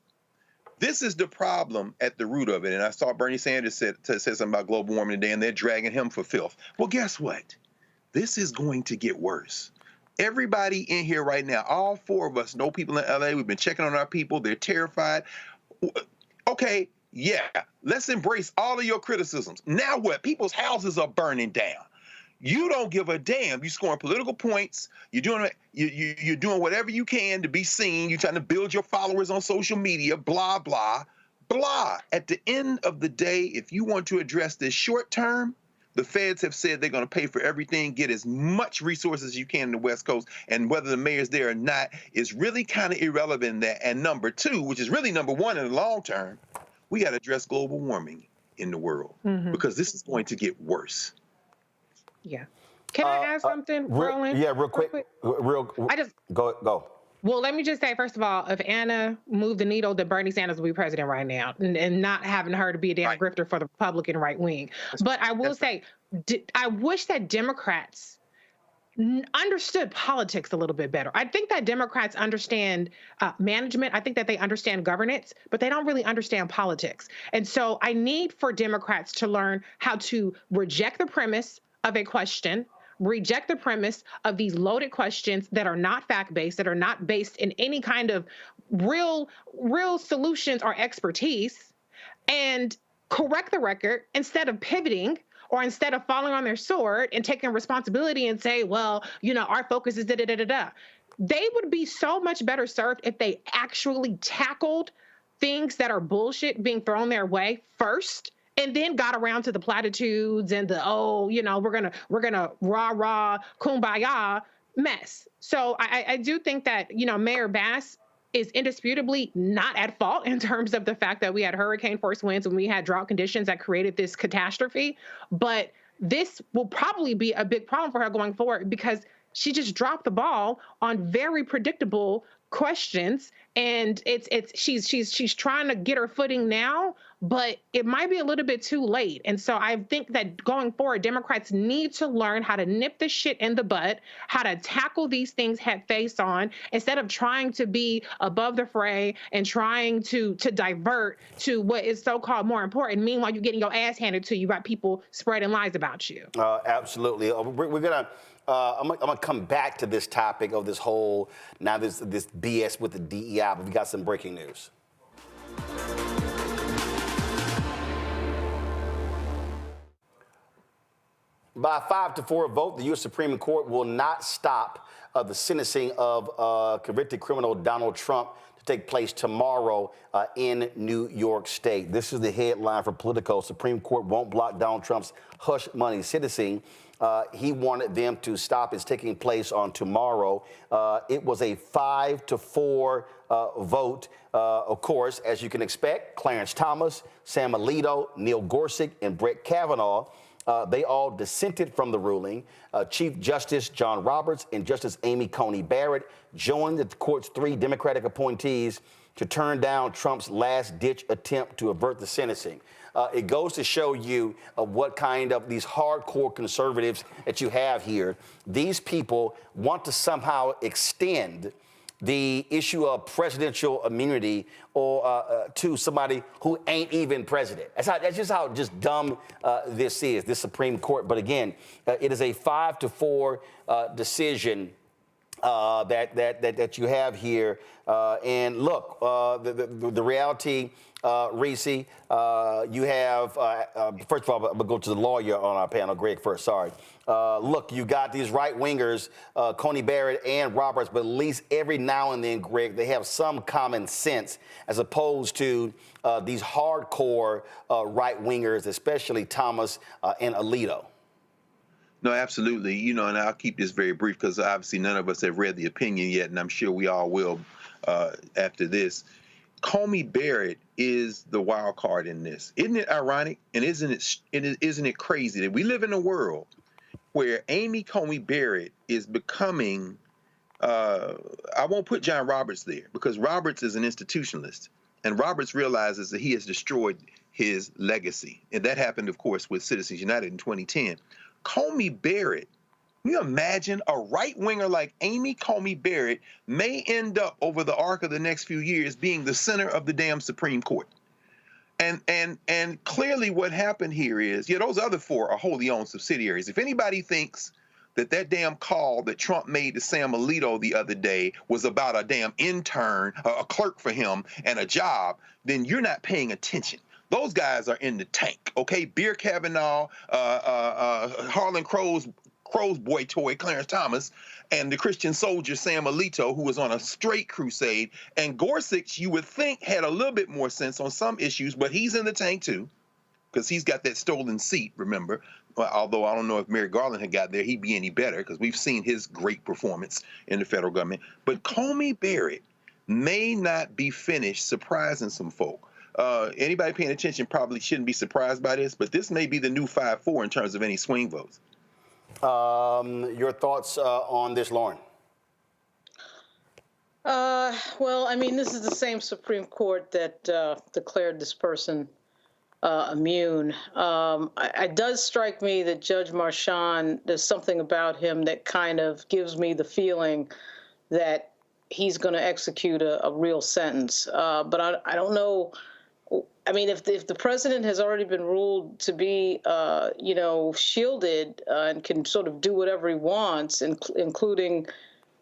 This is the problem at the root of it. And I saw Bernie Sanders said something about global warming today, and they're dragging him for filth. Well, guess what? This is going to get worse. Everybody in here right now, all 4 of us know people in LA. We've been checking on our people. They're terrified. Okay, yeah, let's embrace all of your criticisms. Now what? People's houses are burning down. You don't give a damn. You're scoring political points. You're doing whatever you can to be seen. You're trying to build your followers on social media, blah, blah, blah. At the end of the day, if you want to address this short term, the feds have said they're going to pay for everything, get as much resources as you can in the West Coast, and whether the mayor's there or not is really kind of irrelevant in that. And number 2, which is really number 1 in the long term, we got to address global warming in the world because this is going to get worse. Yeah. Can I add something, Roland? Yeah, real quick. Go. Well, let me just say, first of all, if Anna moved the needle, then Bernie Sanders will be president right now, and not having her to be a damn grifter for the Republican right wing. But I will say, I wish that Democrats understood politics a little bit better. I think that Democrats understand management. I think that they understand governance, but they don't really understand politics. And so I need for Democrats to learn how to reject the premise of a question, reject the premise of these loaded questions that are not fact-based, that are not based in any kind of real solutions or expertise, and correct the record instead of pivoting or instead of falling on their sword and taking responsibility and say, well, you know, our focus is da-da-da-da-da. They would be so much better served if they actually tackled things that are bullshit being thrown their way first, and then got around to the platitudes and the, oh, you know, we're gonna rah kumbaya mess. So I do think that, you know, Mayor Bass is indisputably not at fault in terms of the fact that we had hurricane force winds and we had drought conditions that created this catastrophe. But this will probably be a big problem for her going forward because she just dropped the ball on very predictable questions, and she's trying to get her footing now, but it might be a little bit too late. And so I think that going forward, Democrats need to learn how to nip this shit in the butt, how to tackle these things head face on, instead of trying to be above the fray and trying to divert to what is so-called more important. Meanwhile, you're getting your ass handed to you by people spreading lies about you. Absolutely. We're gonna. I'm gonna come back to this topic of this whole this BS with the DEI, but we got some breaking news. By a 5-4 vote, the U.S. Supreme Court will not stop the sentencing of convicted criminal Donald Trump to take place tomorrow in New York State. This is the headline for Politico. Supreme Court won't block Donald Trump's hush money sentencing. He wanted them to stop. It's taking place on tomorrow. It was a 5-4 vote. Of course, as you can expect, Clarence Thomas, Sam Alito, Neil Gorsuch, and Brett Kavanaugh, they all dissented from the ruling. Chief Justice John Roberts and Justice Amy Coney Barrett joined the court's 3 Democratic appointees to turn down Trump's last-ditch attempt to avert the sentencing. It goes to show you what kind of these hardcore conservatives that you have here. These people want to somehow extend the issue of presidential immunity or to somebody who ain't even president. That's just how dumb this is, this Supreme Court. But again, it is a 5-4 decision that you have here. And look, the reality, Reese, you have, first of all, I'm going to go to the lawyer on our panel, Greg, first, sorry. Look, you got these right-wingers, Coney Barrett and Roberts, but at least every now and then, Greg, they have some common sense as opposed to these hardcore right-wingers, especially Thomas and Alito. No, absolutely. You know, and I'll keep this very brief because obviously none of us have read the opinion yet, and I'm sure we all will after this. Coney Barrett is the wild card in this. Isn't it ironic? And isn't it crazy that we live in a world where Amy Coney Barrett is becoming, I won't put John Roberts there because Roberts is an institutionalist, and Roberts realizes that he has destroyed his legacy. And that happened, of course, with Citizens United in 2010. Coney Barrett, can you imagine a right-winger like Amy Coney Barrett may end up over the arc of the next few years being the center of the damn Supreme Court? And clearly what happened here is, those other 4 are wholly owned subsidiaries. If anybody thinks that damn call that Trump made to Sam Alito the other day was about a damn intern, a clerk for him, and a job, then you're not paying attention. Those guys are in the tank, okay? Beer Kavanaugh, Harlan Crow's boy toy, Clarence Thomas, and the Christian soldier, Sam Alito, who was on a straight crusade. And Gorsuch, you would think, had a little bit more sense on some issues, but he's in the tank too, because he's got that stolen seat, remember? Although I don't know if Merrick Garland had got there, he'd be any better, because we've seen his great performance in the federal government. But Coney Barrett may not be finished surprising some folk. Anybody paying attention probably shouldn't be surprised by this, but this may be the new 5-4 in terms of any swing votes. Your thoughts on this, Lauren? Well, I mean, this is the same Supreme Court that declared this person immune. It does strike me that Judge Marchand, there's something about him that kind of gives me the feeling that he's going to execute a real sentence. But I don't know. I mean, if the president has already been ruled to be, shielded and can sort of do whatever he wants, including,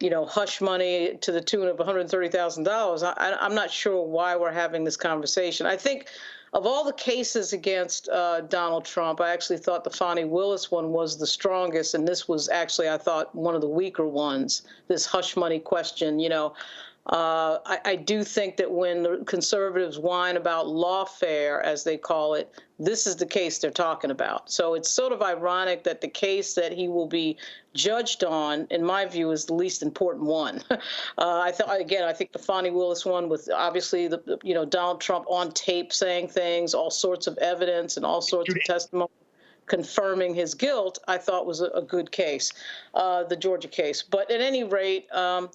hush money to the tune of $130,000, I'm not sure why we're having this conversation. I think of all the cases against Donald Trump, I actually thought the Fani Willis one was the strongest, and this was actually, I thought, one of the weaker ones, this hush money question, I do think that when the conservatives whine about lawfare, as they call it, this is the case they're talking about. So it's sort of ironic that the case that he will be judged on, in my view, is the least important one. I think the Fani Willis one, with obviously Donald Trump on tape saying things, all sorts of evidence and all sorts of testimony. confirming his guilt, I thought was a good case, the Georgia case. But at any rate,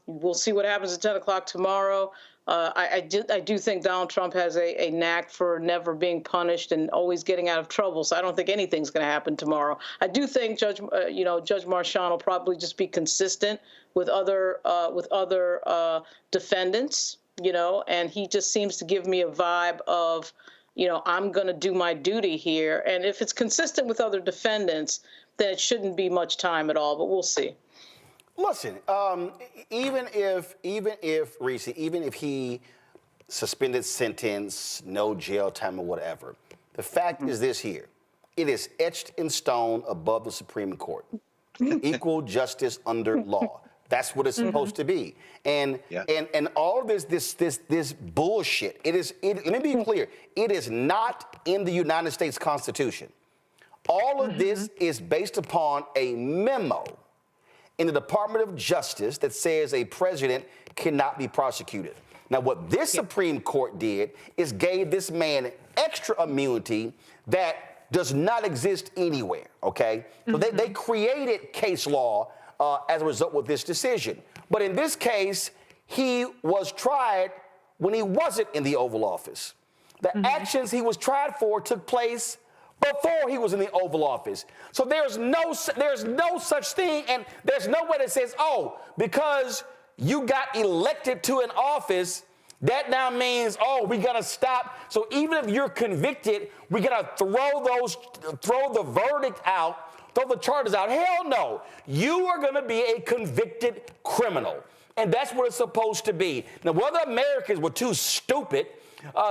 we'll see what happens at 10 o'clock tomorrow. I do think Donald Trump has a knack for never being punished and always getting out of trouble. So I don't think anything's going to happen tomorrow. I do think Judge Marchand will probably just be consistent with other defendants, and he just seems to give me a vibe of, I'm going to do my duty here. And if it's consistent with other defendants, then it shouldn't be much time at all. But we'll see. Listen, even if Reese, even if he suspended sentence, no jail time or whatever, the fact is this here: it is etched in stone above the Supreme Court, equal justice under law. That's what it's supposed to be. And all of this bullshit. Let me be clear: it is not in the United States Constitution. All of this is based upon a memo in the Department of Justice that says a president cannot be prosecuted. Now, what this Supreme Court did is gave this man extra immunity that does not exist anywhere, okay? So they created case law as a result of this decision. But in this case, he was tried when he wasn't in the Oval Office. The actions he was tried for took place before he was in the Oval Office. So there's no such thing, and there's no way that says, oh, because you got elected to an office, that now means, oh, we gotta stop. So even if you're convicted, we gotta throw the verdict out, throw the charges out. Hell no. You are gonna be a convicted criminal. And that's what it's supposed to be. Now, whether Americans were too stupid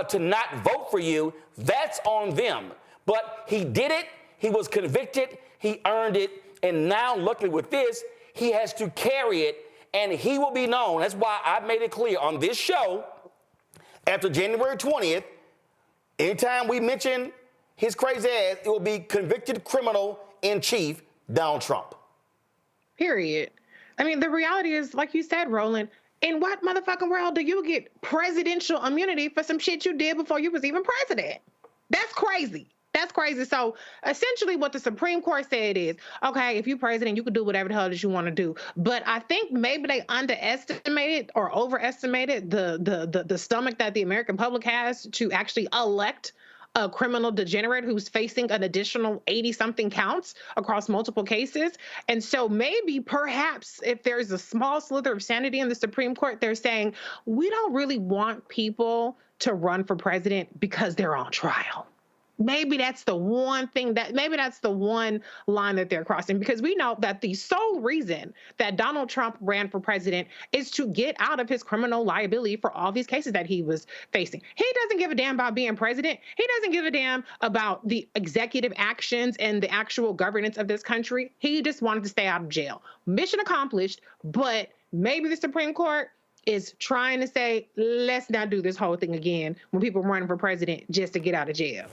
to not vote for you, that's on them. But he did it, he was convicted, he earned it, and now, luckily with this, he has to carry it, and he will be known. That's why I made it clear on this show, after January 20th, anytime we mention his crazy ass, it will be convicted criminal in chief, Donald Trump. Period. I mean, the reality is, like you said, Roland, in what motherfucking world do you get presidential immunity for some shit you did before you was even president? That's crazy. That's crazy. So essentially what the Supreme Court said is, okay, if you're president, you can do whatever the hell that you want to do. But I think maybe they underestimated or overestimated the stomach that the American public has to actually elect a criminal degenerate who's facing an additional 80-something counts across multiple cases. And so maybe, perhaps, if there's a small slither of sanity in the Supreme Court, they're saying, we don't really want people to run for president because they're on trial. Maybe that's the one thing maybe that's the one line that they're crossing, because we know that the sole reason that Donald Trump ran for president is to get out of his criminal liability for all these cases that he was facing. He doesn't give a damn about being president. He doesn't give a damn about the executive actions and the actual governance of this country. He just wanted to stay out of jail. Mission accomplished, but maybe the Supreme Court is trying to say, let's not do this whole thing again when people are running for president just to get out of jail.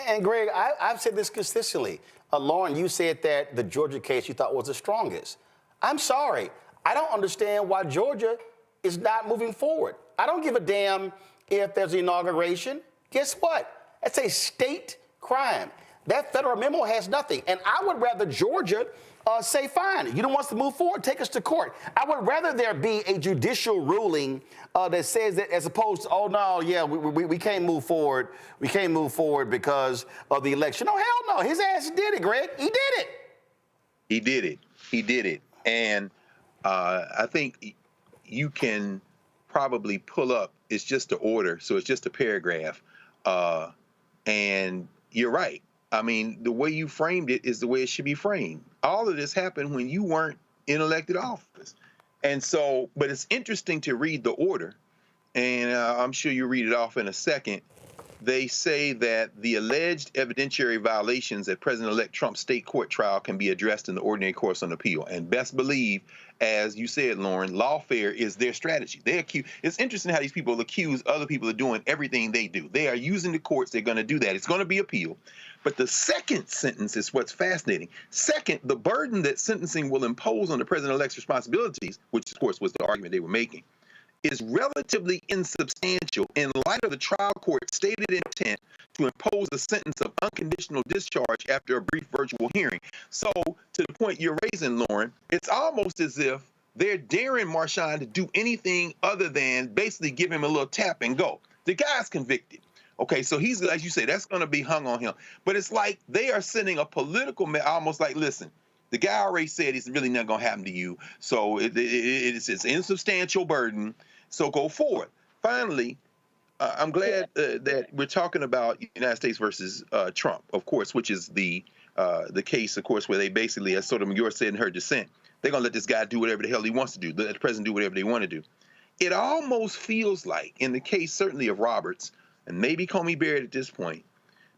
And Greg, I've said this consistently. Lauren, you said that the Georgia case you thought was the strongest. I'm sorry. I don't understand why Georgia is not moving forward. I don't give a damn if there's an inauguration. Guess what? That's a state crime. That federal memo has nothing. And I would rather Georgia say, fine, you don't want us to move forward, take us to court. I would rather there be a judicial ruling that says that, as opposed to, oh, no, yeah, we can't move forward. We can't move forward because of the election. No, hell no. His ass did it, Greg. He did it. He did it. He did it. And I think you can probably pull up, it's just the order, so it's just a paragraph. And you're right. I mean, the way you framed it is the way it should be framed. All of this happened when you weren't in elected office. And so, but it's interesting to read the order, and I'm sure you'll read it off in a second. They say that the alleged evidentiary violations at President-elect Trump's state court trial can be addressed in the ordinary course on appeal. And best believe, as you said, Lauren, lawfare is their strategy. They accuse. It's interesting how these people accuse other people of doing everything they do. They are using the courts. They're going to do that. It's going to be appealed. But the second sentence is what's fascinating. Second, the burden that sentencing will impose on the president-elect's responsibilities, which of course was the argument they were making, is relatively insubstantial in light of the trial court's stated intent to impose a sentence of unconditional discharge after a brief virtual hearing. So, to the point you're raising, Lauren, it's almost as if they're daring Marshawn to do anything other than basically give him a little tap and go. The guy's convicted. Okay, so he's, as you say, that's going to be hung on him. But it's like they are sending a political, almost like, listen, the guy already said it's really not going to happen to you. So it's an insubstantial burden. So go forward. Finally, I'm glad that we're talking about United States versus Trump, of course, which is the case, of course, where they basically, as Sotomayor said in her dissent, they're going to let this guy do whatever the hell he wants to do, let the president do whatever they want to do. It almost feels like, in the case certainly of Roberts, and maybe Comey Barrett at this point,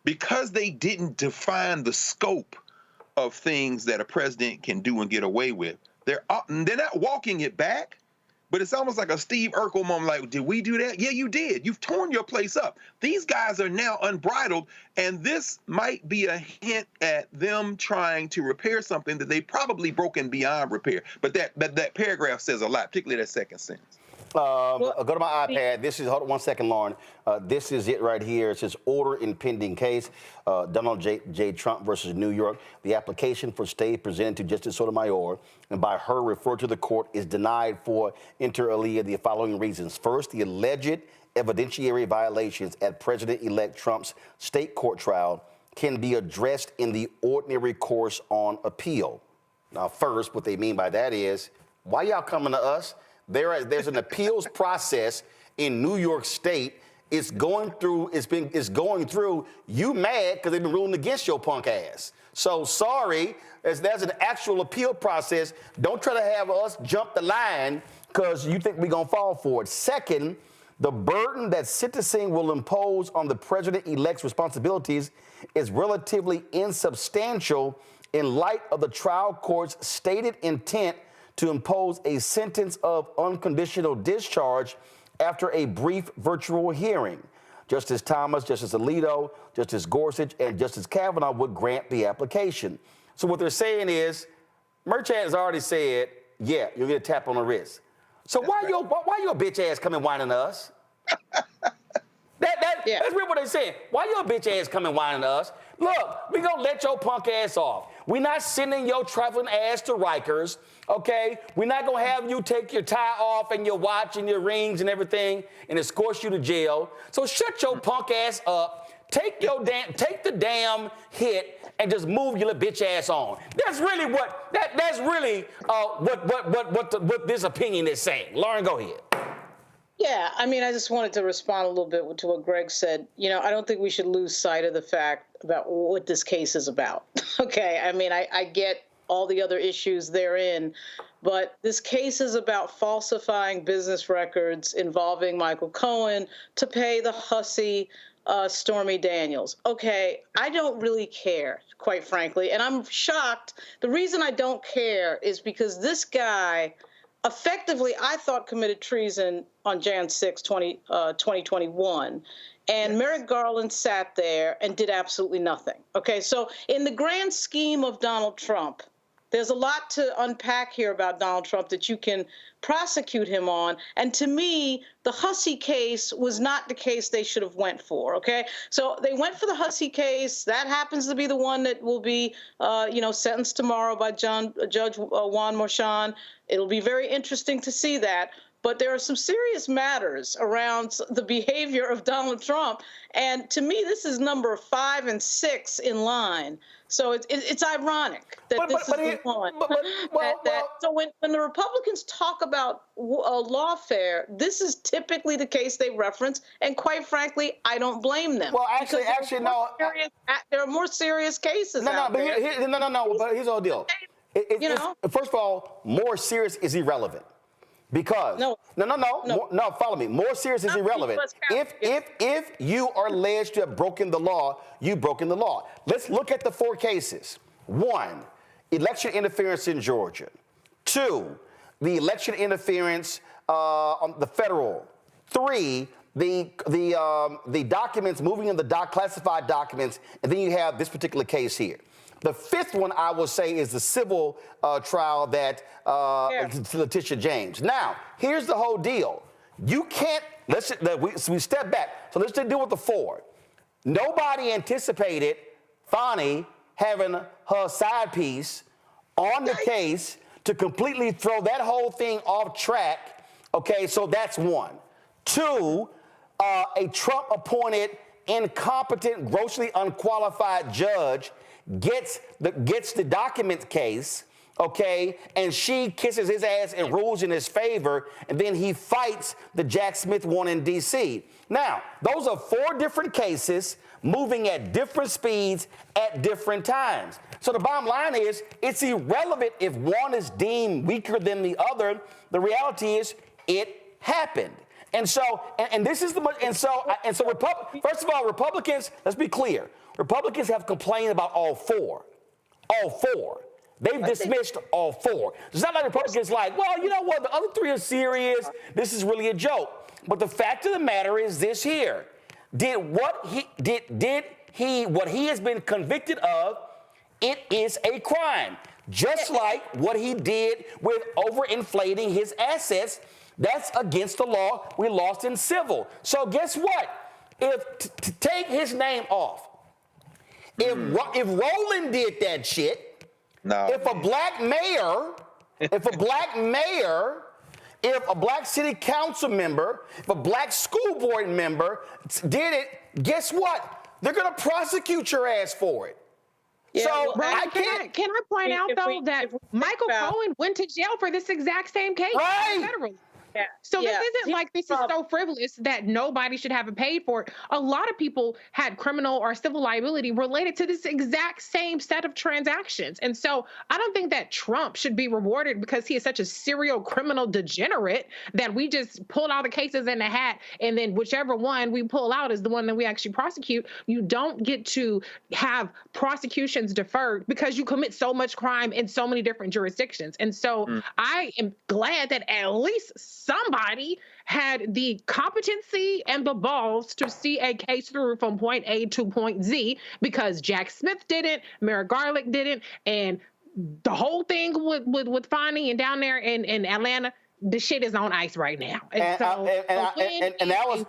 because they didn't define the scope of things that a president can do and get away with, they're not walking it back, but it's almost like a Steve Urkel moment, like, did we do that? Yeah, you did. You've torn your place up. These guys are now unbridled, and this might be a hint at them trying to repair something that they've probably broken beyond repair. But that paragraph says a lot, particularly that second sentence. Go to my iPad. This is, hold on 1 second, Lauren. This is it right here. It says order in pending case, Donald J. Trump versus New York. The application for stay presented to Justice Sotomayor and by her referred to the court is denied for inter alia the following reasons. First, the alleged evidentiary violations at President-elect Trump's state court trial can be addressed in the ordinary course on appeal. Now, first, what they mean by that is, why y'all coming to us? There's an appeals process in New York State. It's going through. It's going through. You mad because they've been ruling against your punk ass. So sorry, there's an actual appeal process. Don't try to have us jump the line because you think we're gonna fall for it. Second, the burden that sentencing will impose on the president-elect's responsibilities is relatively insubstantial in light of the trial court's stated intent to impose a sentence of unconditional discharge after a brief virtual hearing. Justice Thomas, Justice Alito, Justice Gorsuch, and Justice Kavanaugh would grant the application. So what they're saying is, Merchant has already said, yeah, you'll get a tap on the wrist. So why your bitch ass coming whining to us? That's really what they're saying. Why your bitch ass coming whining to us? Look, we gonna let your punk ass off. We're not sending your traveling ass to Rikers, okay? We're not gonna have you take your tie off and your watch and your rings and everything and escort you to jail. So shut your punk ass up, take the damn hit and just move your little bitch ass on. That's really what this opinion is saying. Lauren, go ahead. Yeah, I mean, I just wanted to respond a little bit to what Greg said. You know, I don't think we should lose sight of the fact about what this case is about. Okay, I mean, I get all the other issues therein, but this case is about falsifying business records involving Michael Cohen to pay the hussy Stormy Daniels. Okay, I don't really care, quite frankly, and I'm shocked. The reason I don't care is because this guy effectively, I thought, committed treason on Jan 6, 2021. And Merrick Garland sat there and did absolutely nothing. Okay, so in the grand scheme of Donald Trump, there's a lot to unpack here about Donald Trump that you can prosecute him on. And to me, the Hussey case was not the case they should have went for, okay? So they went for the Hussey case. That happens to be the one that will be, sentenced tomorrow by Judge Juan Merchan. It'll be very interesting to see that. But there are some serious matters around the behavior of Donald Trump. And to me, this is number 5 and 6 in line. So it's ironic that this is the one. So when the Republicans talk about lawfare, this is typically the case they reference. And quite frankly, I don't blame them. Well, actually, no. There are more serious cases out there. But here's the whole deal. First of all, more serious is irrelevant. Because no, follow me. More serious is irrelevant. If you are alleged to have broken the law, you've broken the law. Let's look at the 4 cases. 1, election interference in Georgia. 2, the election interference on the federal. 3, the documents moving in the classified documents, and then you have this particular case here. The 5th one, I will say, is the civil trial that Letitia James. Now, here's the whole deal. You can't, we step back. So let's just deal with the 4. Nobody anticipated Fani having her side piece on the case to completely throw that whole thing off track. Okay, so that's 1. 2, a Trump-appointed, incompetent, grossly unqualified judge gets the document case, okay, and she kisses his ass and rules in his favor, and then he fights the Jack Smith one in D.C. Now, those are 4 different cases moving at different speeds at different times. So the bottom line is, it's irrelevant if one is deemed weaker than the other. The reality is, it happened. And so, this is first of all, Republicans, let's be clear. Republicans have complained about all 4. All 4. They've dismissed all 4. It's not like Republicans like, well, you know what, the other 3 are serious. This is really a joke. But the fact of the matter is this here. What he has been convicted of, it is a crime. Just like what he did with overinflating his assets, that's against the law. We lost in civil. So guess what? To take his name off, if Roland did that shit, if a black mayor, if a black city council member, if a black school board member did it, guess what? They're going to prosecute your ass for it. Yeah, so well, I can't. Can I point out, though, that Michael Cohen went to jail for this exact same case federally. Yeah. So this isn't like this is so frivolous that nobody should have a paid for it. A lot of people had criminal or civil liability related to this exact same set of transactions. And so I don't think that Trump should be rewarded because he is such a serial criminal degenerate that we just pulled all the cases in the hat and then whichever one we pull out is the one that we actually prosecute. You don't get to have prosecutions deferred because you commit so much crime in so many different jurisdictions. And so I am glad that at least somebody had the competency and the balls to see a case through from point A to point Z, because Jack Smith didn't, Merrick Garland didn't, and the whole thing with Fani and down there in Atlanta, the shit is on ice right now. And that was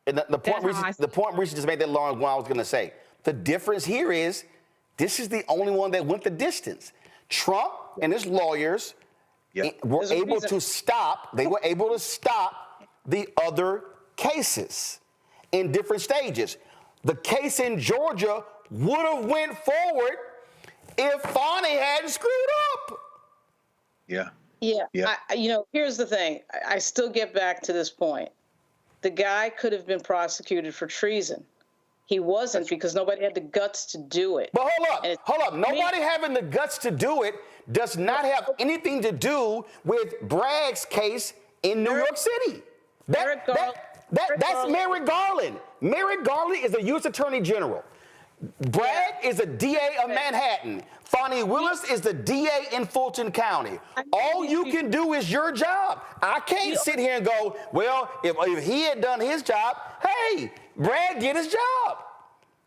the point Reese just made that long one I was going to say. The difference here is this is the only one that went the distance. Trump and his lawyers were able to stop. They were able to stop the other cases in different stages. The case in Georgia would have went forward if Fani hadn't screwed up. Yeah. Here's the thing. I still get back to this point. The guy could have been prosecuted for treason. He wasn't because nobody had the guts to do it. But hold up. Nobody having the guts to do it does not have anything to do with Bragg's case in New York City. That's Merrick Garland. Merrick Garland is a U.S. Attorney General. Bragg is a DA of Manhattan. Fani Willis is the DA in Fulton County. All you can do is your job. I can't sit here and go, well, if he had done his job, hey, Bragg did his job.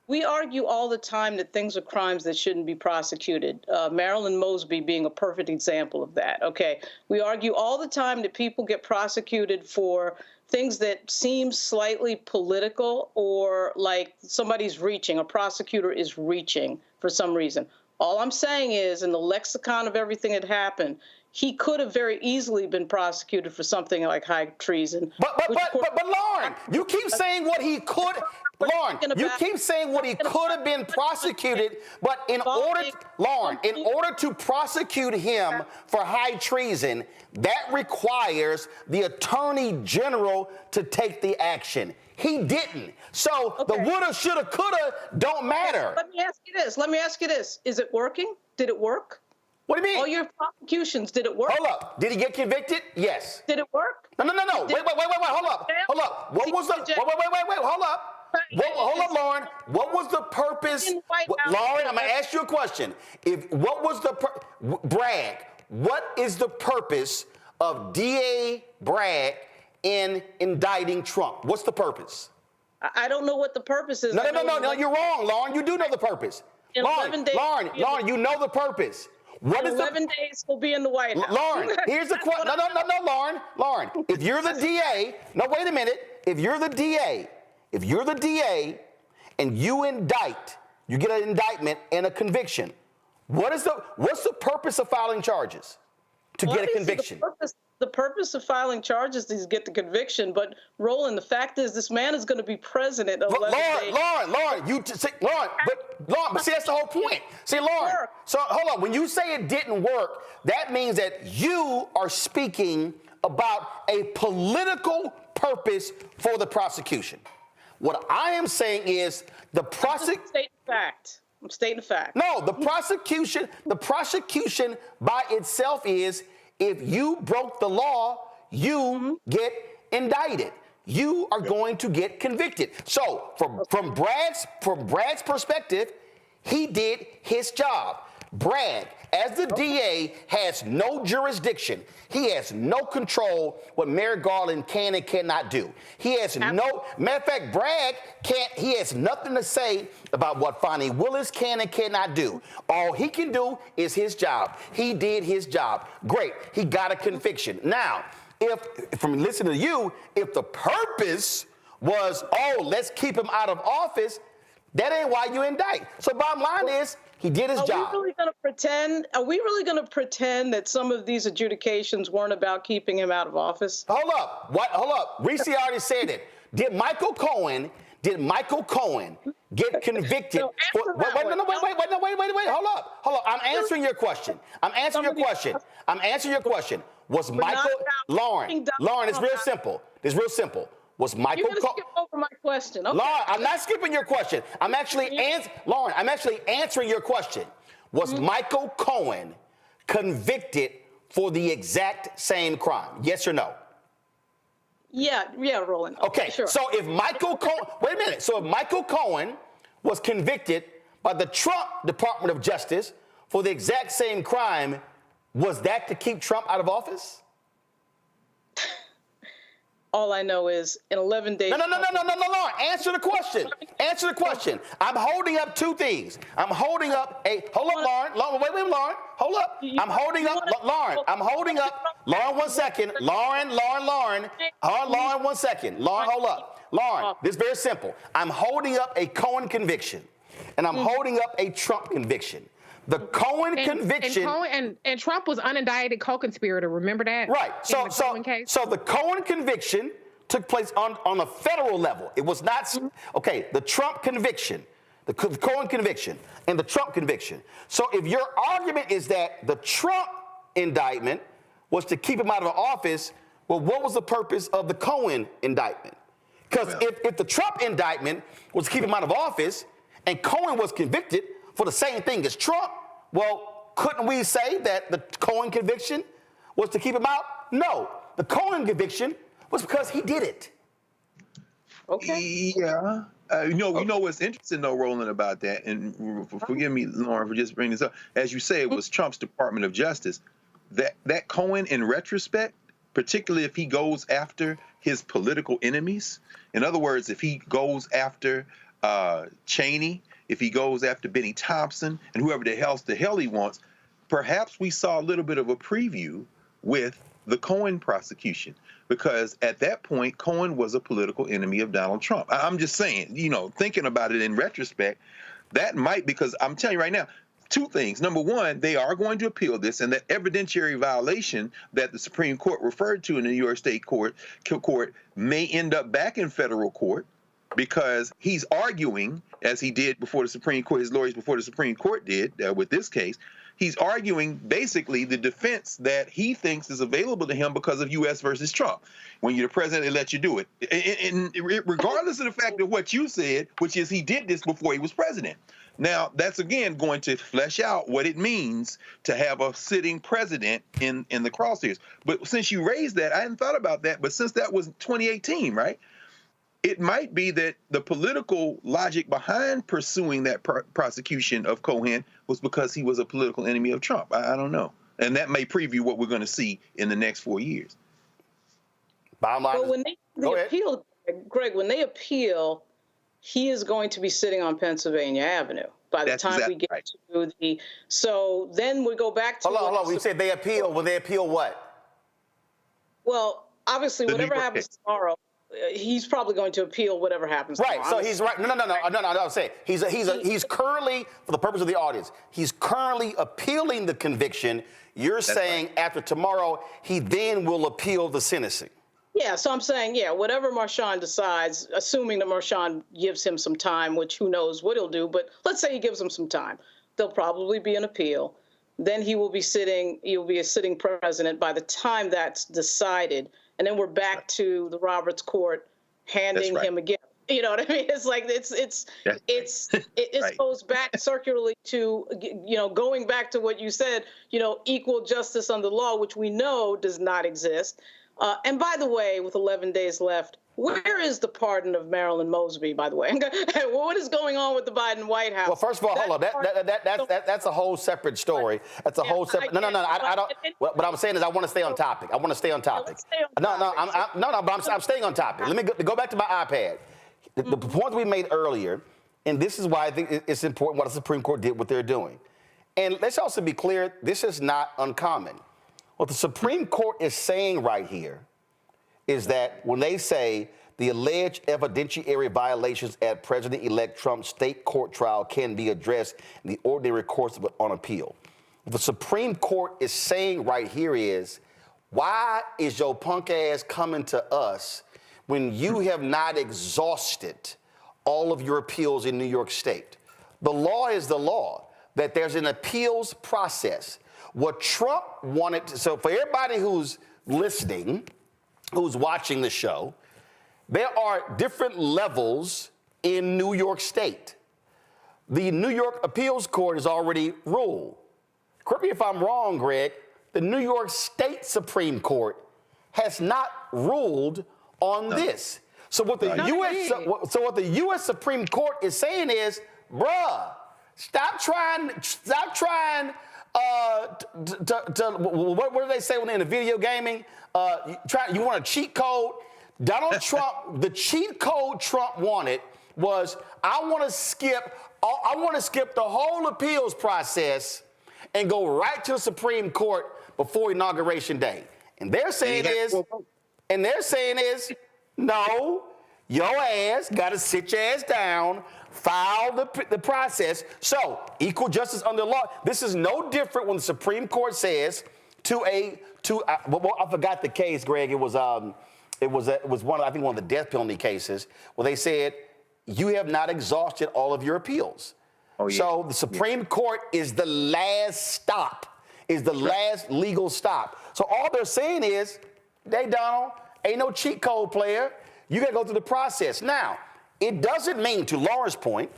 We argue all the time that things are crimes that shouldn't be prosecuted. Marilyn Mosby being a perfect example of that. Okay, we argue all the time that people get prosecuted for things that seem slightly political or like somebody's reaching, a prosecutor is reaching for some reason. All I'm saying is, in the lexicon of everything that happened, he could have very easily been prosecuted for something like high treason. But Lauren, you keep saying what he could. Lauren, you keep saying what he could have been prosecuted, but in order to prosecute him for high treason, that requires the Attorney General to take the action. He didn't. So the woulda, shoulda, coulda don't matter. Let me ask you this. Is it working? Did it work? What do you mean? All your prosecutions, did it work? Hold up. Did he get convicted? Yes. Did it work? No. Wait. Hold up. What was the? Wait. Hold up. Hold up, Lauren. What was the purpose? Lauren, I'm gonna ask you a question. Bragg? What is the purpose of DA Bragg in indicting Trump? What's the purpose? I don't know what the purpose is. No, you're wrong, Lauren. You do know the purpose. Lauren, you know the purpose. What in is 11 days he'll be in the White House. Lauren, here's the question. No, Lauren. If you're the DA, no, wait a minute. If you're the DA, and you indict, you get an indictment and a conviction. What's the purpose of filing charges? To get a conviction. The purpose of filing charges is to get the conviction. But Roland, the fact is, this man is going to be president. Lauren, but see, that's the whole point. See, Lauren, so hold on. When you say it didn't work, that means that you are speaking about a political purpose for the prosecution. What I am saying is the prosecution. I'm stating a fact. No, the prosecution by itself is, if you broke the law, you get indicted. You are going to get convicted. So from Bragg's perspective, he did his job. Bragg, as the DA, has no jurisdiction. He has no control what Merrick Garland can and cannot do. He has no, matter of fact, Bragg he has nothing to say about what Fani Willis can and cannot do. All he can do is his job. He did his job. Great. He got a conviction. Now, from listening to you, if the purpose was, let's keep him out of office, that ain't why you indict. So bottom line is, he did his job. Are we really going to pretend that some of these adjudications weren't about keeping him out of office? Hold up. Reese already said it. Did Michael Cohen get convicted? Wait. Hold up. I'm answering your question. Was Michael, Lauren, it's real simple. Was Michael Cohen? You're going to skip over my question. Okay. Lauren, I'm not skipping your question. I'm actually answering your question. Was Michael Cohen convicted for the exact same crime? Yes or no? Yeah, Roland. Okay, sure. So if Michael Cohen, wait a minute. So if Michael Cohen was convicted by the Trump Department of Justice for the exact same crime, was that to keep Trump out of office? All I know is in 11 days. No, Lauren. Answer the question. I'm holding up two things. Hold up, Lauren. Lauren. Hold up. Lauren, 1 second. Lauren. Lauren, 1 second. Lauren, hold up. Lauren, this is very simple. I'm holding up a Cohen conviction, and I'm holding up a Trump conviction. The Cohen conviction. And Trump was unindicted co-conspirator. Remember that? Right. So the Cohen conviction took place on a federal level. It was not okay. The Trump conviction, the Cohen conviction, and the Trump conviction. So if your argument is that the Trump indictment was to keep him out of office, well, what was the purpose of the Cohen indictment? Because if the Trump indictment was to keep him out of office, and Cohen was convicted for the same thing as Trump, well, couldn't we say that the Cohen conviction was to keep him out? No, the Cohen conviction was because he did it. Okay. Yeah. You know what's interesting though, Roland, about that, and forgive me, Lauren, for just bringing this up. As you say, it was Trump's Department of Justice. That Cohen, in retrospect, particularly if he goes after his political enemies, in other words, if he goes after Cheney, if he goes after Benny Thompson and whoever the hell he wants, perhaps we saw a little bit of a preview with the Cohen prosecution, because at that point, Cohen was a political enemy of Donald Trump. I'm just saying, thinking about it in retrospect, that might, because I'm telling you right now, two things. Number one, they are going to appeal this, and that evidentiary violation that the Supreme Court referred to in the New York State court may end up back in federal court, because he's arguing, as he did before the Supreme Court, his lawyers before the Supreme Court did with this case, he's arguing basically the defense that he thinks is available to him because of U.S. versus Trump. When you're the president, they let you do it. And regardless of the fact of what you said, which is he did this before he was president. Now, that's, again, going to flesh out what it means to have a sitting president in the crosshairs. But since you raised that, I hadn't thought about that. But since that was 2018, right? It might be that the political logic behind pursuing that prosecution of Cohen was because he was a political enemy of Trump. I don't know. And that may preview what we're going to see in the next 4 years. Bottom line. But when they appeal, Greg, when they appeal, he is going to be sitting on Pennsylvania Avenue. by the time we get to the, so then we go back to. Hold on. When you say they appeal, will they appeal what? Well, obviously, whatever happens tomorrow, he's probably going to appeal whatever happens tomorrow. Right, so he's right. No, I'm saying he's currently, for the purpose of the audience, he's currently appealing the conviction. You're saying after tomorrow, he then will appeal the sentencing. Yeah, so I'm saying, whatever Marshawn decides, assuming that Marshawn gives him some time, which who knows what he'll do, but let's say he gives him some time, there'll probably be an appeal. Then he'll be a sitting president by the time that's decided. And then we're back to the Roberts Court handing him again. You know what I mean? It's like it goes back circularly to, going back to what you said, equal justice under law, which we know does not exist. And by the way, with 11 days left, where is the pardon of Marilyn Mosby, by the way? What is going on with the Biden White House? Well, first of all, hold on. That's a whole separate story. That's a whole separate. No. I don't. What I'm saying is I want to stay on topic. I'm staying on topic. But I'm staying on topic. Let me go back to my iPad. The points we made earlier, and this is why I think it's important what the Supreme Court did, what they're doing. And let's also be clear, this is not uncommon. What the Supreme Court is saying right here is that when they say the alleged evidentiary violations at President-elect Trump's state court trial can be addressed in the ordinary course on appeal. What the Supreme Court is saying right here is, why is your punk ass coming to us when you have not exhausted all of your appeals in New York State? The law is the law, that there's an appeals process. What Trump wanted so for everybody who's listening, who's watching the show, there are different levels in New York State. The New York Appeals Court has already ruled. Correct me if I'm wrong, Greg, the New York State Supreme Court has not ruled on this. So what the U.S. Supreme Court is saying is, bruh, stop trying what do they say when they're in the video gaming? You want a cheat code? Donald Trump, the cheat code Trump wanted was, I want to skip the whole appeals process and go right to the Supreme Court before Inauguration Day. And they're saying is, no, your ass got to sit your ass down, file the process. So, equal justice under law. This is no different when the Supreme Court says I forgot the case, Greg. It was one of the death penalty cases where they said you have not exhausted all of your appeals. Oh, yeah. So the Supreme Court is the last stop, is the last legal stop. So all they're saying is, hey, Donald, ain't no cheat code player. You got to go through the process. Now, it doesn't mean, to Laura's point,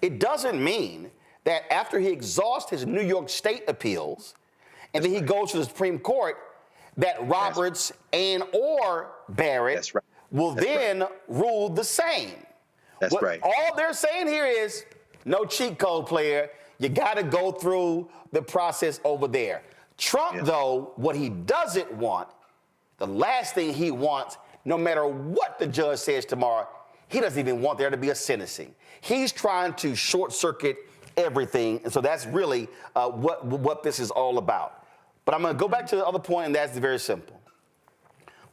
it doesn't mean that after he exhausts his New York State appeals and then he goes to the Supreme Court, that Roberts and or Barrett will then rule the same. That's right. All they're saying here is, no cheat code player. You got to go through the process over there. Trump, though, what he doesn't want, the last thing he wants, no matter what the judge says tomorrow, he doesn't even want there to be a sentencing. He's trying to short circuit everything. And so that's really what this is all about. But I'm going to go back to the other point, and that's very simple.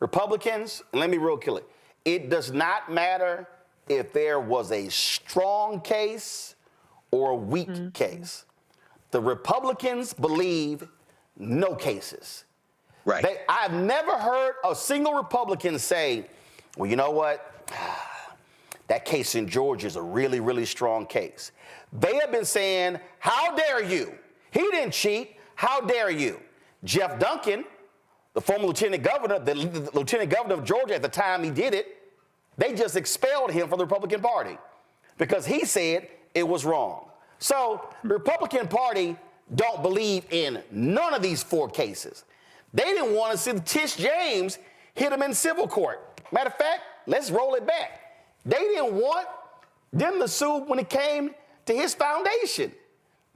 Republicans, and let me real kill it. It does not matter if there was a strong case or a weak case. The Republicans believe no cases. Right. I've never heard a single Republican say, well, you know what? That case in Georgia is a really, really strong case. They have been saying, how dare you? He didn't cheat. How dare you? Jeff Duncan, the former lieutenant governor, the lieutenant governor of Georgia at the time he did it, they just expelled him from the Republican Party because he said it was wrong. So the Republican Party don't believe in none of these four cases. They didn't want to see Tish James hit him in civil court. Matter of fact, let's roll it back. They didn't want them to sue when it came to his foundation.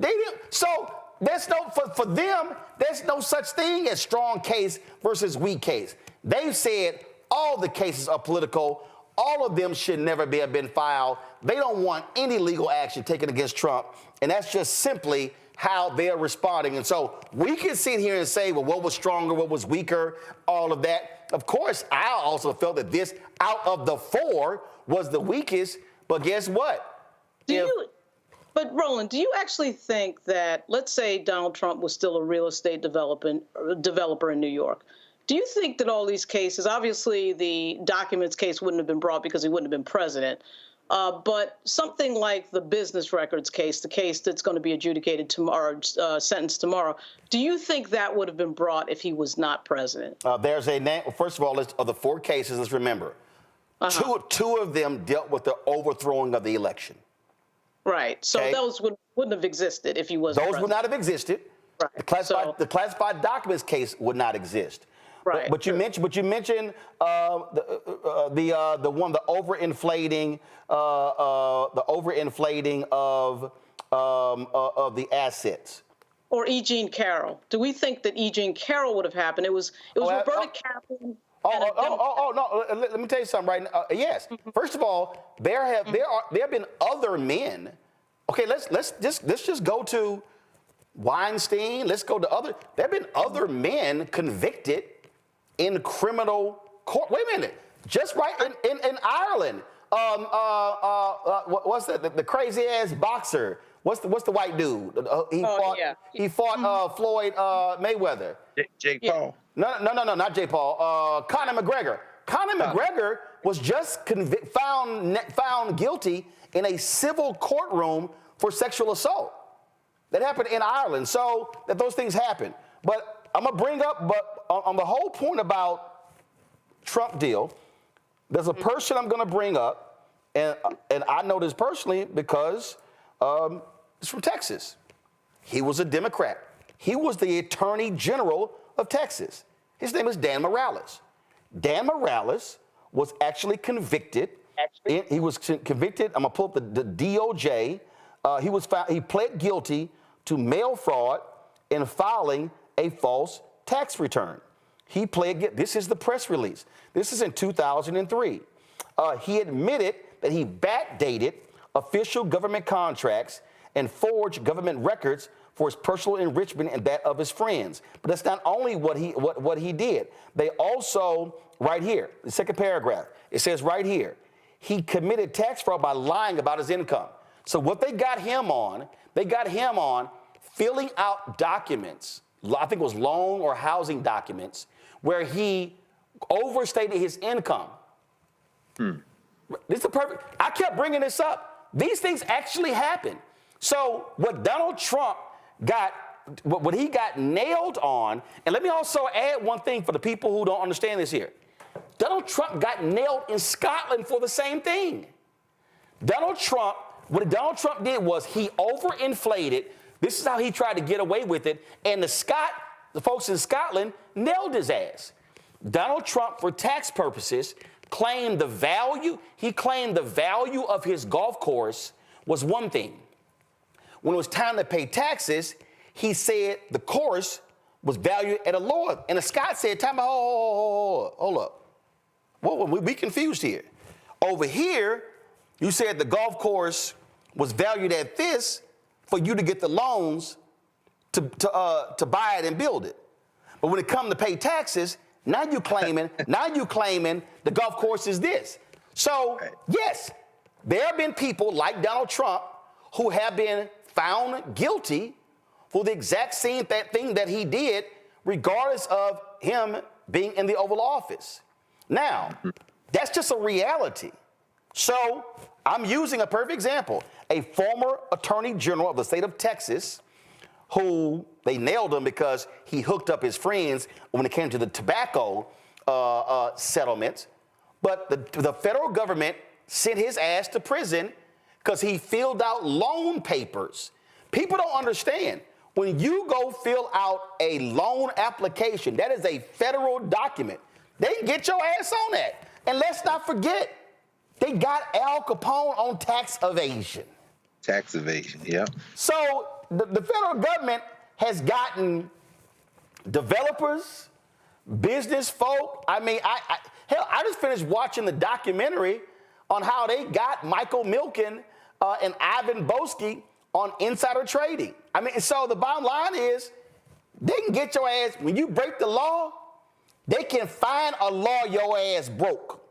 They didn't. So there's no, for them, there's no such thing as strong case versus weak case. They've said all the cases are political. all of them should never have been filed. They don't want any legal action taken against Trump, and that's just simply how they're responding. And so we can sit here and say, well, what was stronger, what was weaker, all of that. Of course, I also felt that this, out of the 4, was the weakest, but guess what? But Roland, do you actually think that, let's say Donald Trump was still a real estate developer in New York, do you think that all these cases, obviously the documents case wouldn't have been brought because he wouldn't have been president, but something like the business records case, the case that's going to be adjudicated tomorrow, sentenced tomorrow, do you think that would have been brought if he was not president? There's a name. First of all, of the 4 cases, let's remember, two of them dealt with the overthrowing of the election. Right. So those wouldn't have existed if he wasn't president. Those would not have existed. Right. The classified documents case would not exist. Right. But you mentioned the overinflating of the assets. Or E. Jean Carroll. Do we think that E. Jean Carroll would have happened? It was Roberta Kaplan. No. Let me tell you something right now. Yes. First of all, there have been other men. Okay, let's just go to Weinstein. Let's go to other. There have been other men convicted in criminal court. Wait a minute. Just right in Ireland. What's the crazy ass boxer? What's the white dude? He fought Floyd Mayweather. Jake Paul. No, not Jake Paul. Conor McGregor. Conor McGregor was just found guilty in a civil courtroom for sexual assault. That happened in Ireland. So that those things happen. But I'm gonna bring up, on the whole point about Trump deal, there's a person I'm gonna bring up, and I know this personally because he's from Texas. He was a Democrat. He was the Attorney General of Texas. His name is Dan Morales. Dan Morales was actually convicted. He was convicted. I'm gonna pull up the DOJ. He pled guilty to mail fraud and filing a false tax return. He pled. This is the press release. This is in 2003. He admitted that he backdated official government contracts and forged government records for his personal enrichment and that of his friends. But that's not only what he did. They also, right here, the second paragraph, it says right here, he committed tax fraud by lying about his income. So what they got him on filling out documents, I think it was loan or housing documents, where he overstated his income. This is perfect. I kept bringing this up. These things actually happen. So what Donald Trump got, what he got nailed on, and let me also add one thing for the people who don't understand this here. Donald Trump got nailed in Scotland for the same thing. What Donald Trump did was he overinflated. This is how he tried to get away with it. And the folks in Scotland nailed his ass. Donald Trump, for tax purposes, claimed the value of his golf course was one thing. When it was time to pay taxes, he said the course was valued at a lower. And the Scot said, time out, hold up. Well, we confused here. Over here, you said the golf course was valued at this for you to get the loans to buy it and build it. But when it comes to pay taxes, now you claiming the golf course is this. So yes, there have been people like Donald Trump who have been found guilty for the exact same thing that he did, regardless of him being in the Oval Office. Now, that's just a reality. So I'm using a perfect example. A former Attorney General of the state of Texas, who they nailed him because he hooked up his friends when it came to the tobacco settlements. But the federal government sent his ass to prison because he filled out loan papers. People don't understand. When you go fill out a loan application, that is a federal document. They can get your ass on that. And let's not forget, they got Al Capone on tax evasion. Tax evasion, yeah. So the federal government has gotten developers, business folk. I mean, hell, I just finished watching the documentary on how they got Michael Milken and Ivan Boesky on insider trading. I mean, so the bottom line is they can get your ass, when you break the law, they can find a law your ass broke.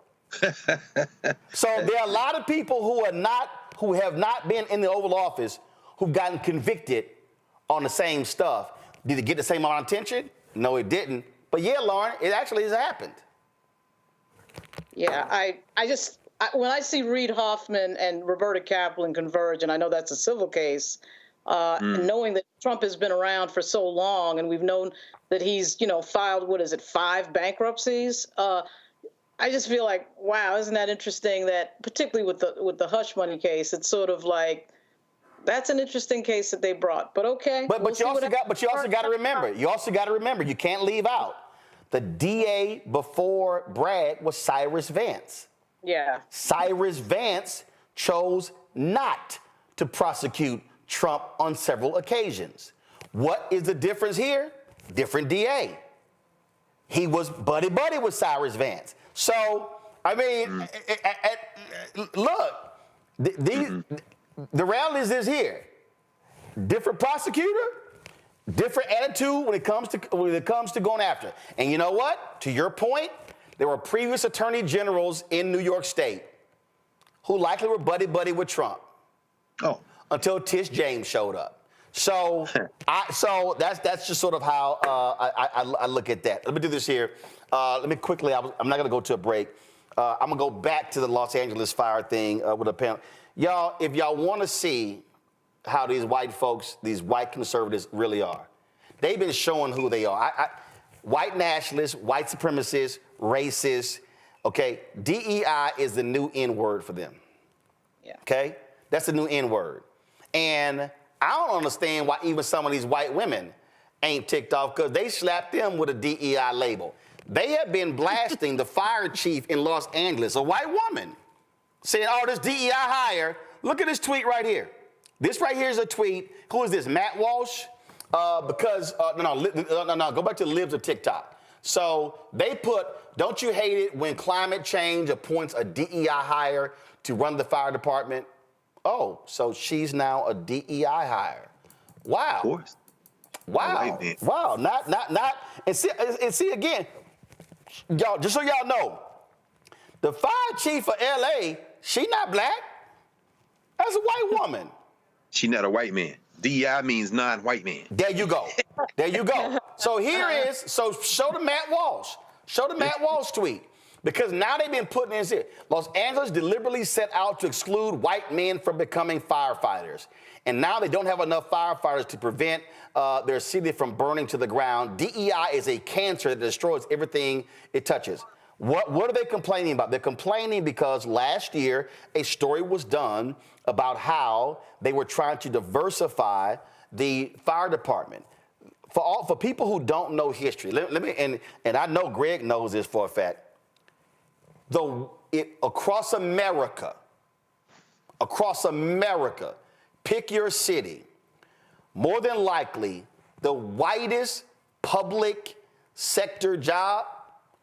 So there are a lot of people who have not been in the Oval Office who've gotten convicted on the same stuff. Did it get the same amount of attention? No, it didn't. But yeah, Lauren, it actually has happened. Yeah, when I see Reid Hoffman and Roberta Kaplan converge, and I know that's a civil case, and knowing that Trump has been around for so long, and we've known that he's, filed, 5 bankruptcies? I just feel like, wow, isn't that interesting that, particularly with the hush money case, it's sort of like, that's an interesting case that they brought. But okay. But you also got to remember, you can't leave out the DA before Bragg was Cyrus Vance. Yeah. Cyrus Vance chose not to prosecute Trump on several occasions. What is the difference here? Different DA. He was buddy-buddy with Cyrus Vance. So, I mean, look, the reality is here. Different prosecutor, different attitude when it comes to going after it. And you know what? To your point, there were previous attorney generals in New York State who likely were buddy-buddy with Trump. Oh. Until Tish James showed up. So, that's just sort of how I look at that. Let me do this here. Let me quickly. I'm not going to go to a break. I'm going to go back to the Los Angeles fire thing with a panel. Y'all, if y'all want to see how these white folks, these white conservatives really are, they've been showing who they are. White nationalists, white supremacists, racists. Okay, DEI is the new N word for them. Yeah. Okay, that's the new N word, and I don't understand why even some of these white women ain't ticked off, because they slapped them with a DEI label. They have been blasting the fire chief in Los Angeles, a white woman, saying, oh, this DEI hire. Look at this tweet right here. This right here is a tweet. Who is this, Matt Walsh? Go back to the libs of TikTok. So they put, don't you hate it when climate change appoints a DEI hire to run the fire department? Oh, so she's now a DEI hire. Wow. Of course. Wow. Wow. Not. And see again, y'all, just so y'all know, the fire chief of LA, she not black. That's a white woman. She not a white man. DEI means non-white man. There you go. There you go. So here is, show the Matt Walsh. Show the Matt Walsh tweet. Because now they've been putting this here. Los Angeles deliberately set out to exclude white men from becoming firefighters. And now they don't have enough firefighters to prevent their city from burning to the ground. DEI is a cancer that destroys everything it touches. What are they complaining about? They're complaining because last year a story was done about how they were trying to diversify the fire department. For people who don't know history, let me, and I know Greg knows this for a fact. Across America, pick your city. More than likely, the whitest public sector job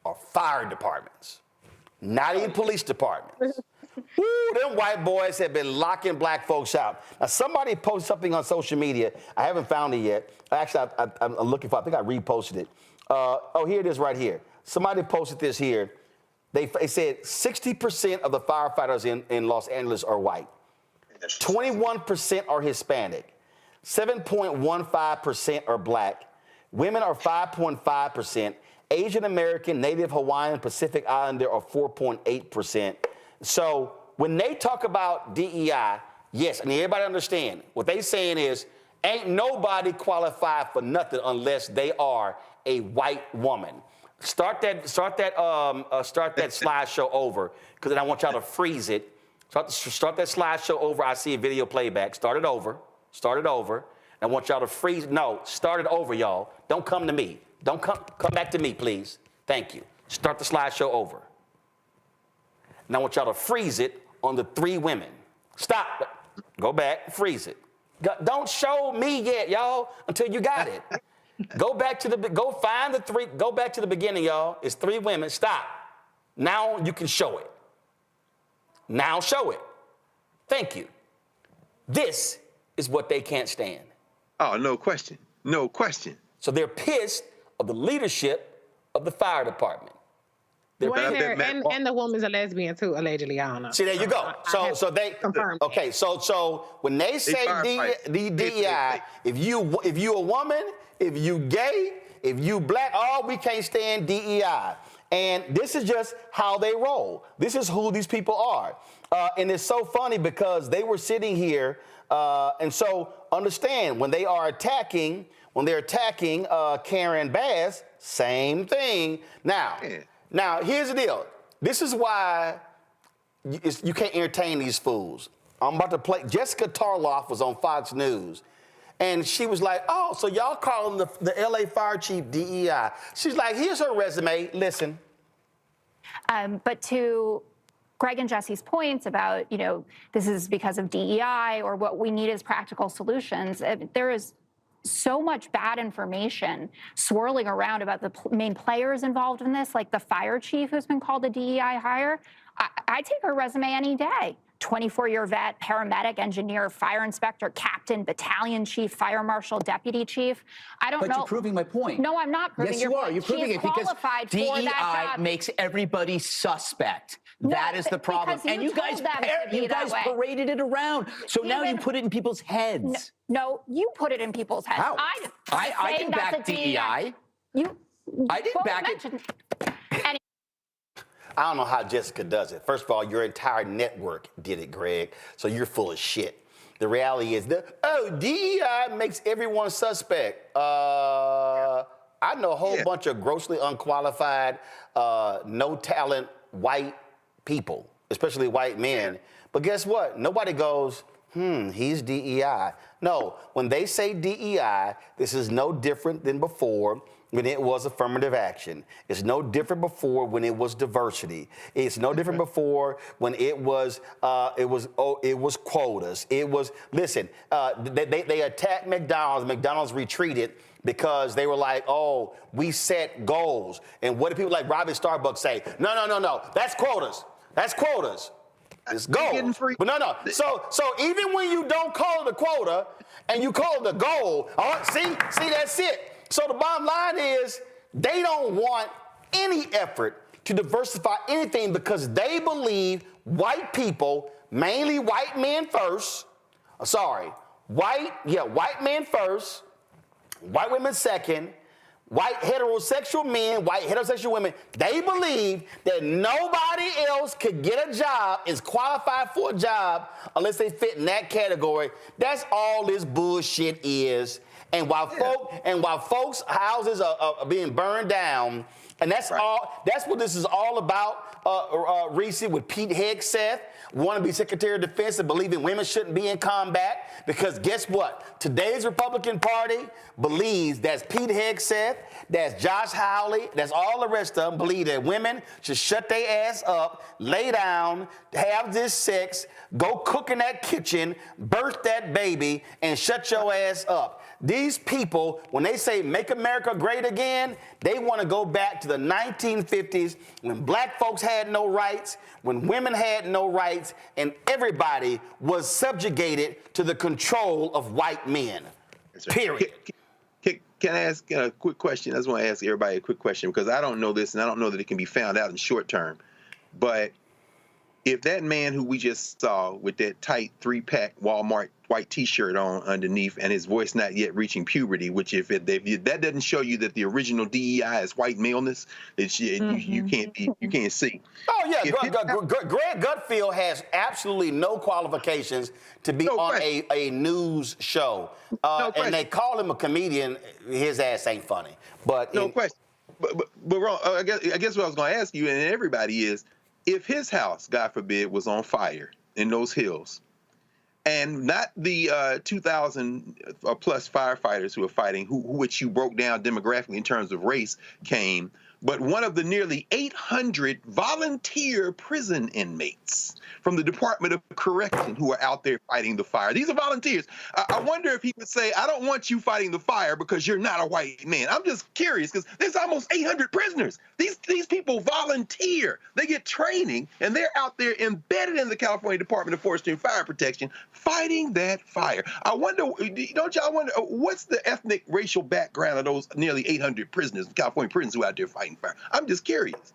are fire departments, not even police departments. Woo, them white boys have been locking black folks out. Now, somebody posted something on social media. I haven't found it yet. Actually, I'm looking for it. I think I reposted it. Here it is right here. Somebody posted this here. They said 60% of the firefighters in Los Angeles are white. 21% are Hispanic. 7.15% are black. Women are 5.5%. Asian American, Native Hawaiian, Pacific Islander are 4.8%. So when they talk about DEI, yes, and everybody understand, what they saying is, ain't nobody qualified for nothing unless they are a white woman. Start that slideshow over, because then I want y'all to freeze it. Start that slideshow over. I see a video playback. Start it over. I want y'all to freeze. No, start it over, y'all. Don't come to me. Don't come back to me, please. Thank you. Start the slideshow over. And I want y'all to freeze it on the 3 women. Stop. Go back. Freeze it. Don't show me yet, y'all, until you got it. Go back to go back to the beginning, y'all. It's 3 women. Stop. Now you can show it. Now show it. Thank you. This is what they can't stand. Oh, no question. No question. So they're pissed of the leadership of the fire department. And the woman's a lesbian too, allegedly. I don't know. See, there you go. So they confirmed. Okay, so when they say DEI, if you a woman, if you gay, if you black, we can't stand DEI. And this is just how they roll. This is who these people are. And it's so funny because they were sitting here, and so understand when they're attacking Karen Bass, same thing. Now, here's the deal. This is why you can't entertain these fools. I'm about to play. Jessica Tarloff was on Fox News, and she was like, oh, so y'all calling the LA fire chief DEI. She's like, here's her resume. Listen. But to Greg and Jesse's points about, this is because of DEI or what we need is practical solutions, there is so much bad information swirling around about the main players involved in this, like the fire chief who's been called a DEI hire. I take her resume any day. 24-year vet, paramedic, engineer, fire inspector, captain, battalion chief, fire marshal, deputy chief. I don't know. But you're proving my point. No, I'm not proving your point. Yes, you are. You're proving it because DEI makes everybody suspect. That is the problem. And you guys paraded it around. So now you put it in people's heads. No, you put it in people's heads. How? I didn't back DEI. I didn't back it. I don't know how Jessica does it. First of all, your entire network did it, Greg. So you're full of shit. The reality is DEI makes everyone suspect. I know a whole bunch of grossly unqualified, no talent white people, especially white men. But guess what? Nobody goes, he's DEI. No, when they say DEI, this is no different than before when it was affirmative action. It's no different before when it was diversity. It's no different before when it was quotas. It was, listen, they attacked McDonald's. McDonald's retreated because they were like, oh, we set goals. And what do people like Robbie Starbucks say? No, that's quotas. That's quotas. It's goals. But no. So even when you don't call it a quota and you call it a goal, see, that's it. So the bottom line is they don't want any effort to diversify anything because they believe white people, mainly white men first, white men first, white women second, white heterosexual men, white heterosexual women, they believe that nobody else could get a job, is qualified for a job, unless they fit in that category. That's all this bullshit is. And while folks' houses are being burned down, and that's what this is all about, Reese, with Pete Hegseth, wannabe Secretary of Defense and believing women shouldn't be in combat. Because guess what? Today's Republican Party believes that's Pete Hegseth, that's Josh Hawley, that's all the rest of them believe that women should shut their ass up, lay down, have this sex, go cook in that kitchen, birth that baby, and shut your ass up. These people, when they say make America great again, they want to go back to the 1950s when black folks had no rights, when women had no rights, and everybody was subjugated to the control of white men. Period. Can I ask a quick question? I just want to ask everybody a quick question because I don't know this and I don't know that it can be found out in short term. But if that man who we just saw with that tight 3-pack Walmart white T-shirt on underneath and his voice not yet reaching puberty, which if that doesn't show you that the original DEI is white maleness, you can't see. Oh yeah, Greg Gutfield has absolutely no qualifications to be on a news show, and they call him a comedian. His ass ain't funny. But no question. But wrong. I guess what I was going to ask you and everybody is, if his house, God forbid, was on fire in those hills, and not the 2,000 plus firefighters who are fighting, which you broke down demographically in terms of race, came, but one of the nearly 800 volunteer prison inmates from the Department of Correction who are out there fighting the fire. These are volunteers. I wonder if he would say, I don't want you fighting the fire because you're not a white man. I'm just curious because there's almost 800 prisoners. These people volunteer. They get training, and they're out there embedded in the California Department of Forestry and Fire Protection fighting that fire. I wonder, don't y'all wonder, what's the ethnic racial background of those nearly 800 prisoners in California prisons who are out there fighting fire? I'm just curious.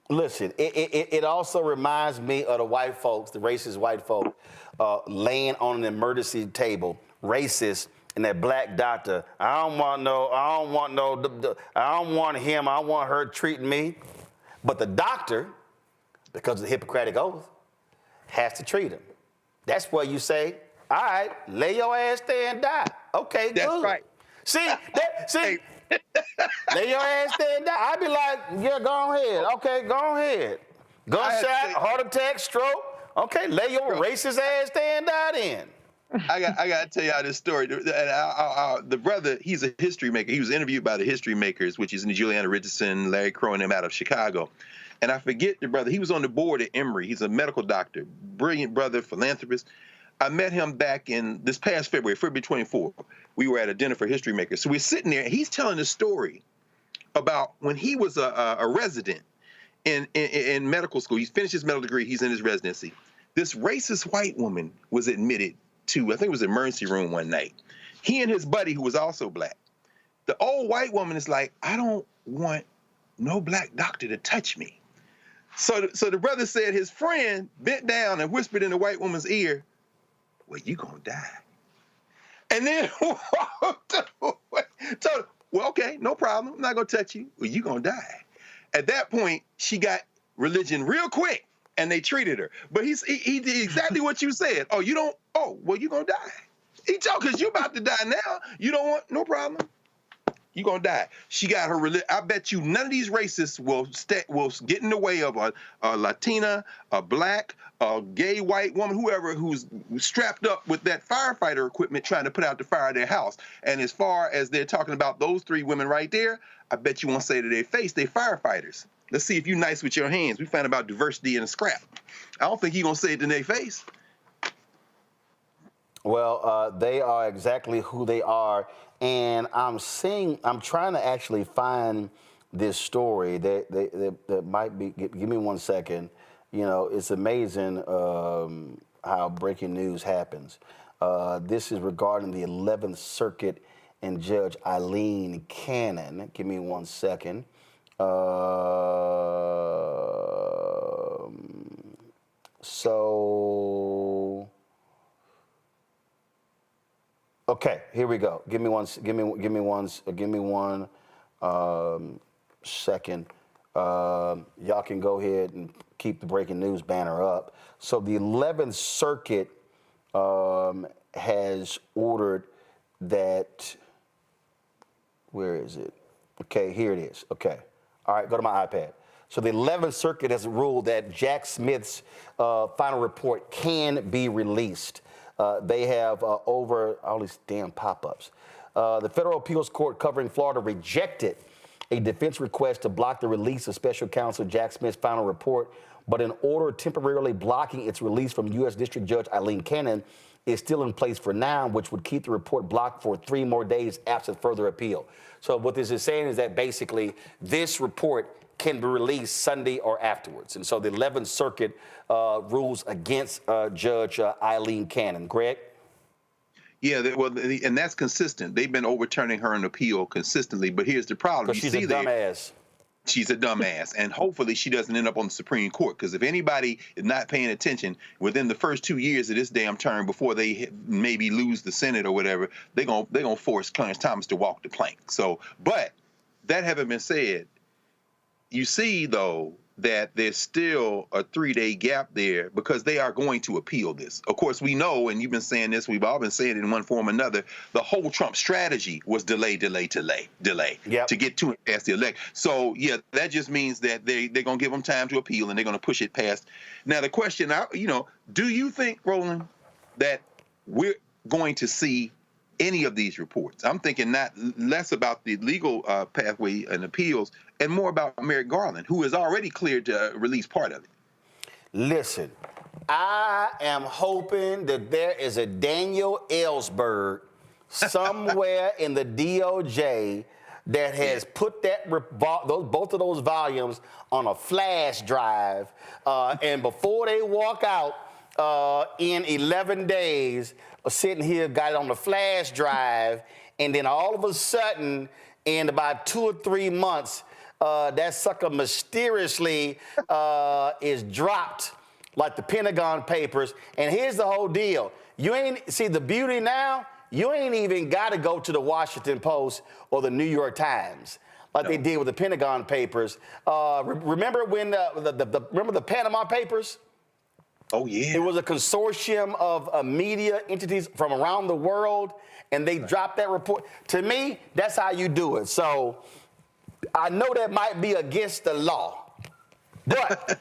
Listen, it also reminds me of the white folks, the racist white folk, laying on an emergency table, racist, and that black doctor. I don't want him. I don't want her treating me. But the doctor, because of the Hippocratic Oath, has to treat him. That's where you say, all right, lay your ass there and die. Okay, good. That's right. See. Lay your ass there and die. I'd be like, yeah, go ahead. Okay, go ahead. Gunshot, heart attack, stroke. Okay, lay your racist ass there and die then. I got to tell y'all this story. The brother, he's a history maker. He was interviewed by the History Makers, which is Juliana Richardson, Larry Crow, and them out of Chicago. And I forget the brother. He was on the board at Emory. He's a medical doctor, brilliant brother, philanthropist. I met him back in this past February 24th. We were at a dinner for history makers. So we're sitting there, and he's telling a story about when he was a resident in medical school. He's finished his medical degree. He's in his residency. This racist white woman was admitted to, I think it was an emergency room one night. He and his buddy, who was also black. The old white woman is like, I don't want no black doctor to touch me. So the brother said his friend bent down and whispered in the white woman's ear, well, you gonna die. And then told her, well, okay, no problem. I'm not gonna touch you. Well, you gonna die. At that point, she got religion real quick, and they treated her. But he did exactly what you said. Oh, you don't, oh, well, you gonna die. He told, because you about to die now. You don't want, no problem. You gonna die. She got her religion. I bet you none of these racists will get in the way of a Latina, a black, a gay white woman, whoever who's strapped up with that firefighter equipment trying to put out the fire of their house. And as far as they're talking about those three women right there, I bet you won't say to their face, they're firefighters. Let's see if you're nice with your hands. We found about diversity in a scrap. I don't think you're gonna say it to their face. Well, they are exactly who they are. And I'm trying to actually find this story that might be, give me 1 second. You know, it's amazing how breaking news happens. This is regarding the 11th Circuit and Judge Eileen Cannon. Give me 1 second. Okay, here we go. Give me one second. Y'all can go ahead and keep the breaking news banner up. So the 11th Circuit has ordered that. Where is it? Okay, here it is. Okay. All right, go to my iPad. So the 11th Circuit has ruled that Jack Smith's final report can be released. They have over all these damn pop-ups. The federal appeals court covering Florida rejected a defense request to block the release of special counsel Jack Smith's final report, but an order temporarily blocking its release from U.S. District Judge Eileen Cannon is still in place for now, which would keep the report blocked for 3 more days absent further appeal. So what this is saying is that basically this report can be released Sunday or afterwards. And so the 11th Circuit rules against Judge Eileen Cannon. Greg? Yeah, and that's consistent. They've been overturning her in appeal consistently, but here's the problem. Because she's a dumbass. She's a dumbass, and hopefully she doesn't end up on the Supreme Court, because if anybody is not paying attention within the first 2 years of this damn term before they maybe lose the Senate or whatever, they're gonna force Clarence Thomas to walk the plank. So, but that having been said, you see, though, that there's still a 3-day gap there because they are going to appeal this. Of course, we know, and you've been saying this, we've all been saying it in one form or another, the whole Trump strategy was delay to get to it past the election. So, yeah, that just means that they're going to give them time to appeal and they're going to push it past. Now, the question, do you think, Roland, that we're going to see any of these reports. I'm thinking less about the legal pathway and appeals and more about Merrick Garland, who is already cleared to release part of it. Listen, I am hoping that there is a Daniel Ellsberg somewhere in the DOJ that has put both of those volumes on a flash drive, and before they walk out in 11 days, sitting here, got it on the flash drive, and then all of a sudden, in about 2 or 3 months, that sucker mysteriously is dropped like the Pentagon Papers. And here's the whole deal. You ain't, see the beauty now, you ain't even got to go to the Washington Post or the New York Times like they did with the Pentagon Papers. Remember when remember the Panama Papers? Oh, yeah. It was a consortium of media entities from around the world, and they dropped that report. To me, that's how you do it. So I know that might be against the law, but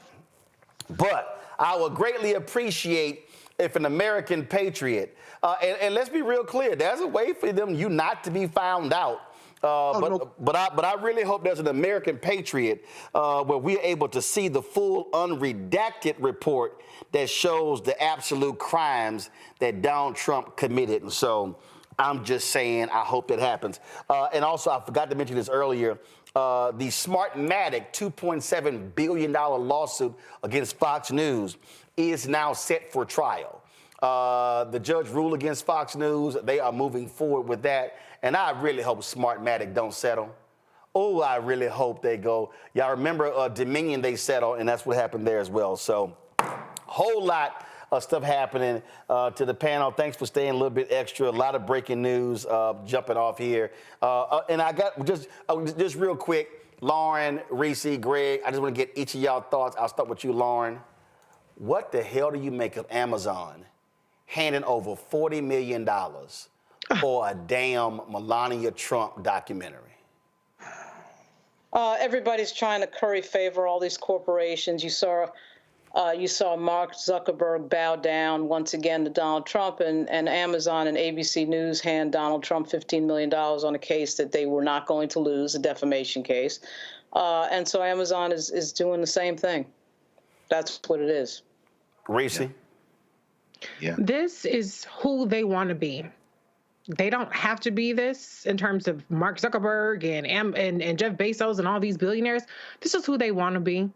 I would greatly appreciate if an American patriot, and let's be real clear, there's a way for you not to be found out. But I really hope there's an American patriot where we're able to see the full unredacted report that shows the absolute crimes that Donald Trump committed. And so I'm just saying, I hope that happens. And also, I forgot to mention this earlier, the Smartmatic $2.7 billion lawsuit against Fox News is now set for trial. The judge ruled against Fox News. They are moving forward with that. And I really hope Smartmatic don't settle. Oh, I really hope they go. Y'all remember Dominion, they settled, and that's what happened there as well. So whole lot of stuff happening to the panel. Thanks for staying a little bit extra. A lot of breaking news jumping off here. And I got just real quick, Lauren, Reese, Greg, I just want to get each of y'all thoughts. I'll start with you, Lauren. What the hell do you make of Amazon handing over $40 million for a damn Melania Trump documentary? Everybody's trying to curry favor all these corporations. You saw Mark Zuckerberg bow down once again to Donald Trump, and Amazon and ABC News hand Donald Trump $15 million on a case that they were not going to lose, a defamation case. And so Amazon is doing the same thing. That's what it is. Reese? Yeah. This is who they want to be. They don't have to be this in terms of Mark Zuckerberg and Jeff Bezos and all these billionaires. This is who they want to be.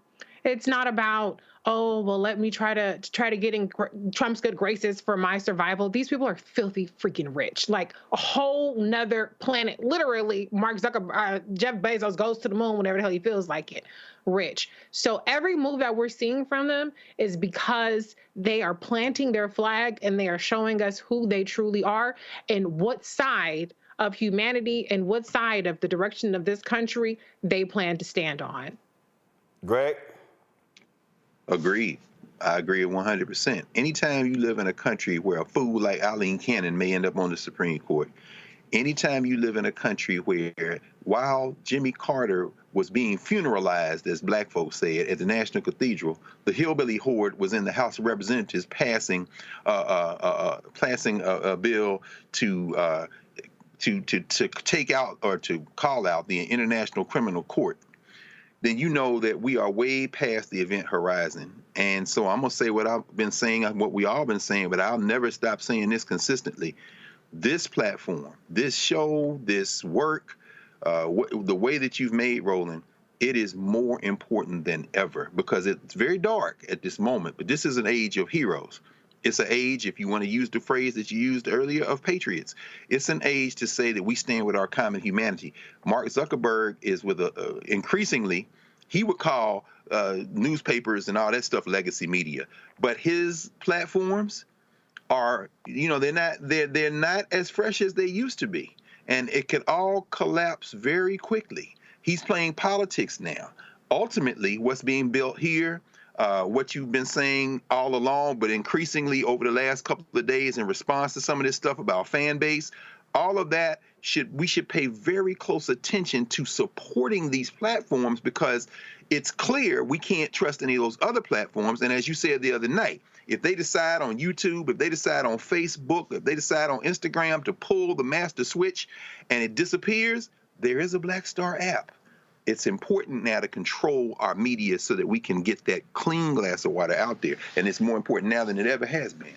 It's not about, oh, well, let me try to get in Trump's good graces for my survival. These people are filthy freaking rich, like a whole nother planet. Literally, Mark Zuckerberg, Jeff Bezos goes to the moon whenever the hell he feels like it. Rich. So every move that we're seeing from them is because they are planting their flag and they are showing us who they truly are and what side of humanity and what side of the direction of this country they plan to stand on. Greg? Agreed. I agree 100%. Anytime you live in a country where a fool like Eileen Cannon may end up on the Supreme Court, anytime you live in a country where, while Jimmy Carter was being funeralized, as black folks say it, at the National Cathedral, the hillbilly horde was in the House of Representatives passing a bill to take out or to call out the International Criminal Court, then you know that we are way past the event horizon. And so I'm going to say what I've been saying, what we all been saying, but I'll never stop saying this consistently. This platform, this show, this work, the way that you've made, Roland, it is more important than ever because it's very dark at this moment, but this is an age of heroes. It's an age, if you want to use the phrase that you used earlier, of patriots. It's an age to say that we stand with our common humanity. Mark Zuckerberg is with increasingly, he would call newspapers and all that stuff legacy media, but his platforms are, they're not as fresh as they used to be. And it could all collapse very quickly. He's playing politics now. Ultimately, what's being built here, what you've been saying all along, but increasingly over the last couple of days in response to some of this stuff about fan base, all of that we should pay very close attention to supporting these platforms, because it's clear we can't trust any of those other platforms. And as you said the other night, if they decide on YouTube, if they decide on Facebook, if they decide on Instagram to pull the master switch and it disappears, there is a Black Star app. It's important now to control our media so that we can get that clean glass of water out there. And it's more important now than it ever has been.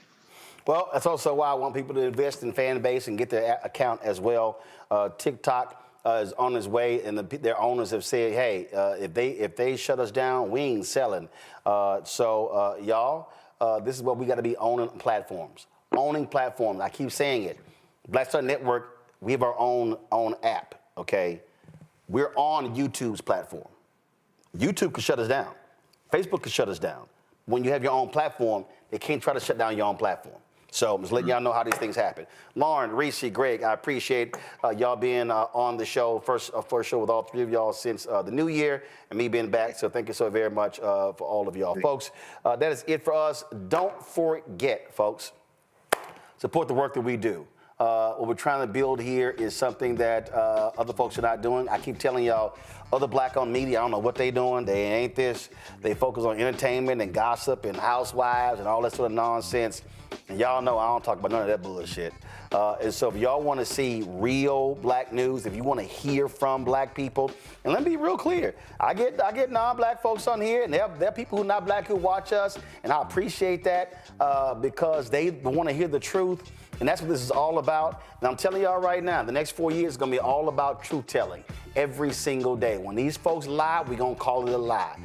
Well, that's also why I want people to invest in fan base and get their account as well. TikTok is on its way, and their owners have said, hey, if they shut us down, we ain't selling. Y'all, this is what we got to be owning platforms. Owning platforms. I keep saying it. Black Star Network, we have our own app, okay? We're on YouTube's platform. YouTube could shut us down. Facebook could shut us down. When you have your own platform, they can't try to shut down your own platform. So I'm just letting y'all know how these things happen. Lauren, Reese, Greg, I appreciate y'all being on the show, first show with all three of y'all since the new year, and me being back. So thank you so very much for all of y'all. Folks, that is it for us. Don't forget, folks, support the work that we do. What we're trying to build here is something that other folks are not doing. I keep telling y'all, other Black-owned media, I don't know what they doing. They ain't this. They focus on entertainment and gossip and housewives and all that sort of nonsense. And y'all know I don't talk about none of that bullshit. And so if y'all want to see real Black news, if you want to hear from Black people, and let me be real clear, I get non-Black folks on here, and there are people who are not Black who watch us, and I appreciate that because they want to hear the truth. And that's what this is all about. And I'm telling y'all right now, the next 4 years is going to be all about truth-telling every single day. When these folks lie, we're going to call it a lie.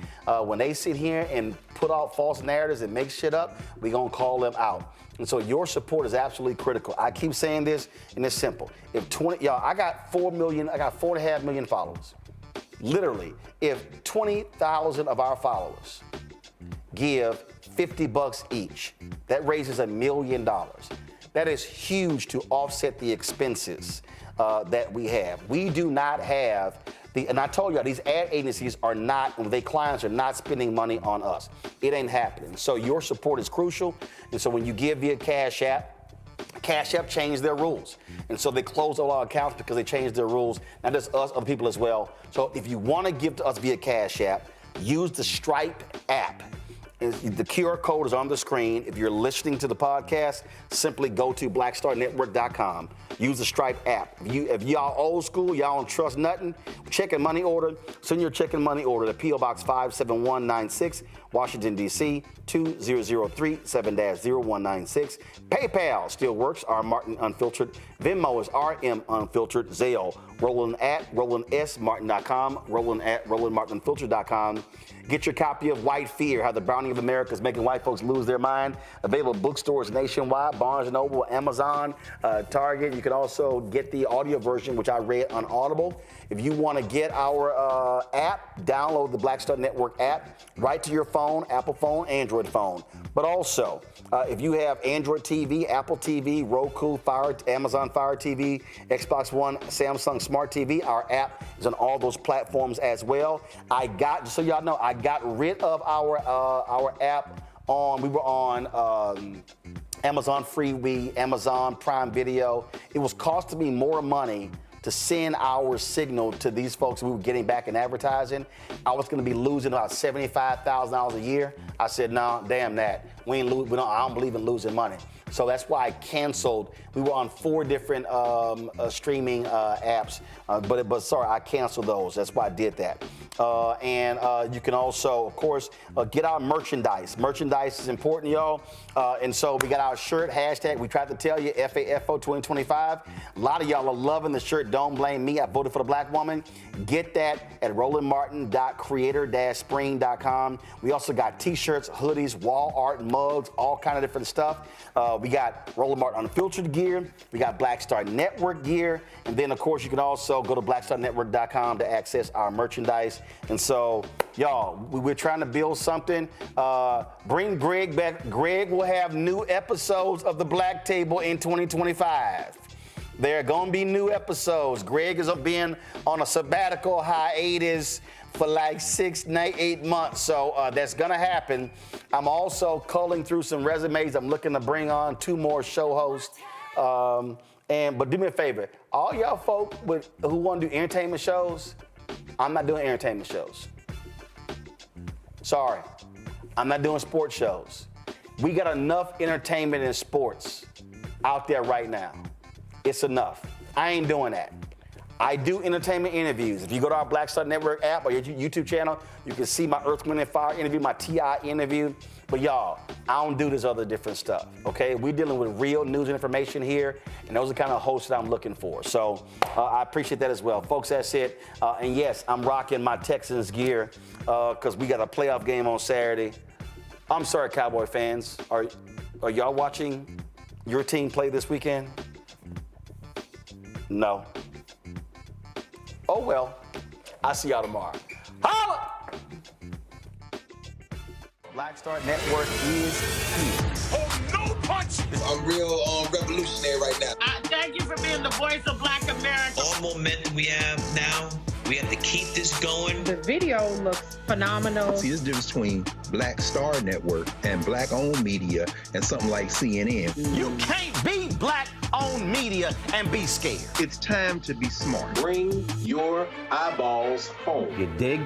When they sit here and put out false narratives and make shit up, we're going to call them out. And so your support is absolutely critical. I keep saying this, and it's simple. I got 4.5 million followers. Literally, if 20,000 of our followers give $50 each, that raises $1 million. That is huge to offset the expenses that we have. We do not have and I told y'all, these ad agencies are not, and their clients are not spending money on us. It ain't happening. So your support is crucial. And so when you give via Cash App changed their rules. And so they closed all our accounts because they changed their rules. Not just us, other people as well. So if you want to give to us via Cash App, use the Stripe app. The QR code is on the screen. If you're listening to the podcast, simply go to blackstarnetwork.com. Use the Stripe app. If y'all old school, y'all don't trust nothing, check a money order. Send your check and money order to P.O. Box 57196, Washington, D.C., 2003 7-0196. PayPal still works, R. Martin Unfiltered. Venmo is RM Unfiltered. Zelle, Roland at RolandSMartin.com, Roland at RolandMartinUnfiltered.com. Get your copy of White Fear, How the Browning of America is Making White Folks Lose Their Mind. Available bookstores nationwide, Barnes & Noble, Amazon, Target. You can also get the audio version, which I read on Audible. If you want to get our app, download the Black Star Network app right to your phone, Apple phone, Android phone. But also, if you have Android TV, Apple TV, Roku, Amazon Fire TV, Xbox One, Samsung Smart TV, our app is on all those platforms as well. Just so y'all know, I got rid of our app we were on Amazon Freeway, Amazon Prime Video. It was costing me more money to send our signal to these folks we were getting back in advertising. I was going to be losing about $75,000 a year. I said, no, damn that. I don't believe in losing money. So that's why I canceled. We were on 4 different streaming apps, but sorry, I canceled those. That's why I did that. And you can also, of course, get our merchandise. Merchandise is important, y'all. And so we got our shirt, hashtag, we tried to tell you, FAFO 2025. A lot of y'all are loving the shirt. Don't blame me. I voted for the Black woman. Get that at rolandmartin.creator-spring.com. We also got t-shirts, hoodies, wall art, mugs, all kind of different stuff. We got Roland Martin Unfiltered gear. We got Black Star Network gear. And then, of course, you can also go to blackstarnetwork.com to access our merchandise. And so, y'all, we're trying to build something. Bring Greg back. Greg will have new episodes of The Black Table in 2025. There are going to be new episodes. Greg is being on a sabbatical hiatus for like 6-8 months. So that's going to happen. I'm also culling through some resumes. I'm looking to bring on 2 more show hosts. But do me a favor, all y'all folk who want to do entertainment shows, I'm not doing entertainment shows. Sorry, I'm not doing sports shows. We got enough entertainment and sports out there right now. It's enough. I ain't doing that. I do entertainment interviews. If you go to our Black Star Network app or your YouTube channel, you can see my Earth, Wind & Fire interview, my T.I. interview. But y'all, I don't do this other different stuff, okay? We're dealing with real news and information here, and those are the kind of hosts that I'm looking for. So I appreciate that as well. Folks, that's it. And yes, I'm rocking my Texans gear because we got a playoff game on Saturday. I'm sorry, Cowboy fans. Are y'all watching your team play this weekend? No. Oh, well, I'll see y'all tomorrow. Holla! Black Star Network is here. Oh, no punch! I'm real revolutionary right now. Thank you for being the voice of Black America. All momentum we have now, we have to keep this going. The video looks phenomenal. See, this difference between Black Star Network and black-owned media and something like CNN. You can't be black-owned media and be scared. It's time to be smart. Bring your eyeballs home. You dig?